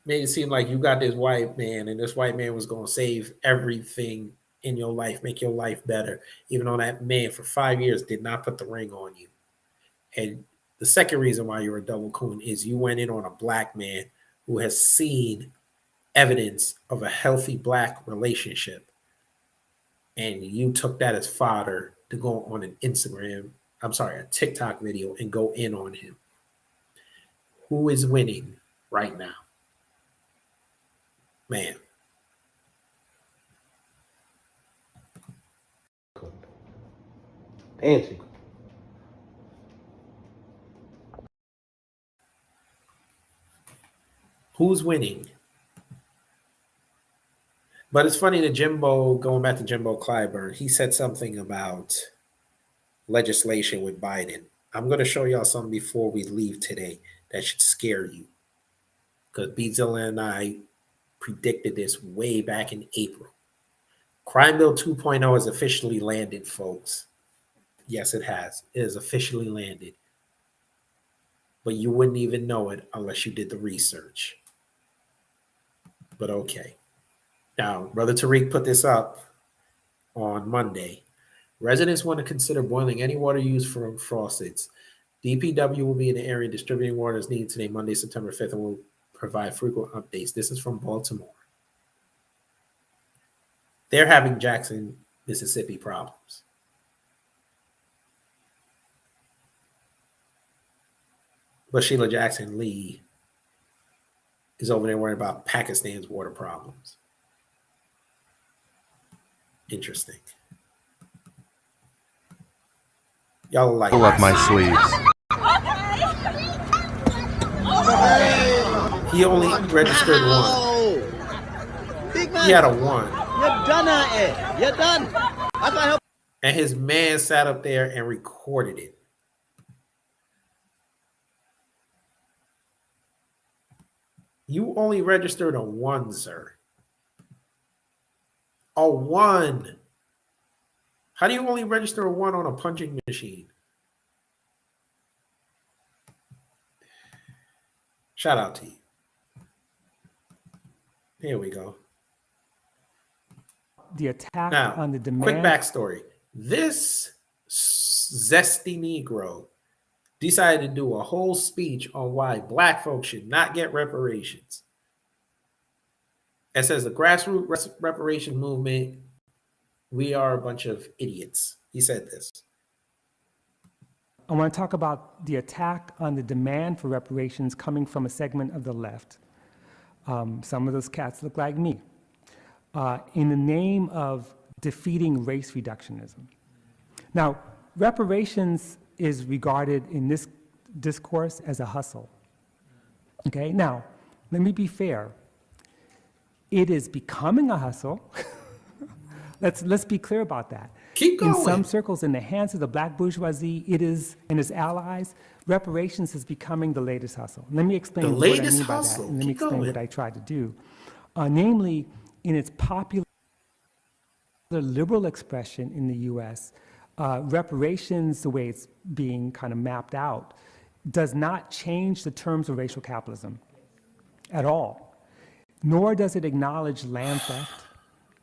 made it seem like you got this white man, and this white man was going to save everything in your life, make your life better, even though that man for 5 years did not put the ring on you. And the second reason why you're a double coon is you went in on a black man who has seen evidence of a healthy black relationship and you took that as fodder to go on an a TikTok video and go in on him. Who is winning right now? Man. Dancing. Who's winning? But it's funny that going back to Jimbo Clyburn, he said something about legislation with Biden. I'm going to show y'all something before we leave today that should scare you. Because Beatzilla and I predicted this way back in April. Crime Bill 2.0 has officially landed, folks. Yes, it has. It has officially landed. But you wouldn't even know it unless you did the research. But okay. Now, Brother Tariq put this up on Monday. Residents want to consider boiling any water used from faucets. DPW will be in the area distributing water as needed today, Monday, September 5th, and will provide frequent updates. This is from Baltimore. They're having Jackson, Mississippi problems. But Sheila Jackson Lee is over there worrying about Pakistan's water problems. Interesting. Y'all like Pull up my sleeves. He only registered one. Big man. He had a 1. You're done at it. You're done. I can't help. And his man sat up there and recorded it. You only registered a 1, sir. A 1. How do you only register a 1 on a punching machine? Shout out to you. Here we go. The attack Now, on the demand. quick backstory. This zesty Negro decided to do a whole speech on why Black folks should not get reparations. It says the grassroots reparation movement, we are a bunch of idiots. He said this. I want to talk about the attack on the demand for reparations coming from a segment of the left. Some of those cats look like me. In the name of defeating race reductionism. Now, reparations is regarded in this discourse as a hustle. Okay, now, let me be fair. It is becoming a hustle. Let's be clear about that. Keep going. In some circles, in the hands of the black bourgeoisie, it is, and its allies, reparations is becoming the latest hustle. Let me explain what I mean by that, and let me explain what I tried to do. Namely, in its popular liberal expression in the U.S., reparations, the way it's being kind of mapped out, does not change the terms of racial capitalism at all, nor does it acknowledge land theft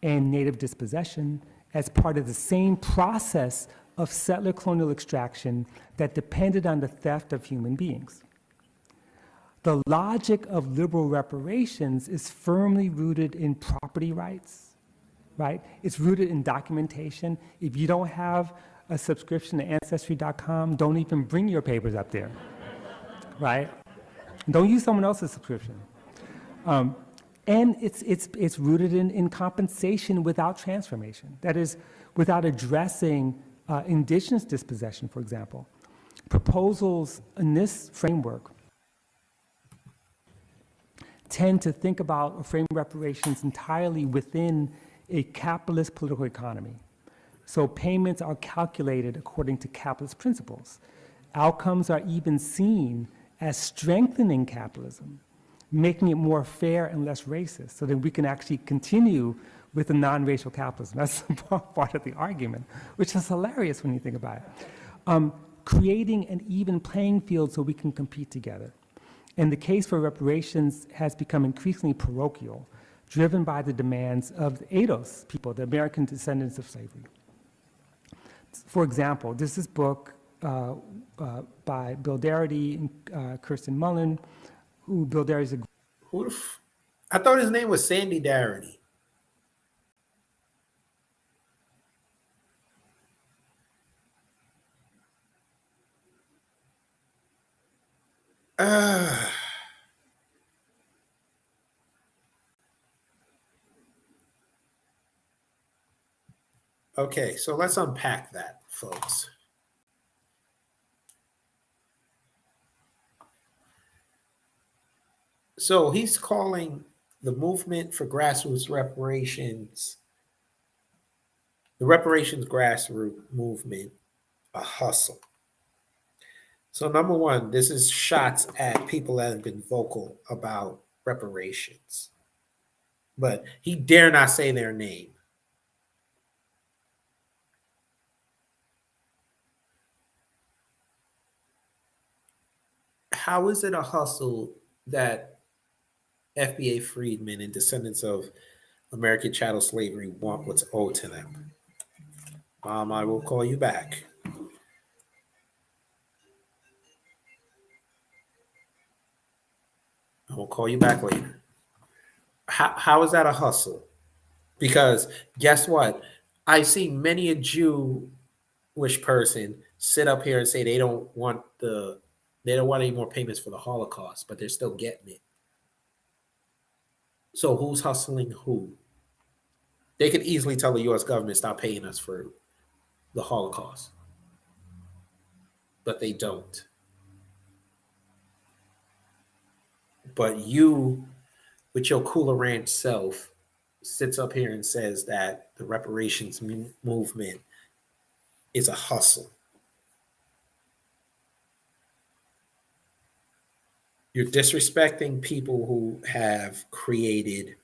and native dispossession as part of the same process of settler colonial extraction that depended on the theft of human beings. The logic of liberal reparations is firmly rooted in property rights, right? It's rooted in documentation. If you don't have a subscription to Ancestry.com, don't even bring your papers up there, right? Don't use someone else's subscription. And it's rooted in compensation without transformation. That is, without addressing indigenous dispossession, for example. Proposals in this framework tend to think about or frame reparations entirely within a capitalist political economy. So payments are calculated according to capitalist principles. Outcomes are even seen as strengthening capitalism, making it more fair and less racist, so that we can actually continue with the non-racial capitalism. That's part of the argument, which is hilarious when you think about it. Creating an even playing field so we can compete together. And the case for reparations has become increasingly parochial, driven by the demands of the ADOS people, the American descendants of slavery. For example, there's this book by Bill Darity and Kirsten Mullen, who Bill Darity's a... I thought his name was Sandy Darity. Okay, so let's unpack that, folks. So he's calling the movement for grassroots reparations, the reparations grassroots movement, a hustle. So number one, this is shots at people that have been vocal about reparations, but he dare not say their name. How is it a hustle that FBA freedmen and descendants of American chattel slavery want what's owed to them? Mom, I will call you back. I will call you back later. How is that a hustle? Because guess what? I see many a Jewish person sit up here and say they don't want any more payments for the Holocaust, but they're still getting it. So who's hustling who? They could easily tell the US government stop paying us for the Holocaust. But they don't. But you, with your Cooler Ranch self, sits up here and says that the reparations movement is a hustle. You're disrespecting people who have created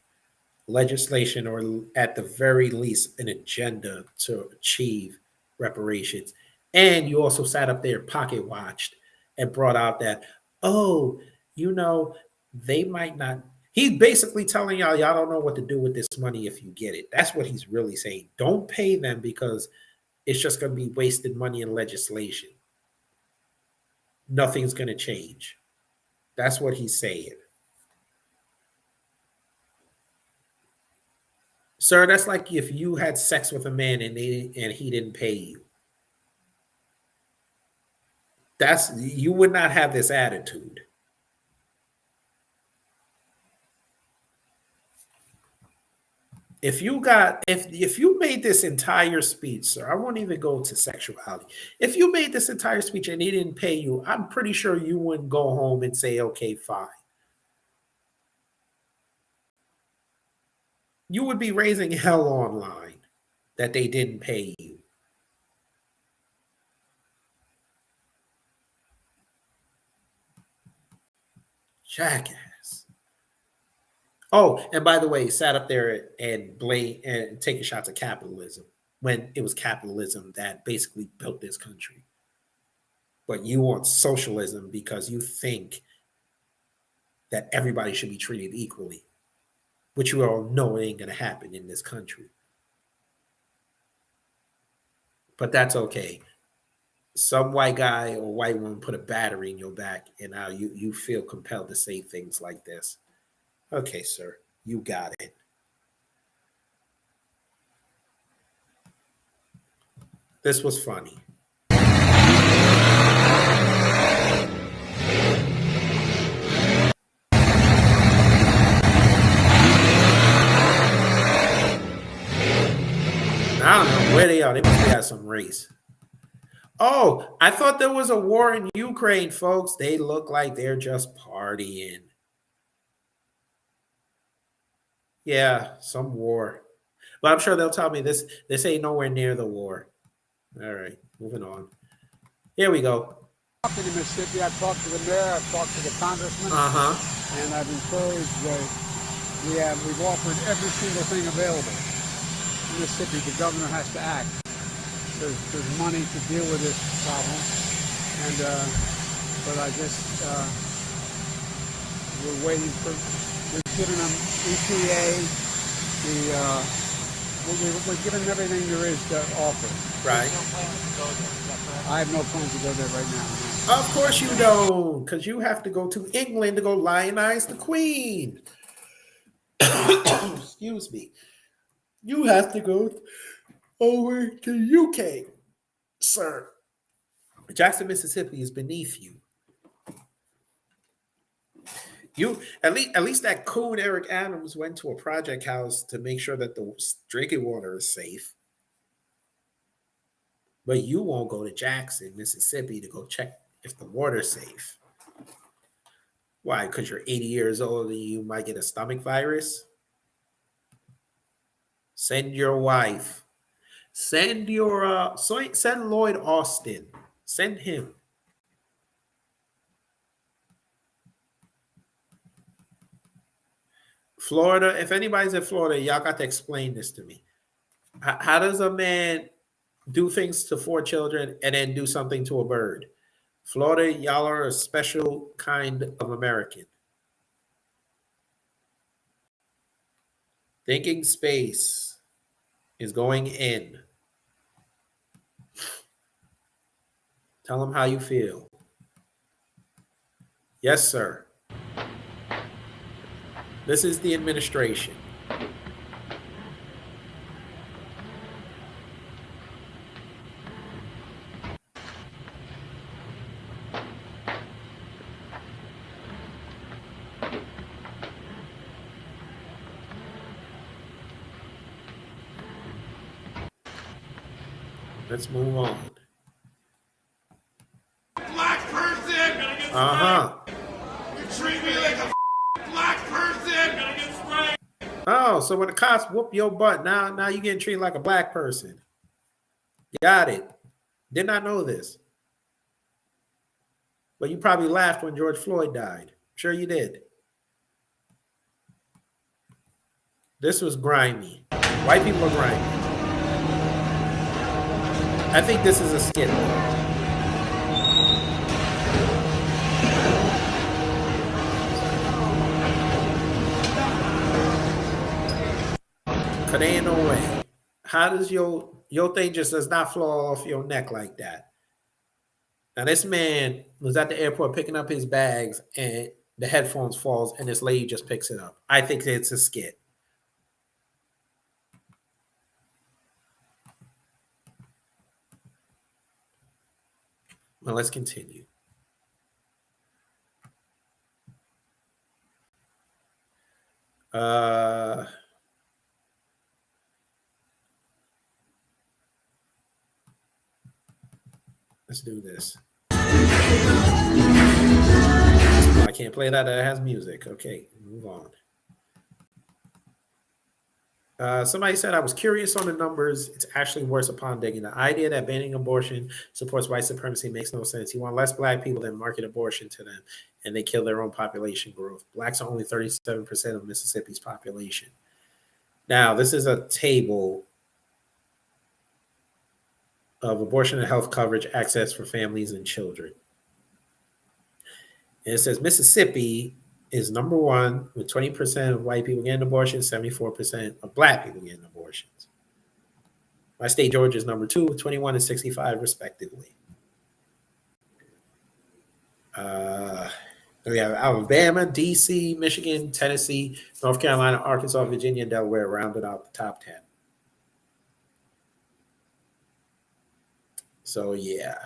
legislation or at the very least an agenda to achieve reparations. And you also sat up there pocket watched and brought out that, oh, they might not. He's basically telling y'all don't know what to do with this money if you get it. That's what he's really saying. Don't pay them because it's just going to be wasted money in legislation. Nothing's going to change. That's what he's saying. Sir, that's like if you had sex with a man and he didn't pay you. You would not have this attitude. If you made this entire speech, sir, I won't even go to sexuality. If you made this entire speech and he didn't pay you, I'm pretty sure you wouldn't go home and say, okay, fine. You would be raising hell online that they didn't pay you. Jackass. Oh, and by the way, sat up there and taking shots at capitalism when it was capitalism that basically built this country. But you want socialism because you think that everybody should be treated equally, which you all know ain't going to happen in this country. But that's okay. Some white guy or white woman put a battery in your back, and now you feel compelled to say things like this. Okay, sir, you got it. This was funny. I don't know where they are. They must be at some race. Oh, I thought there was a war in Ukraine, folks. They look like they're just partying. Yeah, some war. But I'm sure they'll tell me this ain't nowhere near the war. All right, moving on. Here we go. In Mississippi, I've talked to the mayor, I've talked to the congressman, and I've encouraged we've offered every single thing available. In Mississippi, the governor has to act. There's money to deal with this problem, and but I just we're waiting for. We've given them EPA. We're giving them everything there is to offer. Right. I have no plans to go there right now. Of course you don't, because you have to go to England to go lionize the Queen. Excuse me. You have to go over to UK, sir. Jackson, Mississippi is beneath you. You at least that coon Eric Adams went to a project house to make sure that the drinking water is safe. But you won't go to Jackson, Mississippi to go check if the water's safe. Why? Because you're 80 years old and you might get a stomach virus? Send your wife. Send Lloyd Austin. Send him. Florida, if anybody's in Florida, y'all got to explain this to me. How does a man do things to 4 children and then do something to a bird? Florida, y'all are a special kind of American. Thinking space is going in. Tell them how you feel. Yes, sir. This is the administration. Let's move on. Black person! Uh-huh. You treat me like a black person! Gonna get sprayed! Oh, so when the cops whoop your butt, now you're getting treated like a black person. Got it. Did not know this. But you probably laughed when George Floyd died. Sure you did. This was grimy. White people are grimy. I think this is a skit. Cause there ain't no way. How does your thing just does not fall off your neck like that? Now this man was at the airport picking up his bags and the headphones falls and this lady just picks it up. I think it's a skit. Well, let's continue. Let's do this. I can't play that. It has music. Okay, move on. Somebody said I was curious on the numbers. It's actually worse upon digging. The idea that banning abortion supports white supremacy makes no sense. You want less black people than market abortion to them, and they kill their own population growth. Blacks are only 37% of Mississippi's population. Now, this is a table of abortion and health coverage access for families and children. And it says Mississippi is number 1 with 20% of white people getting abortions, 74% of black people getting abortions. My state, Georgia, is number 2 with 21 and 65 respectively. We have Alabama, DC, Michigan, Tennessee, North Carolina, Arkansas, Virginia, and Delaware rounded out the top 10. So, yeah.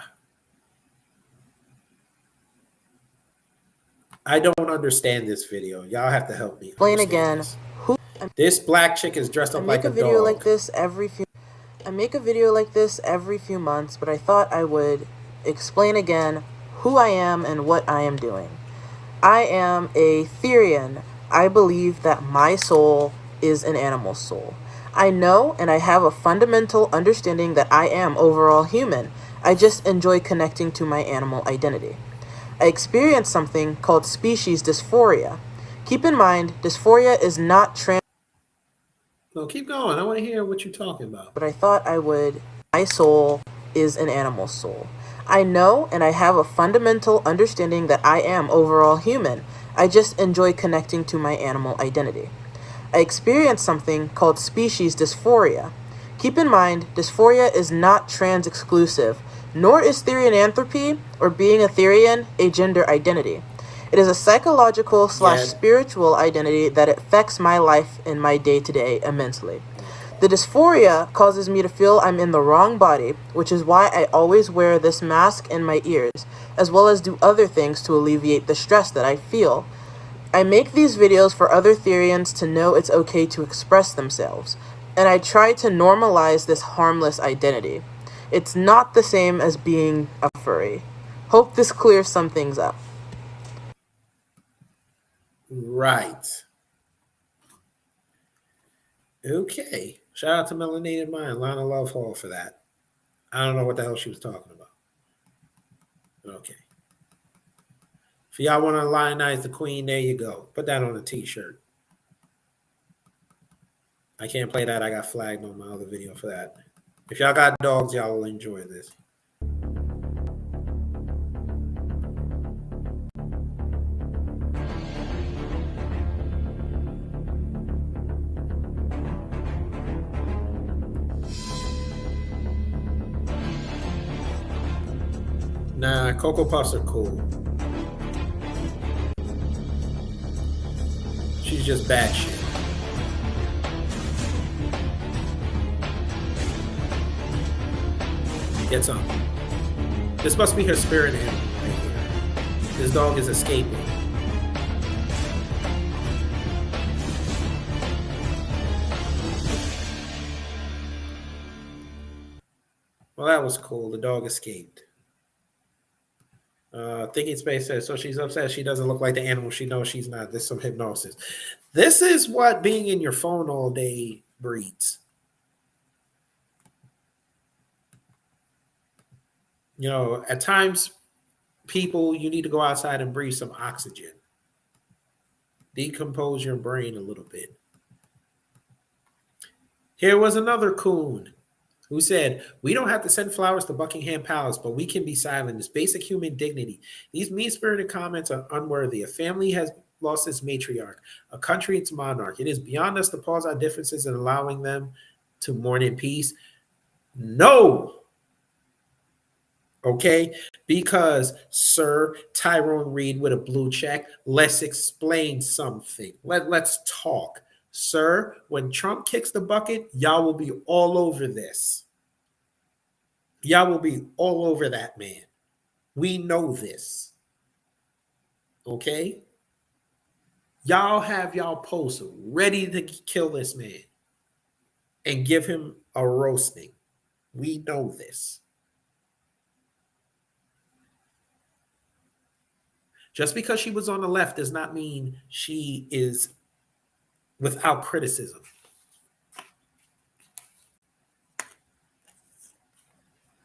I don't understand this video. Y'all have to help me. Explain again. This black chick is dressed up like a dog. I make a video like this every few months, but I thought I would explain again who I am and what I am doing. I am a Therian. I believe that my soul is an animal soul. I know and I have a fundamental understanding that I am overall human. I just enjoy connecting to my animal identity. I experienced something called species dysphoria. Keep in mind, dysphoria is not trans. No, keep going. I want to hear what you're talking about. But I thought I would. My soul is an animal soul. I know and I have a fundamental understanding that I am overall human. I just enjoy connecting to my animal identity. I experienced something called species dysphoria. Keep in mind, dysphoria is not trans-exclusive, nor is Therianthropy, or being a Therian, a gender identity. It is a psychological / spiritual identity that affects my life and my day-to-day immensely. The dysphoria causes me to feel I'm in the wrong body, which is why I always wear this mask in my ears, as well as do other things to alleviate the stress that I feel. I make these videos for other Therians to know it's okay to express themselves, and I try to normalize this harmless identity. It's not the same as being a furry. Hope this clears some things up. Right. Okay. Shout out to Melanated Mind, Lana Love Hall for that. I don't know what the hell she was talking about. Okay. If y'all want to lionize the queen, there you go. Put that on a t-shirt. I can't play that. I got flagged on my other video for that. If y'all got dogs, y'all will enjoy this. Nah, Cocoa Puffs are cool. She's just bad shit. Get some. This must be her spirit animal right here. This dog is escaping. Well, that was cool. The dog escaped. Thinking Space says, so she's upset she doesn't look like the animal she knows she's not. This is some hypnosis. This is what being in your phone all day breeds. You know, at times, people, you need to go outside and breathe some oxygen. Decompose your brain a little bit. Here was another coon who said, we don't have to send flowers to Buckingham Palace, but we can be silent. It's basic human dignity. These mean-spirited comments are unworthy. A family has lost its matriarch, a country its monarch. It is beyond us to pause our differences and allowing them to mourn in peace. No! Okay? Because, Sir Tyrone Reed with a blue check, let's explain something. Let's talk. Sir, when Trump kicks the bucket, y'all will be all over this. Y'all will be all over that man. We know this. Okay? Y'all have y'all posts ready to kill this man and give him a roasting. We know this. Just because she was on the left does not mean she is without criticism.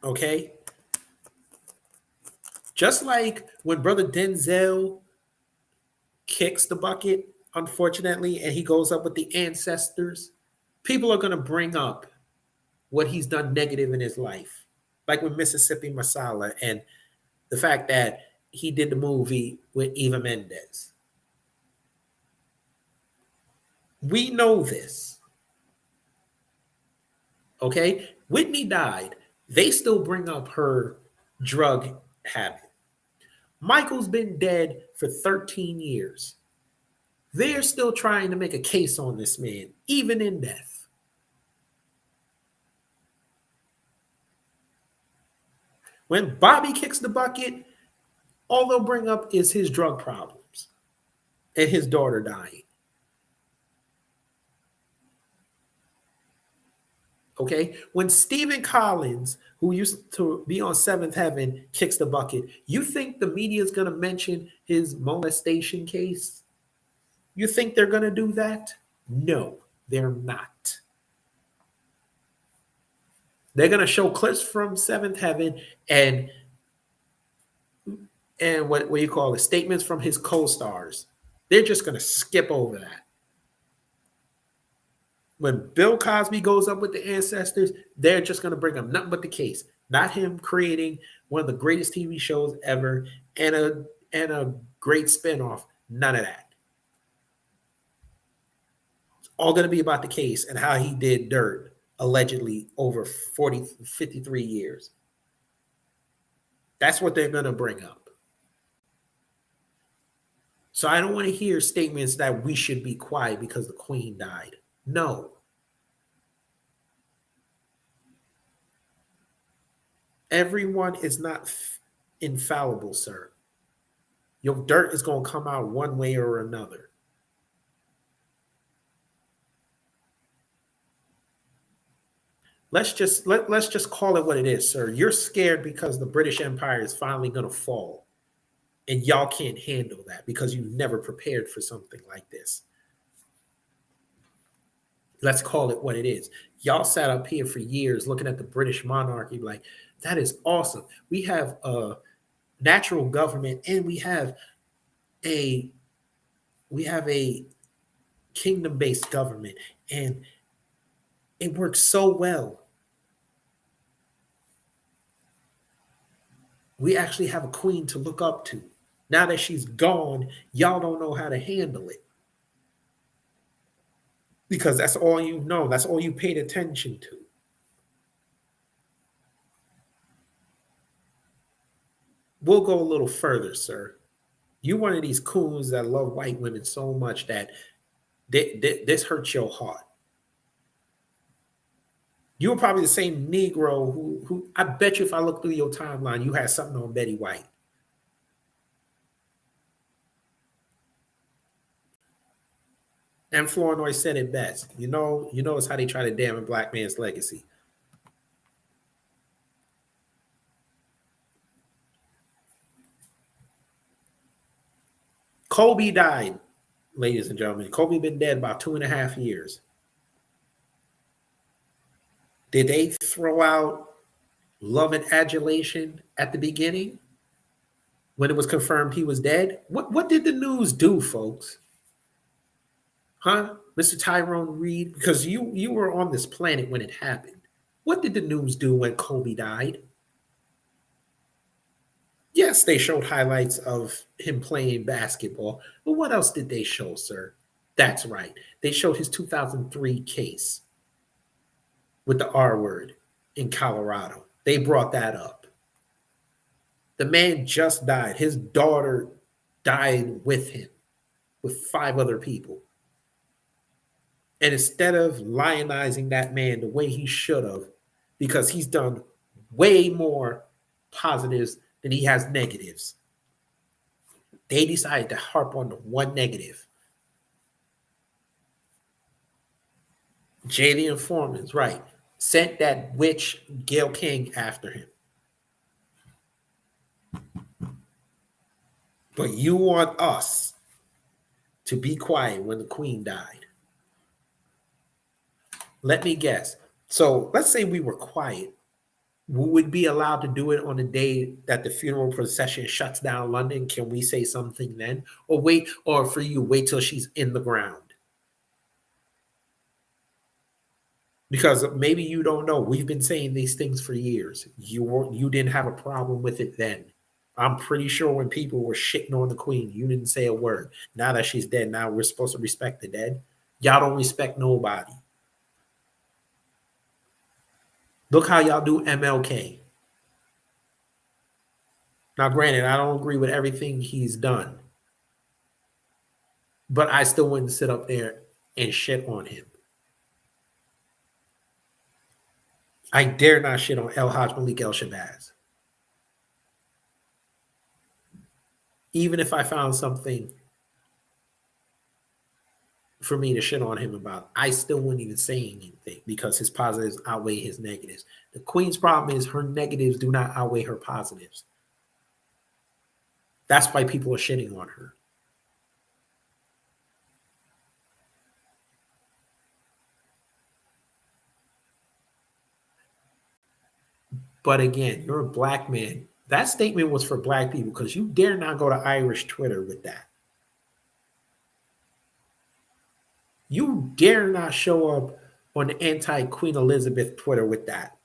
Okay? Just like when Brother Denzel kicks the bucket, unfortunately, and he goes up with the ancestors, people are going to bring up what he's done negative in his life. Like with Mississippi Masala and the fact that he did the movie with Eva Mendes. We know this. Okay? Whitney died. They still bring up her drug habit. Michael's been dead for 13 years. They're still trying to make a case on this man, even in death. When Bobby kicks the bucket, all they'll bring up is his drug problems and his daughter dying. Okay? When Stephen Collins, who used to be on Seventh Heaven, kicks the bucket, you think the media is going to mention his molestation case? You think they're going to do that? No, they're not. They're going to show clips from Seventh Heaven and what you call it, statements from his co-stars. They're just going to skip over that. When Bill Cosby goes up with the ancestors, they're just going to bring up nothing but the case, not him creating one of the greatest TV shows ever and a great spinoff. None of that. It's all going to be about the case and how he did dirt, allegedly over 53 years. That's what they're going to bring up. So I don't want to hear statements that we should be quiet because the queen died. No. Everyone is not infallible, sir. Your dirt is going to come out one way or another. Let's just call it what it is, sir. You're scared because the British Empire is finally going to fall, and y'all can't handle that because you never prepared for something like this. Let's call it what it is. Y'all sat up here for years looking at the British monarchy like, that is awesome. We have a natural government and we have a kingdom-based government, and it works so well. We actually have a queen to look up to. Now that she's gone, y'all don't know how to handle it. Because that's all you know. That's all you paid attention to. We'll go a little further, sir. You're one of these coons that love white women so much that this hurts your heart. You were probably the same Negro who I bet you if I look through your timeline, you had something on Betty White. And Flournoy said it best. You know it's how they try to damn a black man's legacy. Kobe died, ladies and gentlemen. Kobe been dead about 2.5 years. Did they throw out love and adulation at the beginning when it was confirmed he was dead? What did the news do, folks? Huh? Mr. Tyrone Reed? Because you were on this planet when it happened. What did the news do when Kobe died? Yes, they showed highlights of him playing basketball, but what else did they show, sir? That's right. They showed his 2003 case with the R word in Colorado. They brought that up. The man just died. His daughter died with him, with 5 other people. And instead of lionizing that man the way he should have, because he's done way more positives than he has negatives, they decided to harp on the one negative. Jay the Informant's right. Sent that witch Gail King after him. But you want us to be quiet when the queen died. Let me guess. So let's say we were quiet. We would be allowed to do it on the day that the funeral procession shuts down London. Can we say something then? Or for you, wait till she's in the ground? Because maybe you don't know. We've been saying these things for years. You didn't have a problem with it then. I'm pretty sure when people were shitting on the queen, you didn't say a word. Now that she's dead, now we're supposed to respect the dead. Y'all don't respect nobody. Look how y'all do MLK. Now, granted, I don't agree with everything he's done, but I still wouldn't sit up there and shit on him. I dare not shit on El Haj Malik El Shabazz. Even if I found something for me to shit on him about, I still wouldn't even say anything because his positives outweigh his negatives. The queen's problem is her negatives do not outweigh her positives. That's why people are shitting on her. But again, you're a black man. That statement was for black people because you dare not go to Irish Twitter with that. You dare not show up on the anti-Queen Elizabeth Twitter with that.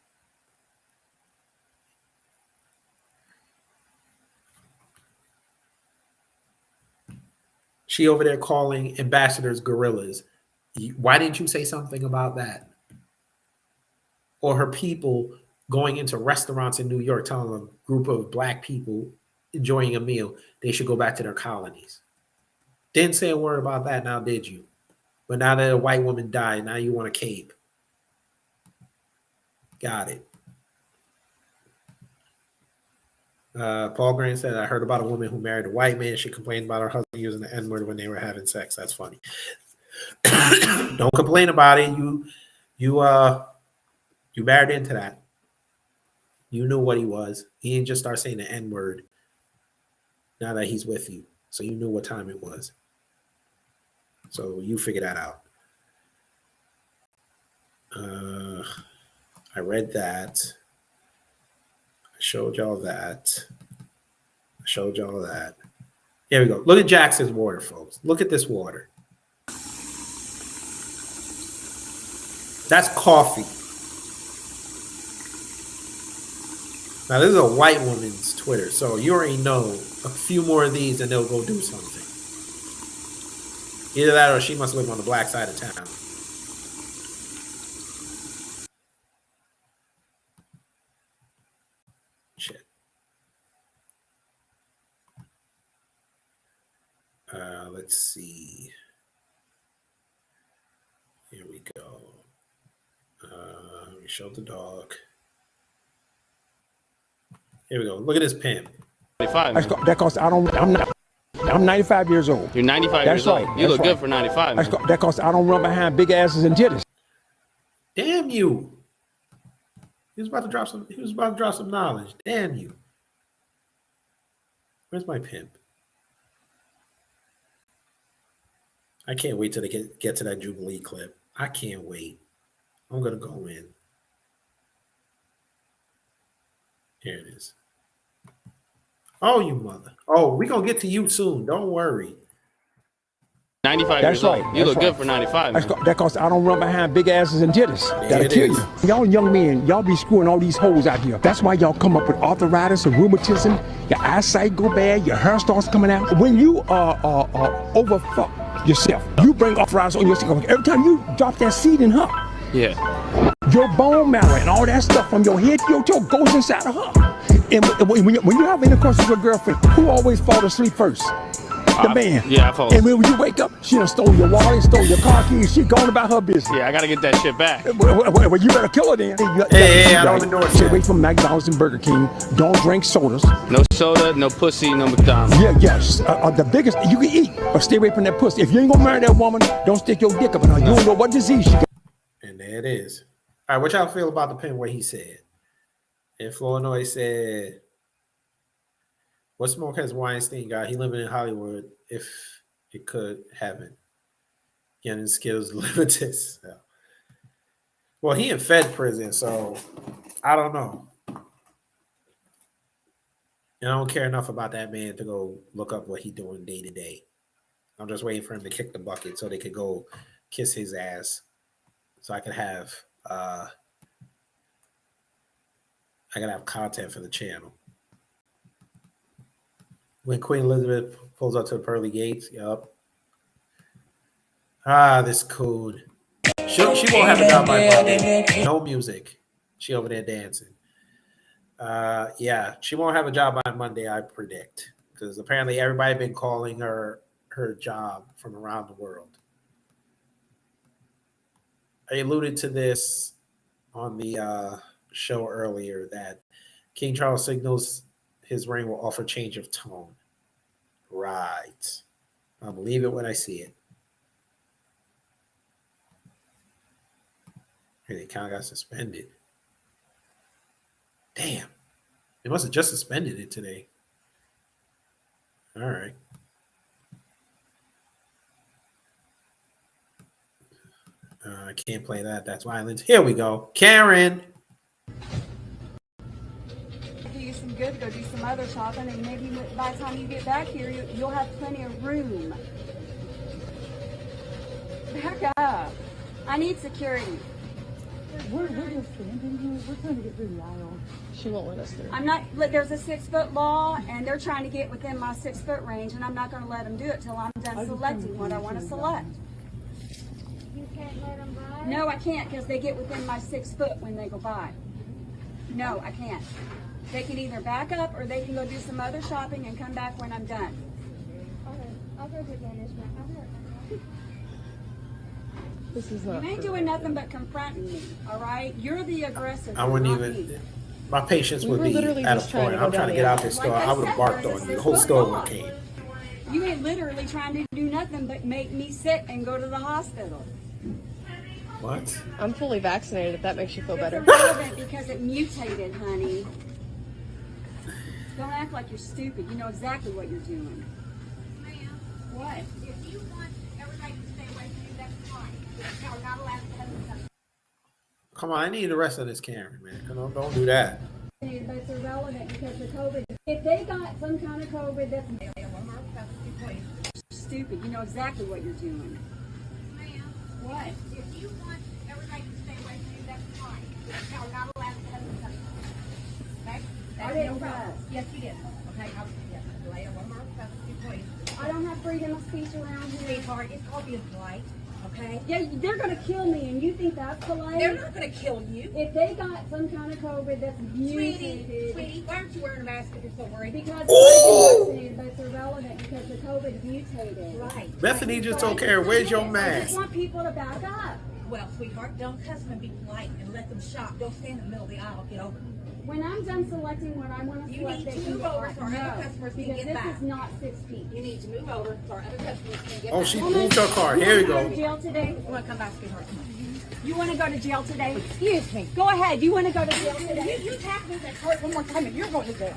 She over there calling ambassadors gorillas. Why didn't you say something about that? Or her people going into restaurants in New York telling a group of black people enjoying a meal they should go back to their colonies. Didn't say a word about that, now did you? But now that a white woman died, now you want a cape. Got it. Paul Grant said, I heard about a woman who married a white man. She complained about her husband using the N-word when they were having sex. That's funny. Don't complain about it. You married into that. You knew what he was. He didn't just start saying the N-word now that he's with you. So you knew what time it was. So you figure that out. I read that. I showed y'all that. Here we go. Look at Jackson's water, folks. Look at this water. That's coffee. Now, this is a white woman's Twitter, so you already know a few more of these and they'll go do something. Either that or she must live on the black side of town. Shit. Let's see. Here we go. We showed the dog. Here we go. Look at this pimp. 95. That costs. I'm 95 years old. You're 95 years old. You look good for 95. That costs. I don't run behind big asses and titties. Damn you! He was about to drop some knowledge. Damn you! Where's my pimp? I can't wait till they get to that Jubilee clip. I can't wait. I'm gonna go in. Here it is. Oh, you mother. Oh, we're going to get to you soon. Don't worry. 95 years old. You look good for 95. That costs. I don't run behind big asses and titties. That'll kill you. Y'all young men, y'all be screwing all these hoes out here. That's why y'all come up with arthritis and rheumatism. Your eyesight go bad. Your hair starts coming out. When you overfuck yourself, you bring arthritis on yourself. Every time you drop that seed in her. Yeah. Your bone marrow and all that stuff from your head to your toe goes inside of her. And when you have intercourse with your girlfriend, who always fall asleep first? The man. Yeah, I fall asleep. And when you wake up, she done stole your wallet, stole your car keys, she gone about her business. Yeah, I gotta get that shit back. Well, you better kill her then. Hey, I don't endorse that. Stay away from McDonald's and Burger King. Don't drink sodas. No soda, no pussy, no McDonald's. Yeah, yes. The biggest, you can eat, but stay away from that pussy. If you ain't gonna marry that woman, don't stick your dick up in her. You don't know what disease she got. And there it is. All right, what y'all feel about the pen where he said? And Flournoy said, what smoke has Weinstein got? He living in Hollywood. If it could, heaven. Getting skills limited. So. Well, he in Fed prison, so I don't know. And I don't care enough about that man to go look up what he doing day to day. I'm just waiting for him to kick the bucket so they could go kiss his ass. So I could have content for the channel. When Queen Elizabeth pulls up to the pearly gates, yup. This coon. She won't have a job by Monday. No music. She over there dancing. Yeah, she won't have a job by Monday, I predict. Because apparently everybody been calling her job from around the world. I alluded to this on the show earlier that King Charles signals his reign will offer change of tone. Right. I'll believe it when I see it. Hey, the account got suspended. Damn. They must have just suspended it today. All right. I can't play that. That's violence. Here we go. Karen. Do you some good, go do some other shopping, and maybe by the time you get back here, you'll have plenty of room. Back up. I need security. We're just standing here. We're trying to get through the aisle. She won't let us through. I'm not. There's a 6-foot law, and they're trying to get within my 6-foot range, and I'm not going to let them do it till I'm done selecting what I want to select. You can't let them by? No, I can't, because they get within my 6 foot when they go by. No, I can't. They can either back up or they can go do some other shopping and come back when I'm done. Okay, I'll go get management. You ain't doing nothing but confronting me, all right? You're the aggressor. I wouldn't not even. me. My patience We would were be literally at a just trying point. to go I'm trying down to the get out aisle. this store. Like I would have said, barked Curtis, on you. The this whole was store would wrong. have came. You ain't literally trying to do nothing but make me sick and go to the hospital. What? I'm fully vaccinated, if that makes you feel It's better. irrelevant because it mutated, honey. Don't act like you're stupid. You know exactly what you're doing. Ma'am. What? If you want everybody to stay away from you, that's fine. You're not allowed to have something. Come on, I need the rest of this camera, man. Come on, don't do that. But it's irrelevant because the COVID. If they got some kind of COVID, that's stupid. You know exactly what you're doing. Ma'am. What? If you want everybody to stay away from you, that's fine. You're not allowed to have something. Okay? That's no problem. Yes, you did. Okay, yes, Leia, one more question, please. I don't have freedom of speech around here. Sweetheart, it's called being polite. Okay. Yeah, they're gonna kill me, and you think that's polite? They're not gonna kill you. If they got some kind of COVID that's mutated. Sweetie, why aren't you wearing a mask if you're so worried? Because I'm vaccinated, but it's irrelevant because the COVID mutated. Right. Bethany just don't care. Where's your I mask? just want people to back up. Well, sweetheart, don't cuss them and be polite and let them shop. Don't stand in the middle of the aisle. Get over it. When I'm done selecting what I want to You select, need they to can move get over back. so our other customers can because get this back. is not 6 feet. You need to move over so our other customers can get Oh, back. she moved her car. Here we You want to go go. to jail today? You want to come back, sweetheart? Come on. You want to go to jail today? Excuse me. Go ahead. You want to go to jail today? You tap me that cart one more time and you're going to jail.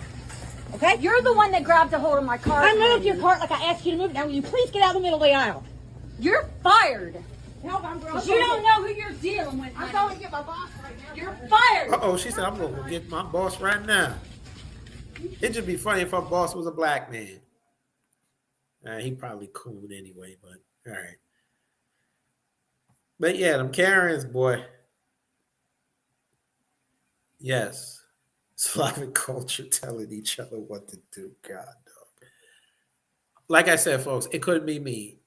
Okay? You're the one that grabbed a hold of my cart. I moved your cart like I asked you to move. Now will you please get out of the middle of the aisle? You're fired. No, I'm going. You don't know who you're dealing with. I'm going to get my boss right now. You're fired. Uh-oh, she said, I'm going to go get my boss right now. It'd just be funny if her boss was a black man. He probably cool anyway, but all right. But yeah, them Karens, boy. Yes. Slavic culture telling each other what to do. God, dog. Like I said, folks, it couldn't be me.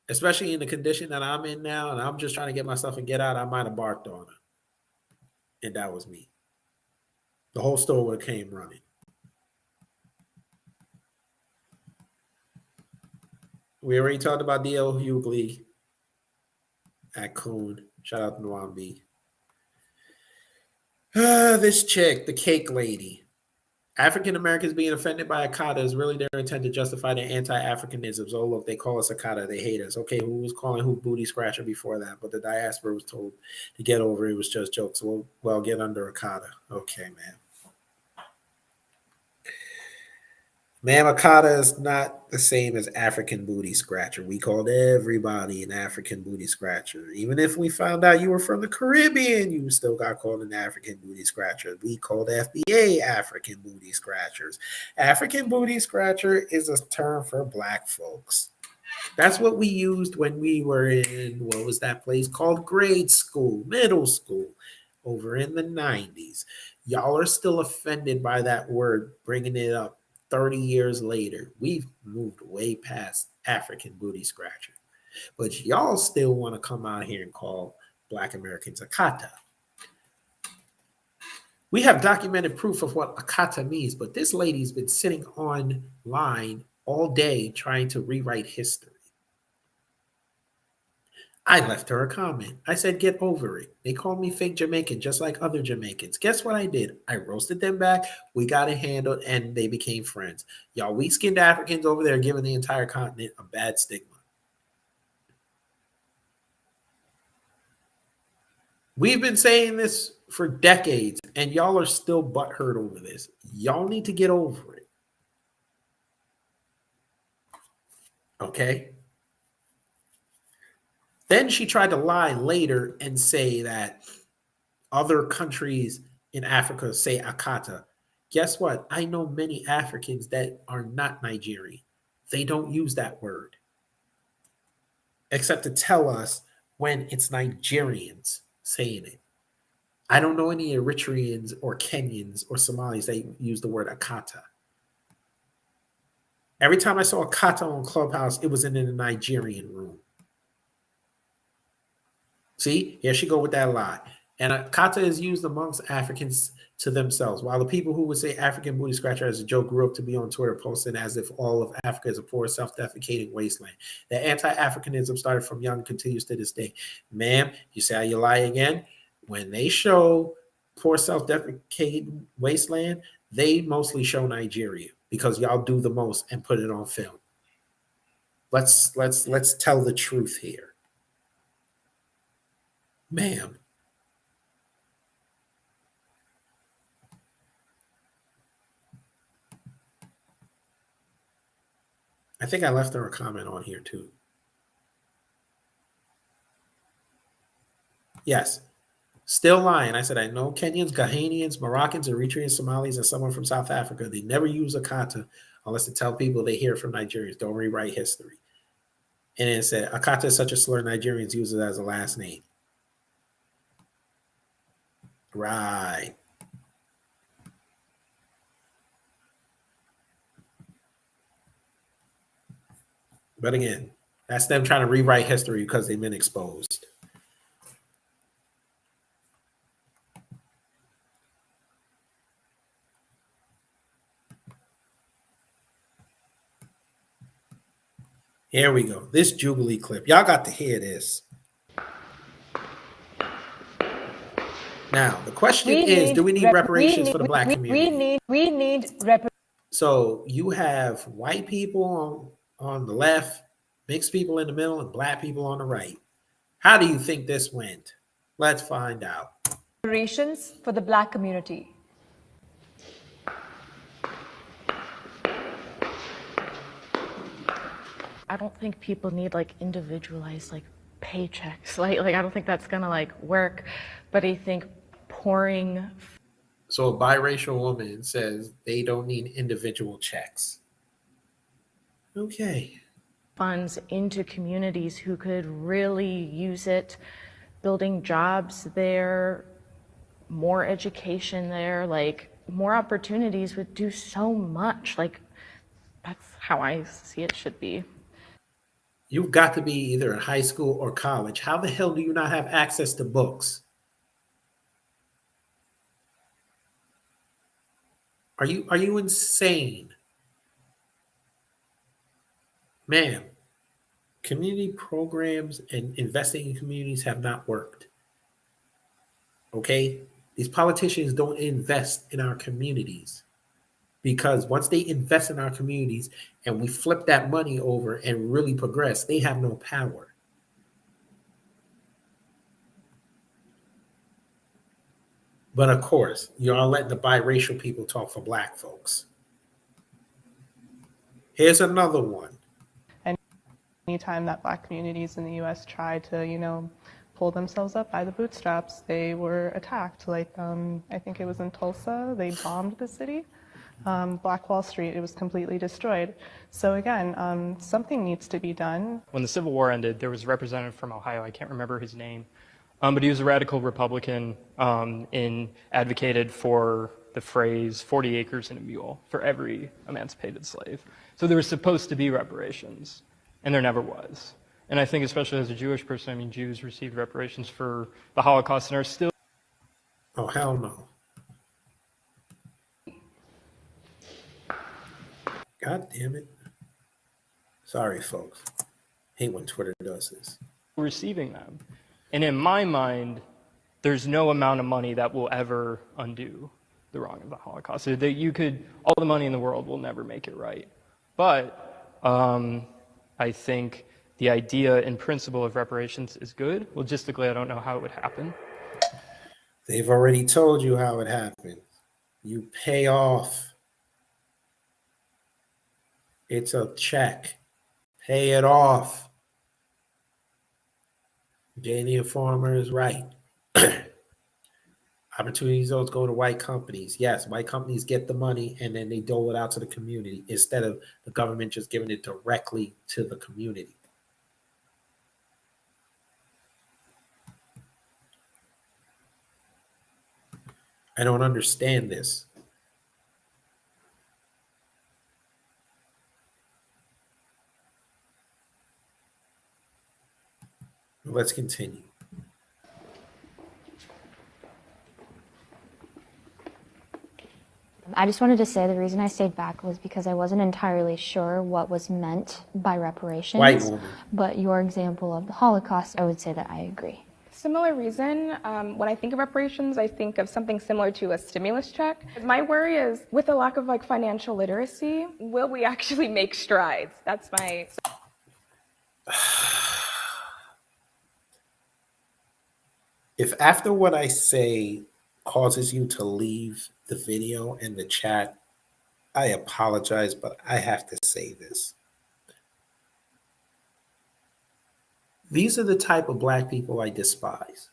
Especially in the condition that I'm in now, and I'm just trying to get myself and get out, I might have barked on her. And that was me. The whole store would have came running. We already talked about D.L. Hughley at Coon. Shout out to Nwambi. This chick, the cake lady. African Americans being offended by Akata is really their intent to justify their anti-Africanisms. Oh, look, they call us Akata. They hate us. Okay, who was calling who booty scratcher before that? But the diaspora was told to get over it. It was just jokes. Well, get under Akata. Okay, man. Ma'am, Akata is not the same as African booty scratcher. We called everybody an African booty scratcher. Even if we found out you were from the Caribbean, you still got called an African booty scratcher. We called FBA African booty scratchers. African booty scratcher is a term for black folks. That's what we used when we were in, what was that place called? Grade school, middle school, over in the 90s. Y'all are still offended by that word, bringing it up. 30 years later, we've moved way past African booty scratcher. But y'all still want to come out here and call Black Americans Akata. We have documented proof of what Akata means, but this lady's been sitting online all day trying to rewrite history. I left her a comment. I said, get over it. They called me fake Jamaican, just like other Jamaicans. Guess what I did? I roasted them back. We got it handled, and they became friends. Y'all weak-skinned Africans over there giving the entire continent a bad stigma. We've been saying this for decades, and y'all are still butthurt over this. Y'all need to get over it. Okay? Then she tried to lie later and say that other countries in Africa say Akata. Guess what? I know many Africans that are not Nigerian. They don't use that word. Except to tell us when it's Nigerians saying it. I don't know any Eritreans or Kenyans or Somalis that use the word Akata. Every time I saw Akata on Clubhouse, it was in a Nigerian room. See, here she go with that lie. And Akata is used amongst Africans to themselves. While the people who would say African booty scratcher as a joke grew up to be on Twitter posting as if all of Africa is a poor, self-defecating wasteland. The anti-Africanism started from young and continues to this day. Ma'am, you say how you lie again? When they show poor self-deprecating wasteland, they mostly show Nigeria because y'all do the most and put it on film. Let's tell the truth here. Ma'am. I think I left her a comment on here too. Yes. Still lying. I said, I know Kenyans, Ghanaians, Moroccans, Eritreans, Somalis, and someone from South Africa. They never use Akata unless to tell people they hear from Nigerians. Don't rewrite history. And it said, Akata is such a slur, Nigerians use it as a last name. Right. But again, that's them trying to rewrite history because they've been exposed. Here we go. This Jubilee clip. Y'all got to hear this. Now, the question is, do we need reparations for the black community? We need reparations. So you have white people on the left, mixed people in the middle, and black people on the right. How do you think this went? Let's find out. Reparations for the black community. I don't think people need like individualized like paychecks. Like I don't think that's gonna like work. But I think pouring. So a biracial woman says they don't need individual checks. Okay. Funds into communities who could really use it, building jobs there, more education there, like more opportunities would do so much. Like that's how I see it should be. You've got to be either in high school or college. How the hell do you not have access to books? Are you insane? Ma'am, community programs and investing in communities have not worked. Okay? These politicians don't invest in our communities. Because once they invest in our communities and we flip that money over and really progress, they have no power. But of course, you're letting the biracial people talk for black folks. Here's another one. Anytime that black communities in the U.S. try to, pull themselves up by the bootstraps, they were attacked. Like, I think it was in Tulsa, they bombed the city. Black Wall Street, it was completely destroyed. So again, something needs to be done. When the Civil War ended, there was a representative from Ohio, I can't remember his name, but he was a radical Republican and advocated for the phrase 40 acres and a mule for every emancipated slave. So there was supposed to be reparations, and there never was. And I think especially as a Jewish person, I mean, Jews received reparations for the Holocaust and are still... Oh, hell no. God damn it. Sorry, folks. Hate when Twitter does this. Receiving them. And in my mind, there's no amount of money that will ever undo the wrong of the Holocaust. So that you could, all the money in the world will never make it right. But I think the idea and principle of reparations is good. Logistically, I don't know how it would happen. They've already told you how it happened. You pay off. It's a check. Pay it off. Janie Informer is right. Opportunity zones go to white companies. Yes, white companies get the money and then they dole it out to the community instead of the government just giving it directly to the community. I don't understand this. Let's continue. I just wanted to say the reason I stayed back was because I wasn't entirely sure what was meant by reparations. White woman. But your example of the Holocaust, I would say that I agree. Similar reason, when I think of reparations, I think of something similar to a stimulus check. My worry is, with the lack of financial literacy, will we actually make strides? That's my... If after what I say causes you to leave the video and the chat, I apologize, but I have to say this. These are the type of Black people I despise.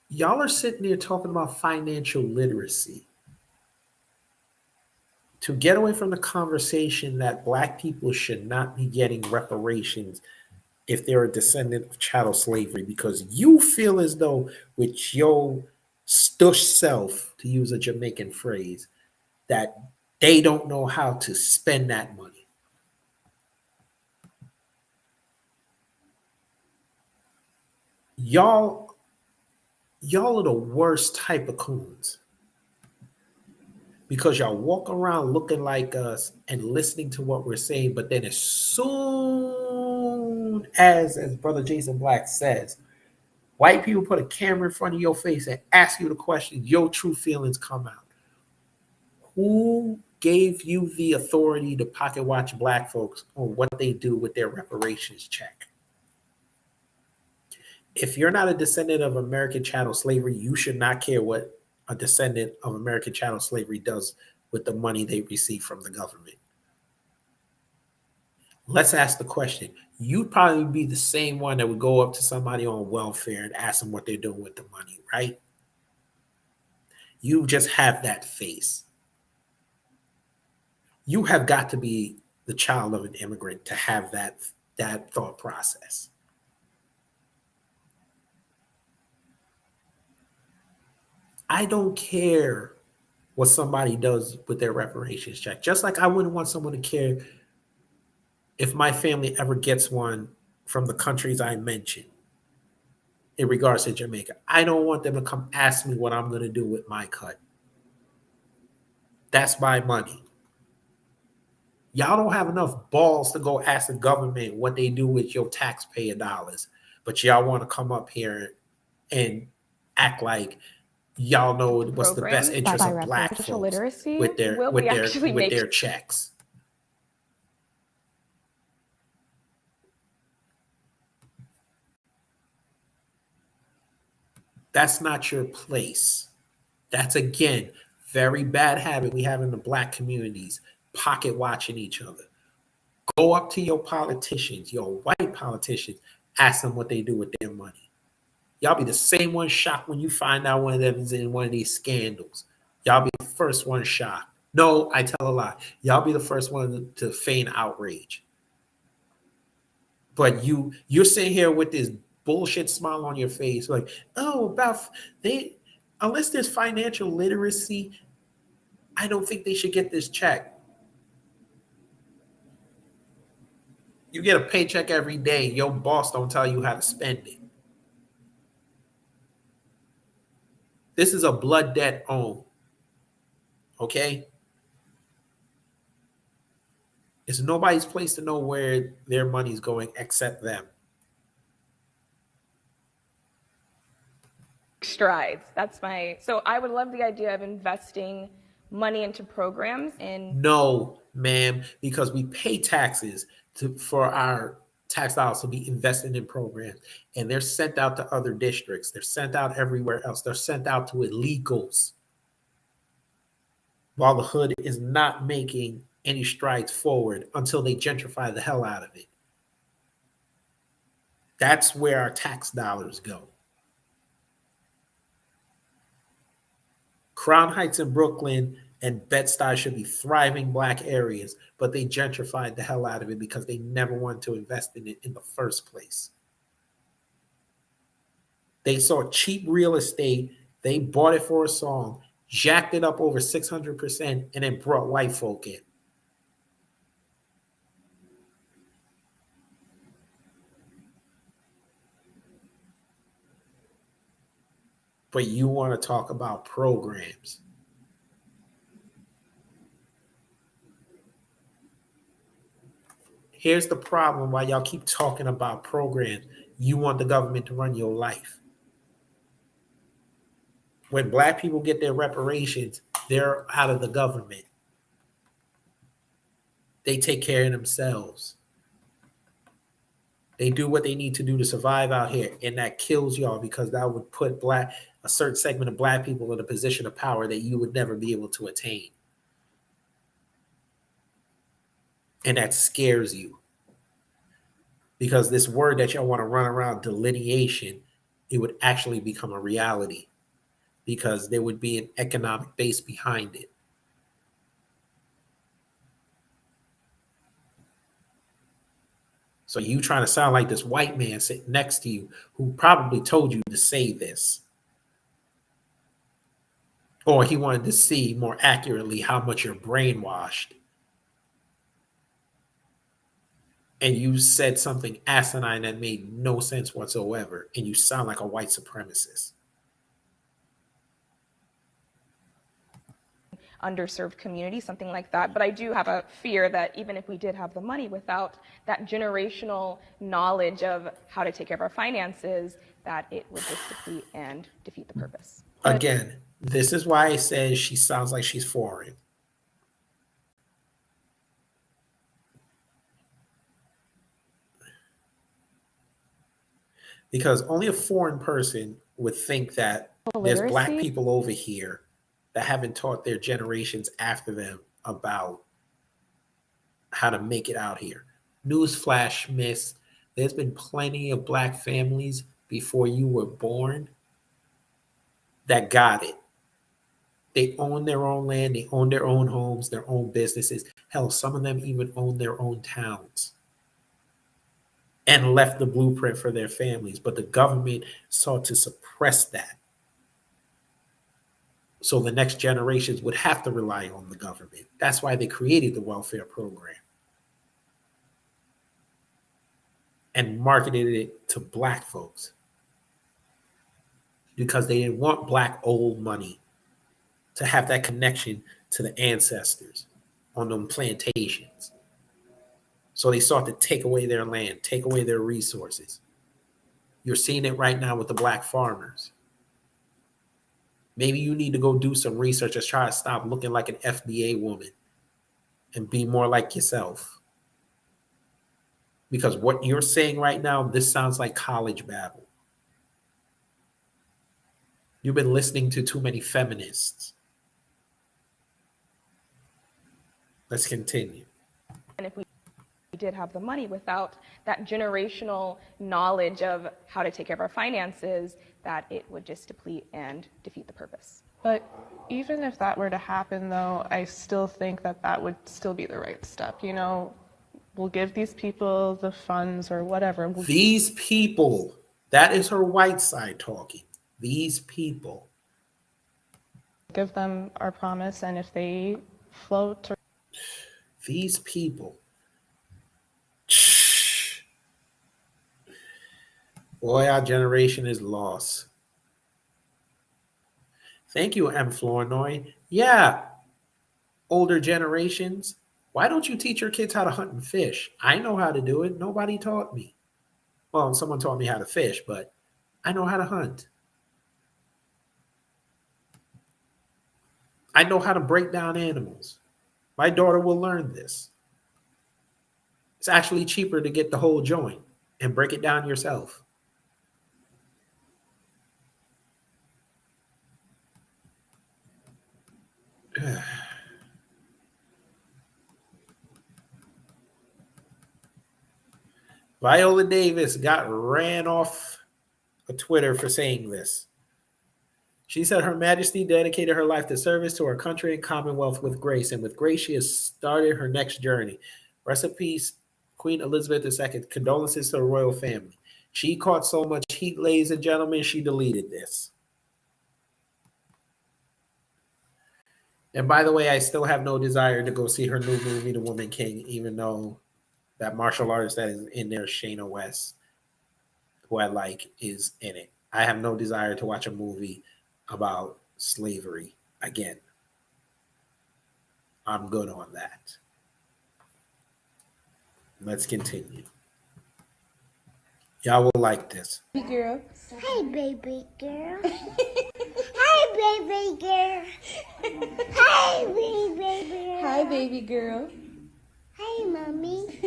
Y'all are sitting there talking about financial literacy to get away from the conversation that Black people should not be getting reparations if they're a descendant of chattel slavery, because you feel as though with your stush self, to use a Jamaican phrase, that they don't know how to spend that money. Y'all are the worst type of coons, because y'all walk around looking like us and listening to what we're saying, but then as soon as Brother Jason Black says, white people put a camera in front of your face and ask you the question, your true feelings come out. Who gave you the authority to pocket watch Black folks on what they do with their reparations check? If you're not a descendant of American chattel slavery, you should not care what a descendant of American chattel slavery does with the money they receive from the government. Let's ask the question. You'd probably be the same one that would go up to somebody on welfare and ask them what they're doing with the money, right? You just have that face. You have got to be the child of an immigrant to have that thought process. I don't care what somebody does with their reparations check. Just like I wouldn't want someone to care if my family ever gets one from the countries I mentioned in regards to Jamaica. I don't want them to come ask me what I'm going to do with my cut. That's my money. Y'all don't have enough balls to go ask the government what they do with your taxpayer dollars, but y'all want to come up here and act like y'all know what's the best interest of Black folks literacy, with their checks. That's not your place. That's, again, very bad habit we have in the Black communities, pocket watching each other. Go up to your politicians, your white politicians, ask them what they do with their money. Y'all be the same one shocked when you find out one of them is in one of these scandals. Y'all be the first one shocked. No, I tell a lie. Y'all be the first one to feign outrage. But you're sitting here with this bullshit smile on your face, like, oh, unless there's financial literacy, I don't think they should get this check. You get a paycheck every day. Your boss don't tell you how to spend it. This is a blood debt owed. Okay? It's nobody's place to know where their money's going except them. Strides. So I would love the idea of investing money into programs. No, ma'am, because we pay taxes for our tax dollars to be invested in programs, and they're sent out to other districts. They're sent out everywhere else. They're sent out to illegals, while the hood is not making any strides forward until they gentrify the hell out of it. That's where our tax dollars go. Crown Heights in Brooklyn and Bed-Stuy should be thriving Black areas, but they gentrified the hell out of it because they never wanted to invest in it in the first place. They saw cheap real estate, they bought it for a song, jacked it up over 600%, and then brought white folk in. But you want to talk about programs. here's the problem why y'all keep talking about programs. You want the government to run your life. When black people get their reparations, they're out of the government. They take care of themselves. They do what they need to do to survive out here, and that kills y'all because that would put a certain segment of black people in a position of power that you would never be able to attain. And that scares you. Because this word that y'all want to run around, delineation, it would actually become a reality because there would be an economic base behind it. So you trying to sound like this white man sitting next to you who probably told you to say this. Or he wanted to see more accurately how much you're brainwashed. And you said something asinine that made no sense whatsoever. And you sound like a white supremacist. Underserved community, something like that. But I do have a fear that even if we did have the money, without that generational knowledge of how to take care of our finances, that it would just deplete and defeat the purpose. Again, this is why I say she sounds like she's foreign. Because only a foreign person would think that there's black people over here that haven't taught their generations after them about how to make it out here. Newsflash, miss, there's been plenty of black families before you were born that got it. They own their own land, they own their own homes, their own businesses. Hell, some of them even own their own towns and left the blueprint for their families. But the government sought to suppress that. So the next generations would have to rely on the government. That's why they created the welfare program and marketed it to black folks because they didn't want black old money to have that connection to the ancestors on them plantations. So they sought to take away their land, take away their resources. You're seeing it right now with the black farmers. Maybe you need to go do some research and try to stop looking like an FBA woman and be more like yourself. Because what you're saying right now, this sounds like college babble. You've been listening to too many feminists. Let's continue. And if we did have the money, without that generational knowledge of how to take care of our finances, that it would just deplete and defeat the purpose. But even if that were to happen, though, I still think that that would still be the right step. You know, we'll give these people the funds or whatever. These people, that is her white side talking. These people. Give them our promise, and if they float or... These people. Boy, our generation is lost. Thank you, M. Flournoy. Yeah, older generations. Why don't you teach your kids how to hunt and fish? I know how to do it. Nobody taught me. Well, someone taught me how to fish, but I know how to hunt. I know how to break down animals. My daughter will learn this. It's actually cheaper to get the whole joint and break it down yourself. Viola Davis got ran off of Twitter for saying this. She said Her Majesty dedicated her life to service to her country and Commonwealth with grace, and with grace she has started her next journey. Rest in peace, Queen Elizabeth II. Condolences to the royal family. She caught so much heat, ladies and gentlemen, she deleted this. And by the way, I still have no desire to go see her new movie, The Woman King, even though that martial artist that is in there, Shayna West, who I like, is in it. I have no desire to watch a movie about slavery again. I'm good on that. Let's continue. Y'all will like this. Baby girl. Hi, baby girl. Hi, baby girl. Hi, baby girl. Hi, baby girl. Hi, mommy.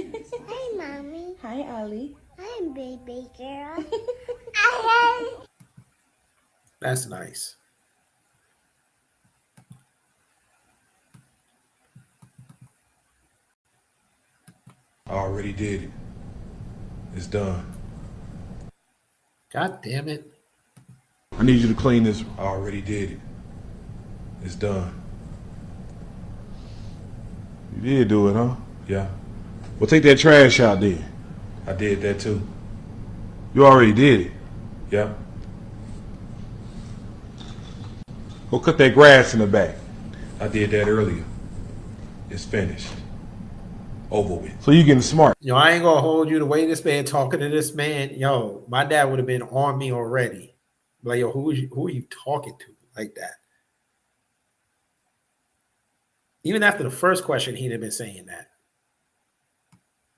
Hi, mommy. Hi, Ali. Hi, baby girl. Hi. That's nice. I already did it. It's done. God damn it. I need you to clean this. I already did it. It's done. You did do it, huh? Yeah. Well, take that trash out then. I did that too. You already did it. Yep. Go cut that grass in the back. I did that earlier. It's finished. Over with. So you getting smart. Yo, I ain't gonna hold you the way this man talking to this man. Yo, my dad would have been on me already. Like, yo, who are you talking to like that? Even after the first question, he'd have been saying that.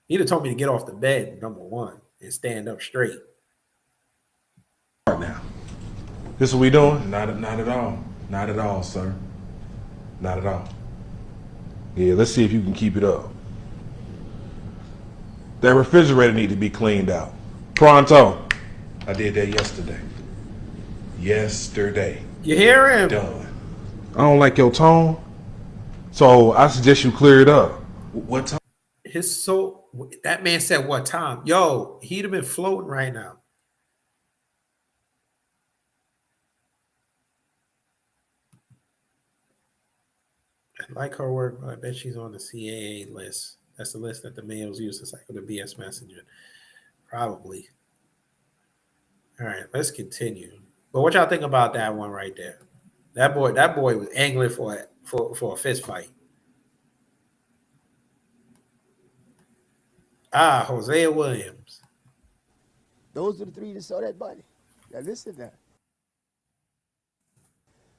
He'd have told me to get off the bed, number one, and stand up straight. Now, this what we doing? Not at all. Not at all, sir. Not at all. Yeah, let's see if you can keep it up. That refrigerator need to be cleaned out. Pronto. I did that yesterday. Yesterday. You hear him? Done. I don't like your tone, so I suggest you clear it up. What time? That man said what time? Yo, he'd have been floating right now. I like her work, but I bet she's on the CAA list. That's the list that the males use to cycle the BS messenger. Probably. All right, let's continue. But what y'all think about that one right there? That boy was angling for a fist fight. Hosea Williams. Those are the three that saw that body. Now listen to that.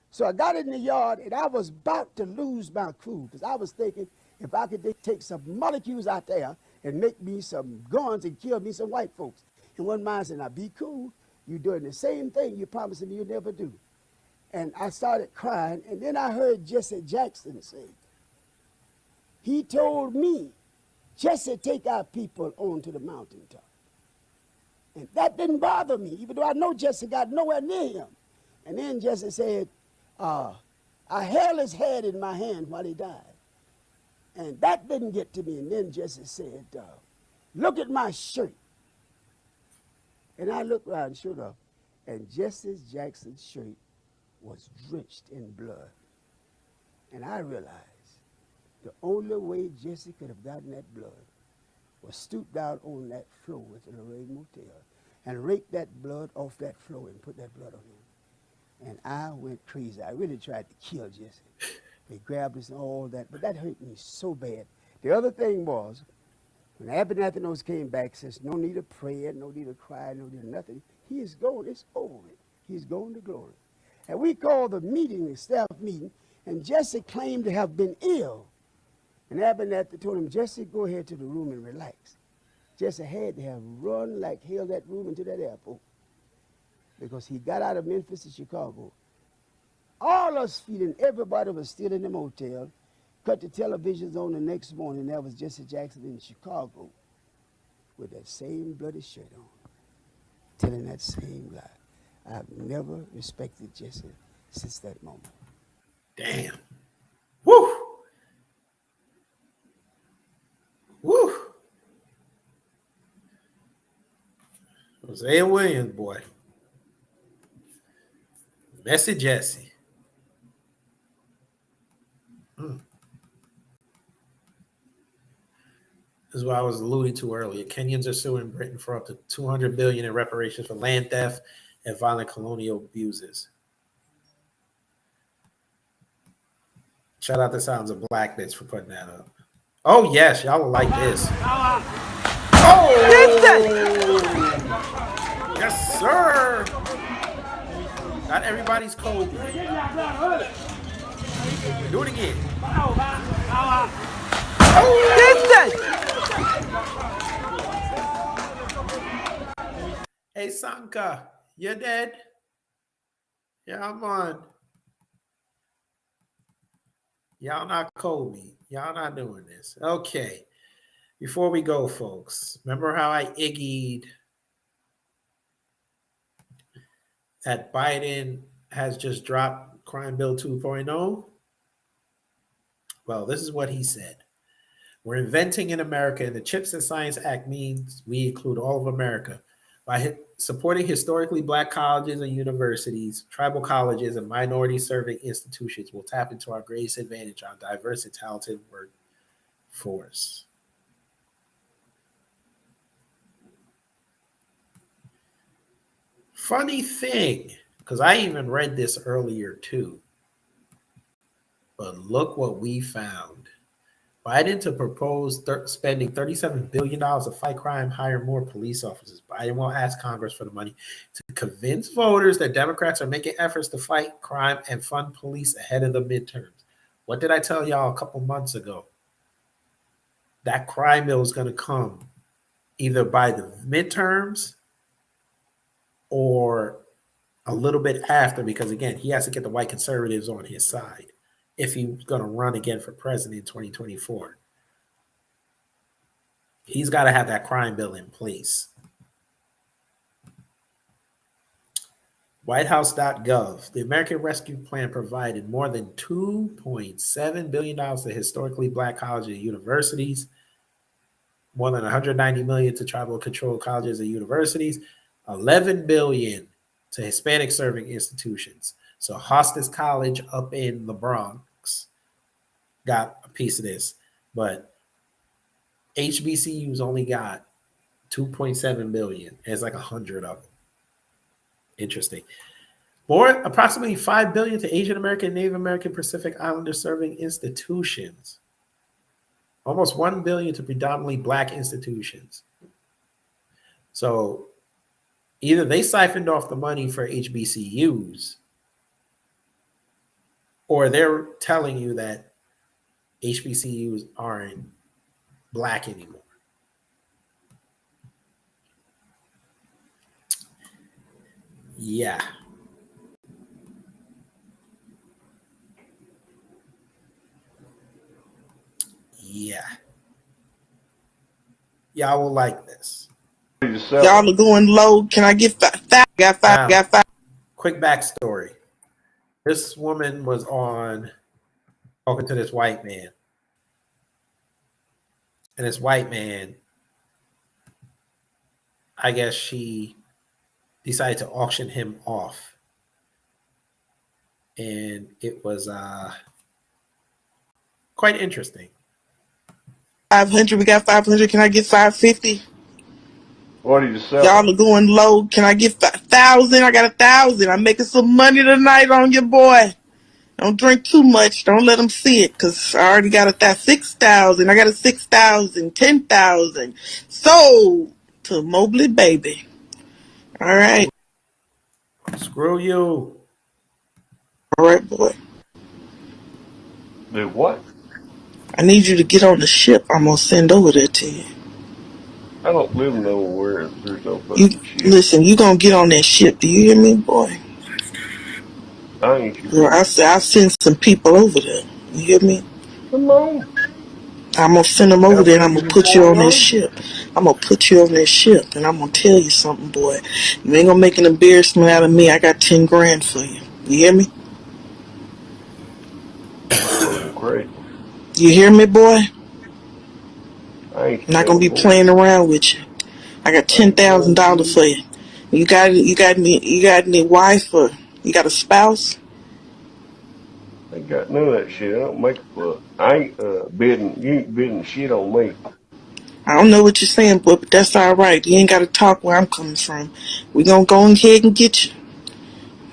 So I got in the yard and I was about to lose my cool because I was thinking if I could take some molecules out there and make me some guns and kill me some white folks. And one man said, now be cool. You're doing the same thing you're promising me you'll never do. And I started crying. And then I heard Jesse Jackson say, he told me, Jesse, take our people onto the mountaintop. And that didn't bother me, even though I know Jesse got nowhere near him. And then Jesse said, I held his head in my hand while he died. And that didn't get to me. And then Jesse said, look at my shirt. And I looked around, sure enough, and Jesse Jackson's shirt was drenched in blood. And I realized the only way Jesse could have gotten that blood was stoop down on that floor at the Lorraine Motel and rake that blood off that floor and put that blood on him. And I went crazy. I really tried to kill Jesse. They grabbed us and all that, but that hurt me so bad. The other thing was, when Abernathy came back, says no need of prayer, no need of cry, no need of nothing. He is gone. It's over with. He's gone to glory. And we called the meeting, the staff meeting, and Jesse claimed to have been ill. And Abernathy told him, Jesse, go ahead to the room and relax. Jesse had to have run like hell that room into that airport because he got out of Memphis to Chicago. All us feeling everybody was still in the motel. Cut the televisions on the next morning. That was Jesse Jackson in Chicago with that same bloody shirt on, telling that same lie. I've never respected Jesse since that moment. Damn. Woo. Woo. Hosea Williams, boy. Messy Jesse. This is what I was alluding to earlier. Kenyans are suing Britain for up to $200 billion in reparations for land theft and violent colonial abuses. Shout out to Sounds of Blackness for putting that up. Oh yes, y'all will like this. Oh, yes, sir. Not everybody's cold. Do it again. Hey, Sanka, you're dead? Yeah, I'm on. Y'all not Kobe. Y'all not doing this. Okay. Before we go, folks, remember how I iggy'd that Biden has just dropped Crime Bill 2.0? Well, this is what he said. We're inventing in America, and the CHIPS and Science Act means we include all of America. By supporting historically Black colleges and universities, tribal colleges, and minority-serving institutions, we'll tap into our greatest advantage, our diverse and talented workforce. Funny thing, because I even read this earlier too, but look what we found. Biden to propose spending $37 billion to fight crime, hire more police officers. Biden will ask Congress for the money to convince voters that Democrats are making efforts to fight crime and fund police ahead of the midterms. What did I tell y'all a couple months ago? That crime bill is going to come either by the midterms or a little bit after, because again, he has to get the white conservatives on his side if he's going to run again for president in 2024. He's got to have that crime bill in place. Whitehouse.gov. The American Rescue Plan provided more than $2.7 billion to historically Black colleges and universities, more than $190 million to tribal controlled colleges and universities, $11 billion to Hispanic serving institutions. So Hostas College up in the Bronx got a piece of this, but HBCUs only got $2.7 billion. It's like 100 of them. Interesting. More, approximately $5 billion to Asian American, Native American, Pacific Islander serving institutions. Almost $1 billion to predominantly Black institutions. So either they siphoned off the money for HBCUs, or they're telling you that HBCUs aren't Black anymore. Yeah. Yeah. Y'all will like this. Y'all are going low. Can I get five? Got five. Quick backstory. This woman was on talking to this white man. And this white man, I guess she decided to auction him off. And it was quite interesting. 500. We got 500. Can I get 550? What are you selling? Y'all are going low. Can I get 1,000? I got 1,000. I'm making some money tonight on your boy. Don't drink too much. Don't let them see it, because I already got 6,000. I got a 6,000, 10,000. Sold to Mobley Baby. All right. Screw you. All right, boy. Do what? I need you to get on the ship. I'm going to send over there to you. I don't live nowhere. There's no fucking ship. Listen, you going to get on that ship. Do you hear me, boy? I ain't you. Girl, I'll send some people over there. You hear me? Come on. I'm going to send them over there and I'm going to put you on that ship. I'm going to put you on that ship and I'm going to tell you something, boy. You ain't going to make an embarrassment out of me. I got 10 grand for you. You hear me? Great. You hear me, boy? I'm not going to be playing around with you. I got $10,000 for you. You got any wife or you got a spouse? I ain't got none of that shit. I don't make a fuck. I ain't bidding. You ain't bidding shit on me. I don't know what you're saying, boy, but that's all right. You ain't got to talk where I'm coming from. We gonna go ahead and get you.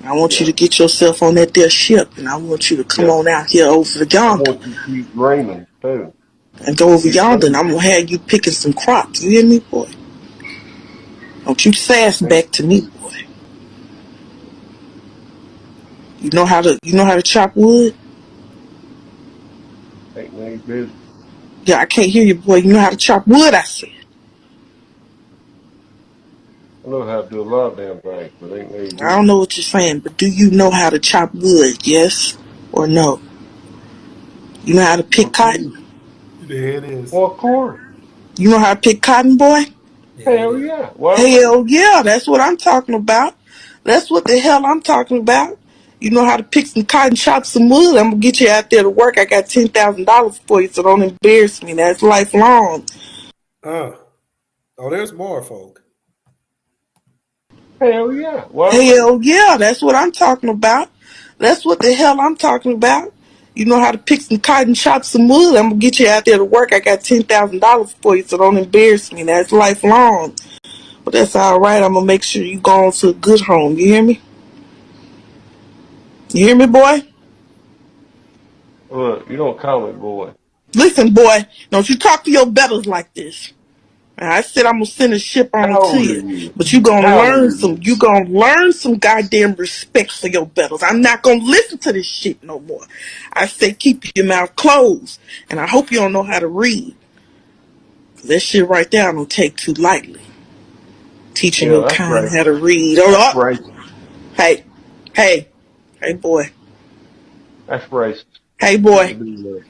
I want you to get yourself on that there ship, and I want you to come on out here over the yonder. I want you to keep dreaming, too. And go over yonder, and I'm gonna have you picking some crops. You hear me, boy? Don't you sass back to me, boy. You know how to chop wood? Ain't any business. Yeah, I can't hear you, boy. You know how to chop wood, I said. I know how to do a lot of damn things, but ain't no I don't know what you're saying, but do you know how to chop wood? Yes or no? You know how to pick cotton? There it is. Well, of course. You know how to pick cotton, boy? Hell yeah. Why Hell yeah, that's what I'm talking about. That's what the hell I'm talking about. You know how to pick some cotton, chop some wood. I'm gonna get you out there to work. I got $10,000 for you, so don't embarrass me. That's lifelong. Oh, there's more, folk. Hell yeah. Why Hell yeah, that's what I'm talking about. That's what the hell I'm talking about. You know how to pick some cotton, chop some wood. I'm gonna get you out there to work. I got $10,000 for you, so don't embarrass me. That's lifelong. But that's all right. I'm gonna make sure you go on to a good home. You hear me? You hear me, boy? Look, you don't call me boy. Listen, boy, don't you talk to your betters like this. I said I'm gonna send a ship on How it to old are you, you? but you How old are you? gonna learn some goddamn respect for your betters. I'm not gonna listen to this shit no more. I say keep your mouth closed, and I hope you don't know how to read. 'Cause that shit right there I don't take too lightly. Teaching Yeah, your that's kind right. how to read. That's Oh, racist. hey, boy. That's racist. Hey, Shouldn't boy. do that.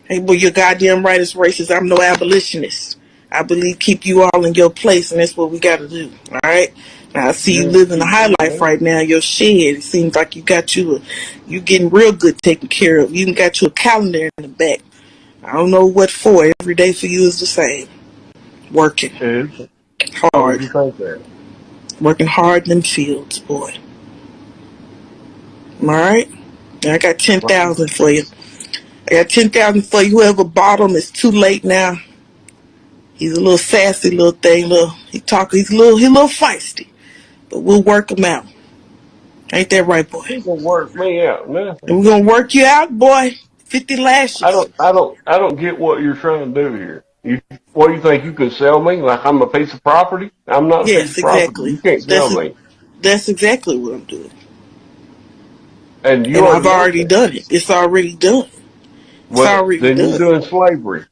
Hey, boy, you're goddamn right it's racist. I'm no abolitionist. I believe keep you all in your place, and that's what we got to do. All right. Now, I see you living the high life right now. Your shed. It seems like you getting real good taken care of. You even got you a calendar in the back. I don't know what for. Every day for you is the same. Working Why would hard, you think that? working hard in them fields, boy. All right. And I got 10,000 for you. I got 10,000 for you. Whoever bought them, it's too late now. He's a little sassy little thing. He's a little feisty. But we'll work him out. Ain't that right, boy? You gonna work me out, nothing. And we're gonna work you out, boy. 50 lashes. I don't get what you're trying to do here. What do you think you can sell me like I'm a piece of property? I'm not a piece Yes, of property. exactly. You can't sell me. That's exactly what I'm doing. And you And I've already know already that. done it. It's already done. It's Well, already then you're done. doing slavery.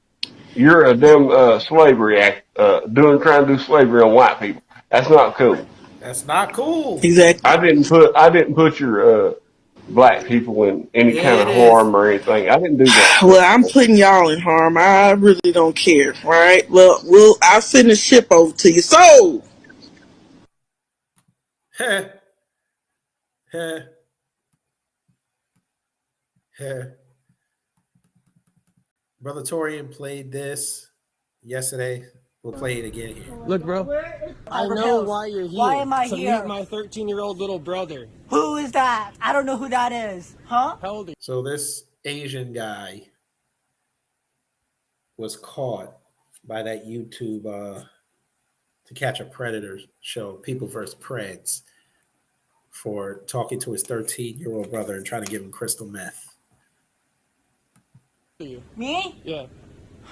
You're a damn slavery act, trying to do slavery on white people. That's not cool. That's not cool. Exactly. I didn't put your black people in any kind It of is. harm or anything. I didn't do that Well, stuff. I'm putting y'all in harm. I really don't care. All right. Well, I'll send the ship over to you. So, Heh. Heh. Heh. Brother Torian played this yesterday. We'll play it again here. Look, bro, I know why you're here. Why am I to here? meet my 13-year-old little brother. Who is that? I don't know who that is. Huh? How old are you? So this Asian guy was caught by that YouTube To Catch a Predator show, People vs. Preds, for talking to his 13-year-old brother and trying to give him crystal meth. Me? Yeah.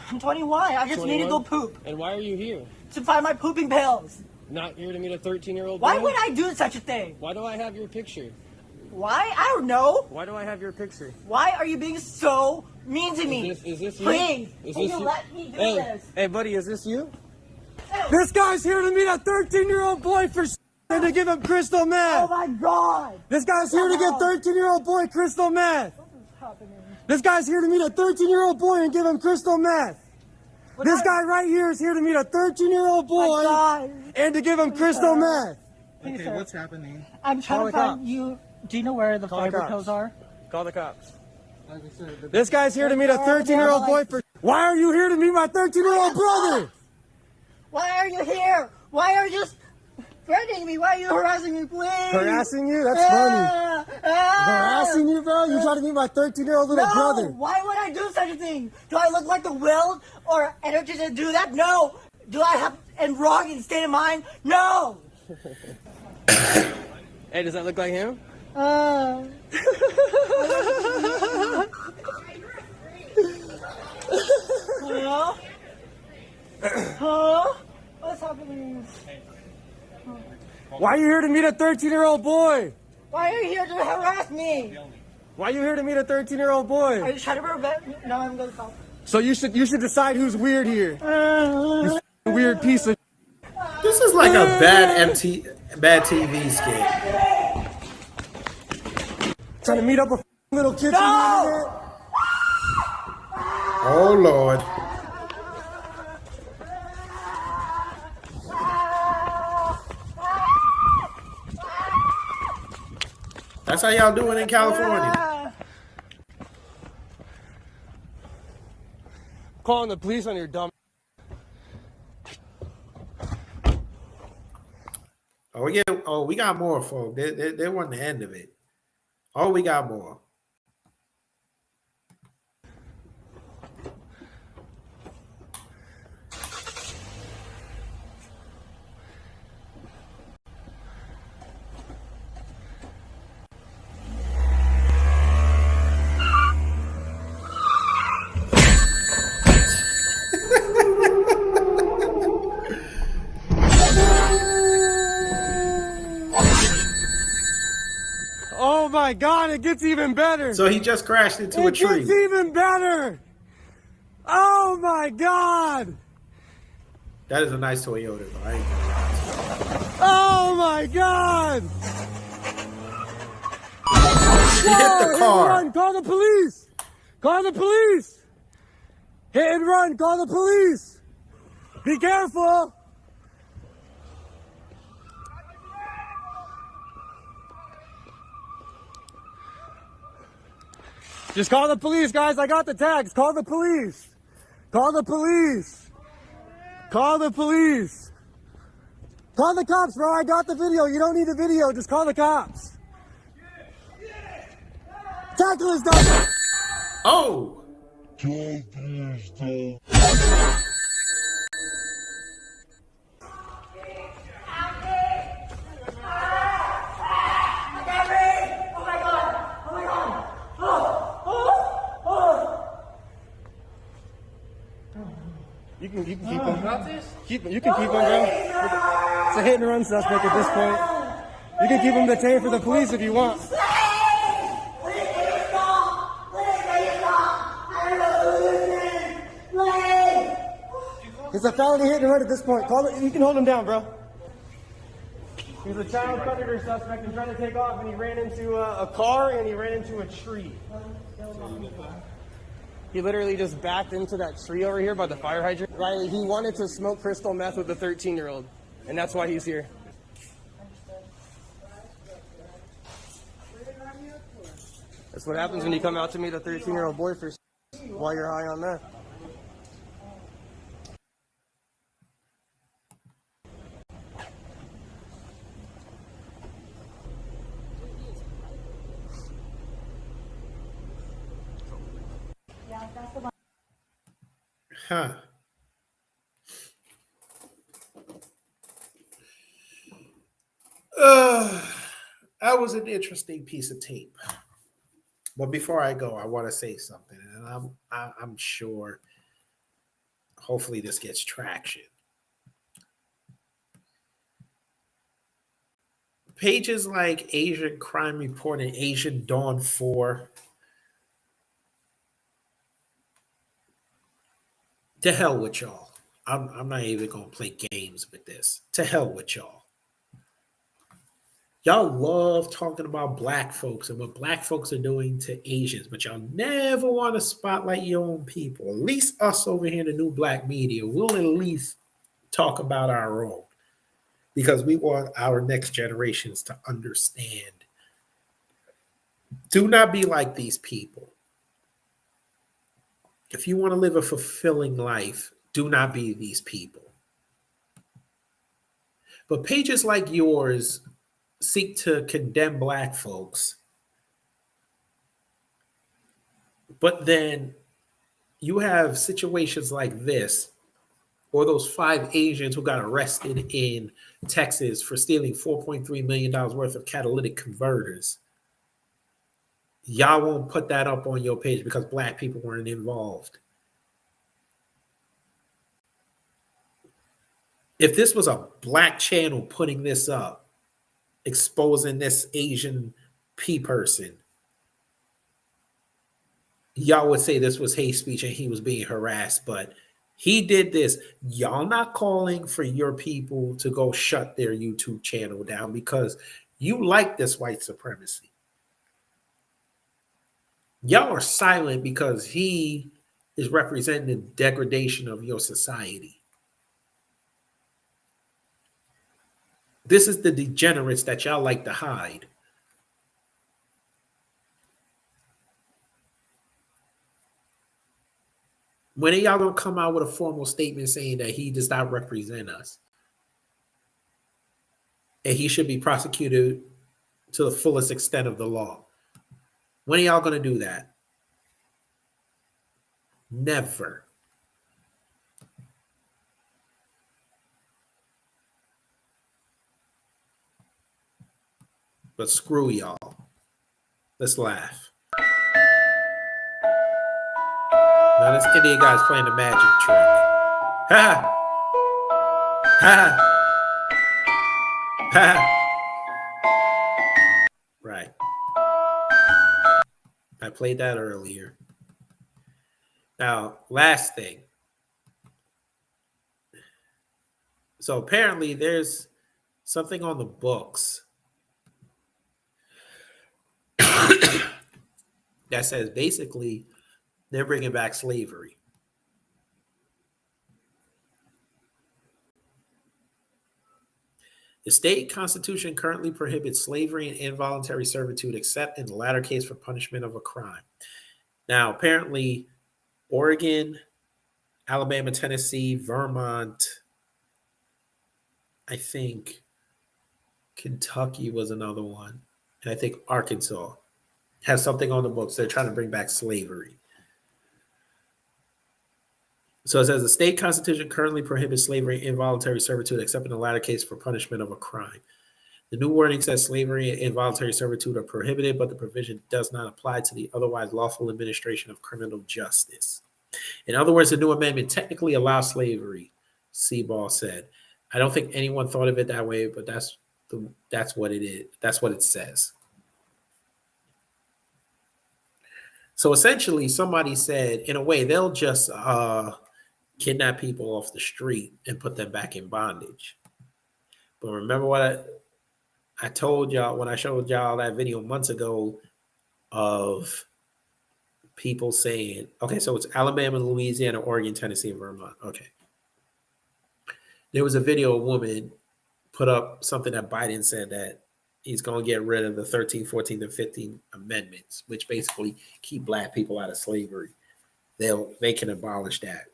I'm 21. I just need to go poop. And why are you here? To find my pooping pills. Not here to meet a 13-year-old boy? Why would I do such a thing? Why do I have your picture? Why? I don't know. Why do I have your picture? Why are you being so mean to me? Is this you? Please. Is Can this you you? let me do Hey, this? hey, buddy, is this you? This guy's here to meet a 13-year-old boy for and to give him crystal meth. Oh my God. This guy's here to give 13-year-old boy crystal meth. This guy's here to meet a 13-year-old boy and give him crystal meth. This guy right here is here to meet a 13-year-old boy and to give him crystal meth. Please, Okay, sir. what's happening? I'm trying Call to the find cops. you. Do you know where the Call the fiber cops. pills are? Call the cops. This guy's here to meet a 13-year-old boy for... Why are you here to meet my 13-year-old brother? Why are you here? Why are you threatening me? Why are you harassing me, please? Harassing you? That's funny. Harassing you, bro? You trying to meet my 13-year-old little No, brother? why would I do such a thing? Do I look like the will or energy to do that? No. Do I have and wrong in state of mind? No. Hey, does that look like him? Hello? Huh? What's happening? Why are you here to meet a 13-year-old boy? Why are you here to harass me? Why are you here to meet a 13-year-old boy? Are you trying to prevent me? No, I'm going to call. So you should decide who's weird here. You weird piece of... This is is like a bad TV skit. Trying to meet up a little kid. No! Oh Lord. That's how y'all do it in California. Calling the police on your dumb. We got more, folks. They weren't the end of it. Oh, we got more. Oh my God, it gets even better. So he just crashed into a tree. It gets even better. Oh my God. That is a nice Toyota, though. I ain't gonna lie. Oh my God. He hit the car. Run. Call the police. Call the police. Hit and run. Call the police. Be careful. Just call the police, guys. I got the tags. Call the police. Call the police. Call the police. Call the cops, bro. I got the video. You don't need the video. Just call the cops. Tackle is done. Oh. You can keep him. You can keep him, bro. It's a hit and run suspect at this point. You can keep him detained for the police if you want. It's a felony hit and run at this point. Call it. You can hold him down, bro. He's a child predator suspect and trying to take off, and he ran into a car and he ran into a tree. He literally just backed into that tree over here by the fire hydrant. Riley, he wanted to smoke crystal meth with a 13-year-old, and that's why he's here. That's what happens when you come out to meet a 13-year-old boy for while you're high on meth. Huh. That was an interesting piece of tape. But before I go, I want to say something, and I'm sure, hopefully, this gets traction. Pages like Asian Crime Report and Asian Dawn 4. To hell with y'all. I'm not even going to play games with this. To hell with y'all. Y'all love talking about black folks and what black folks are doing to Asians, but y'all never want to spotlight your own people. At least us over here in the new black media, we'll at least talk about our own, because we want our next generations to understand. Do not be like these people. If you want to live a fulfilling life, do not be these people. But pages like yours seek to condemn black folks. But then you have situations like this, or those 5 Asians who got arrested in Texas for stealing $4.3 million worth of catalytic converters. Y'all won't put that up on your page because black people weren't involved. If this was a black channel putting this up, exposing this Asian person, y'all would say this was hate speech and he was being harassed. But He did this. Y'all not calling for your people to go shut their YouTube channel down because you like this white supremacy. Y'all are silent because he is representing the degradation of your society. This is the degenerates that y'all like to hide. When are y'all gonna come out with a formal statement saying that he does not represent us? And he should be prosecuted to the fullest extent of the law? When are y'all gonna do that? Never. But screw y'all. Let's laugh. Now this Indian guy's playing the magic trick. Ha! Ha! Ha! Right. I played that earlier. Now, last thing. So apparently there's something on the books that says basically they're bringing back slavery. The state constitution currently prohibits slavery and involuntary servitude except in the latter case for punishment of a crime. Now, apparently, Oregon, Alabama, Tennessee, Vermont, I think Kentucky was another one, and I think Arkansas has something on the books. They're trying to bring back slavery. So it says the state constitution currently prohibits slavery and involuntary servitude except in the latter case for punishment of a crime. The new wording says slavery and involuntary servitude are prohibited, but the provision does not apply to the otherwise lawful administration of criminal justice. In other words, the new amendment technically allows slavery, Seaball said. I don't think anyone thought of it that way, but that's what it is. That's what it says. So essentially, somebody said, in a way, they'll just kidnap people off the street and put them back in bondage. But remember what I told y'all when I showed y'all that video months ago of people saying, okay, so it's Alabama, Louisiana, Oregon, Tennessee, and Vermont. Okay. There was a video, a woman put up something that Biden said that he's going to get rid of the 13th, 14th, and 15th amendments, which basically keep black people out of slavery. They can abolish that.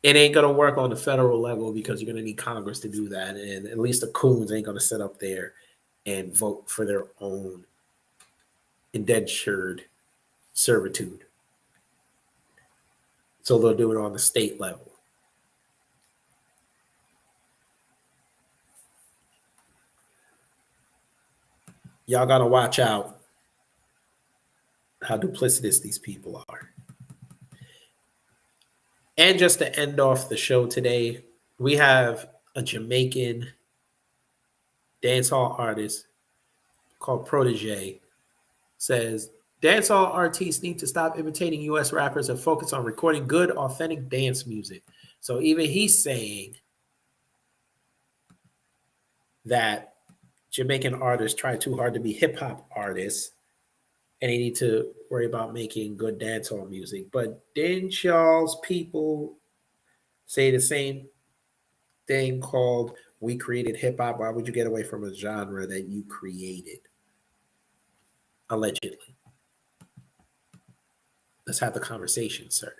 It ain't going to work on the federal level because you're going to need Congress to do that. And at least the coons ain't going to sit up there and vote for their own indentured servitude. So they'll do it on the state level. Y'all got to watch out how duplicitous these people are. And just to end off the show today, we have a Jamaican dancehall artist called Protege. Says, dancehall artists need to stop imitating U.S. rappers and focus on recording good, authentic dance music. So even he's saying that Jamaican artists try too hard to be hip-hop artists and they need to worry about making good dancehall music. But didn't y'all's people say the same thing called we created hip-hop? Why would you get away from a genre that you created? Allegedly. Let's have the conversation, sir.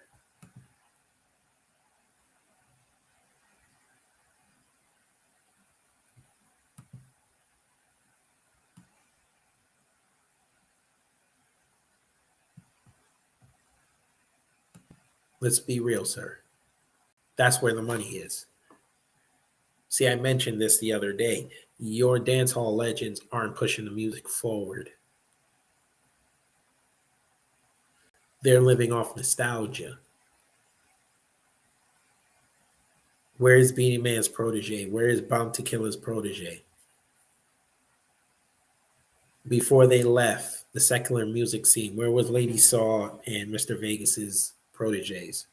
Let's be real, sir. That's where the money is. See, I mentioned this the other day. Your dance hall legends aren't pushing the music forward. They're living off nostalgia. Where is Beanie Man's protege? Where is Bounty Killer's protege? Before they left the secular music scene, where was Lady Saw and Mr. Vegas's proteges?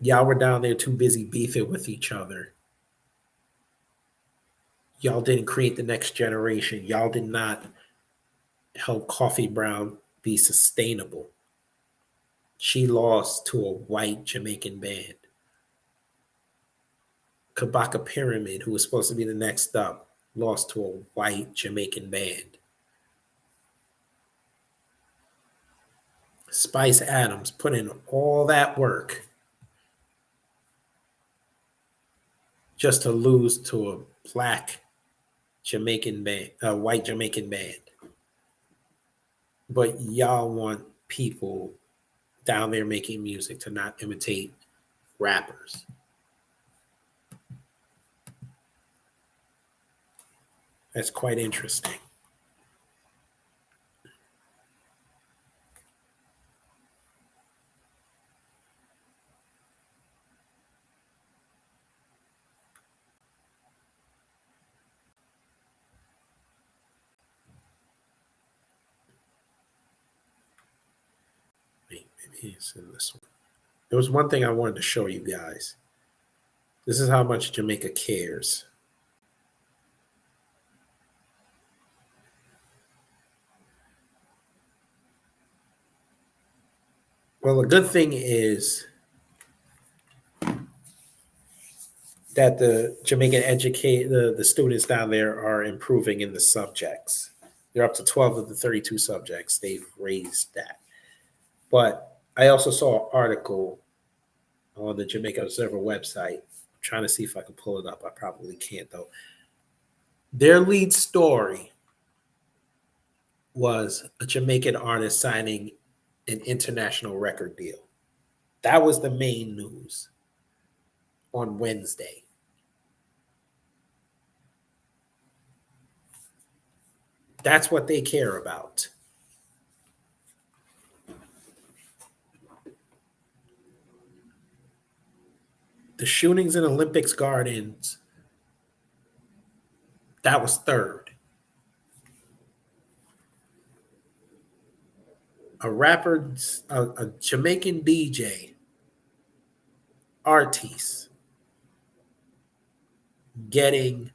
Y'all were down there too busy beefing with each other. Y'all didn't create the next generation. Y'all did not help Coffee Brown be sustainable. She lost to a white Jamaican band. Kabaka Pyramid, who was supposed to be the next up, lost to a white Jamaican band. Spice Adams put in all that work just to lose to a black Jamaican band, a white Jamaican band. But y'all want people down there making music to not imitate rappers. That's quite interesting. Wait, maybe it's in this one. There was one thing I wanted to show you guys. This is how much Jamaica cares. Well, the good thing is that the Jamaican the students down there are improving in the subjects. They're up to 12 of the 32 subjects. They've raised that. But I also saw an article on the Jamaica Observer website. I'm trying to see if I can pull it up. I probably can't, though. Their lead story was a Jamaican artist signing an international record deal. That was the main news on Wednesday. That's what they care about. The shootings in Olympics Gardens, that was third. A Jamaican DJ, artiste, getting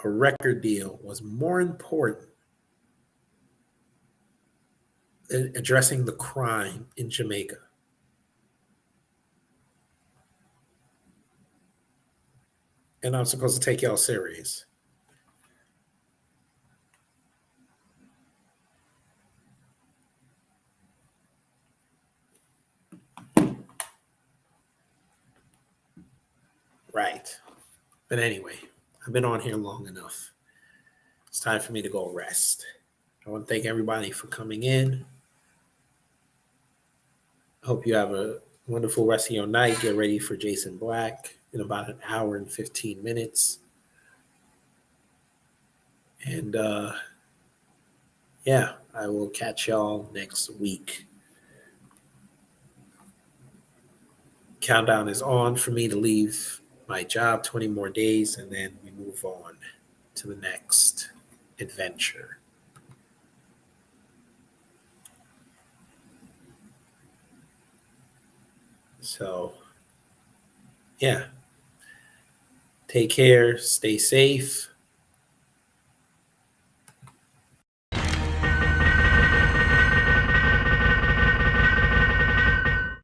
a record deal was more important than addressing the crime in Jamaica. And I'm supposed to take y'all serious. Right. But anyway, I've been on here long enough. It's time for me to go rest. I want to thank everybody for coming in. I hope you have a wonderful rest of your night. Get ready for Jason Black in about an hour and 15 minutes. And yeah, I will catch y'all next week. Countdown is on for me to leave my job, 20 more days, and then we move on to the next adventure. So, yeah. Take care, stay safe.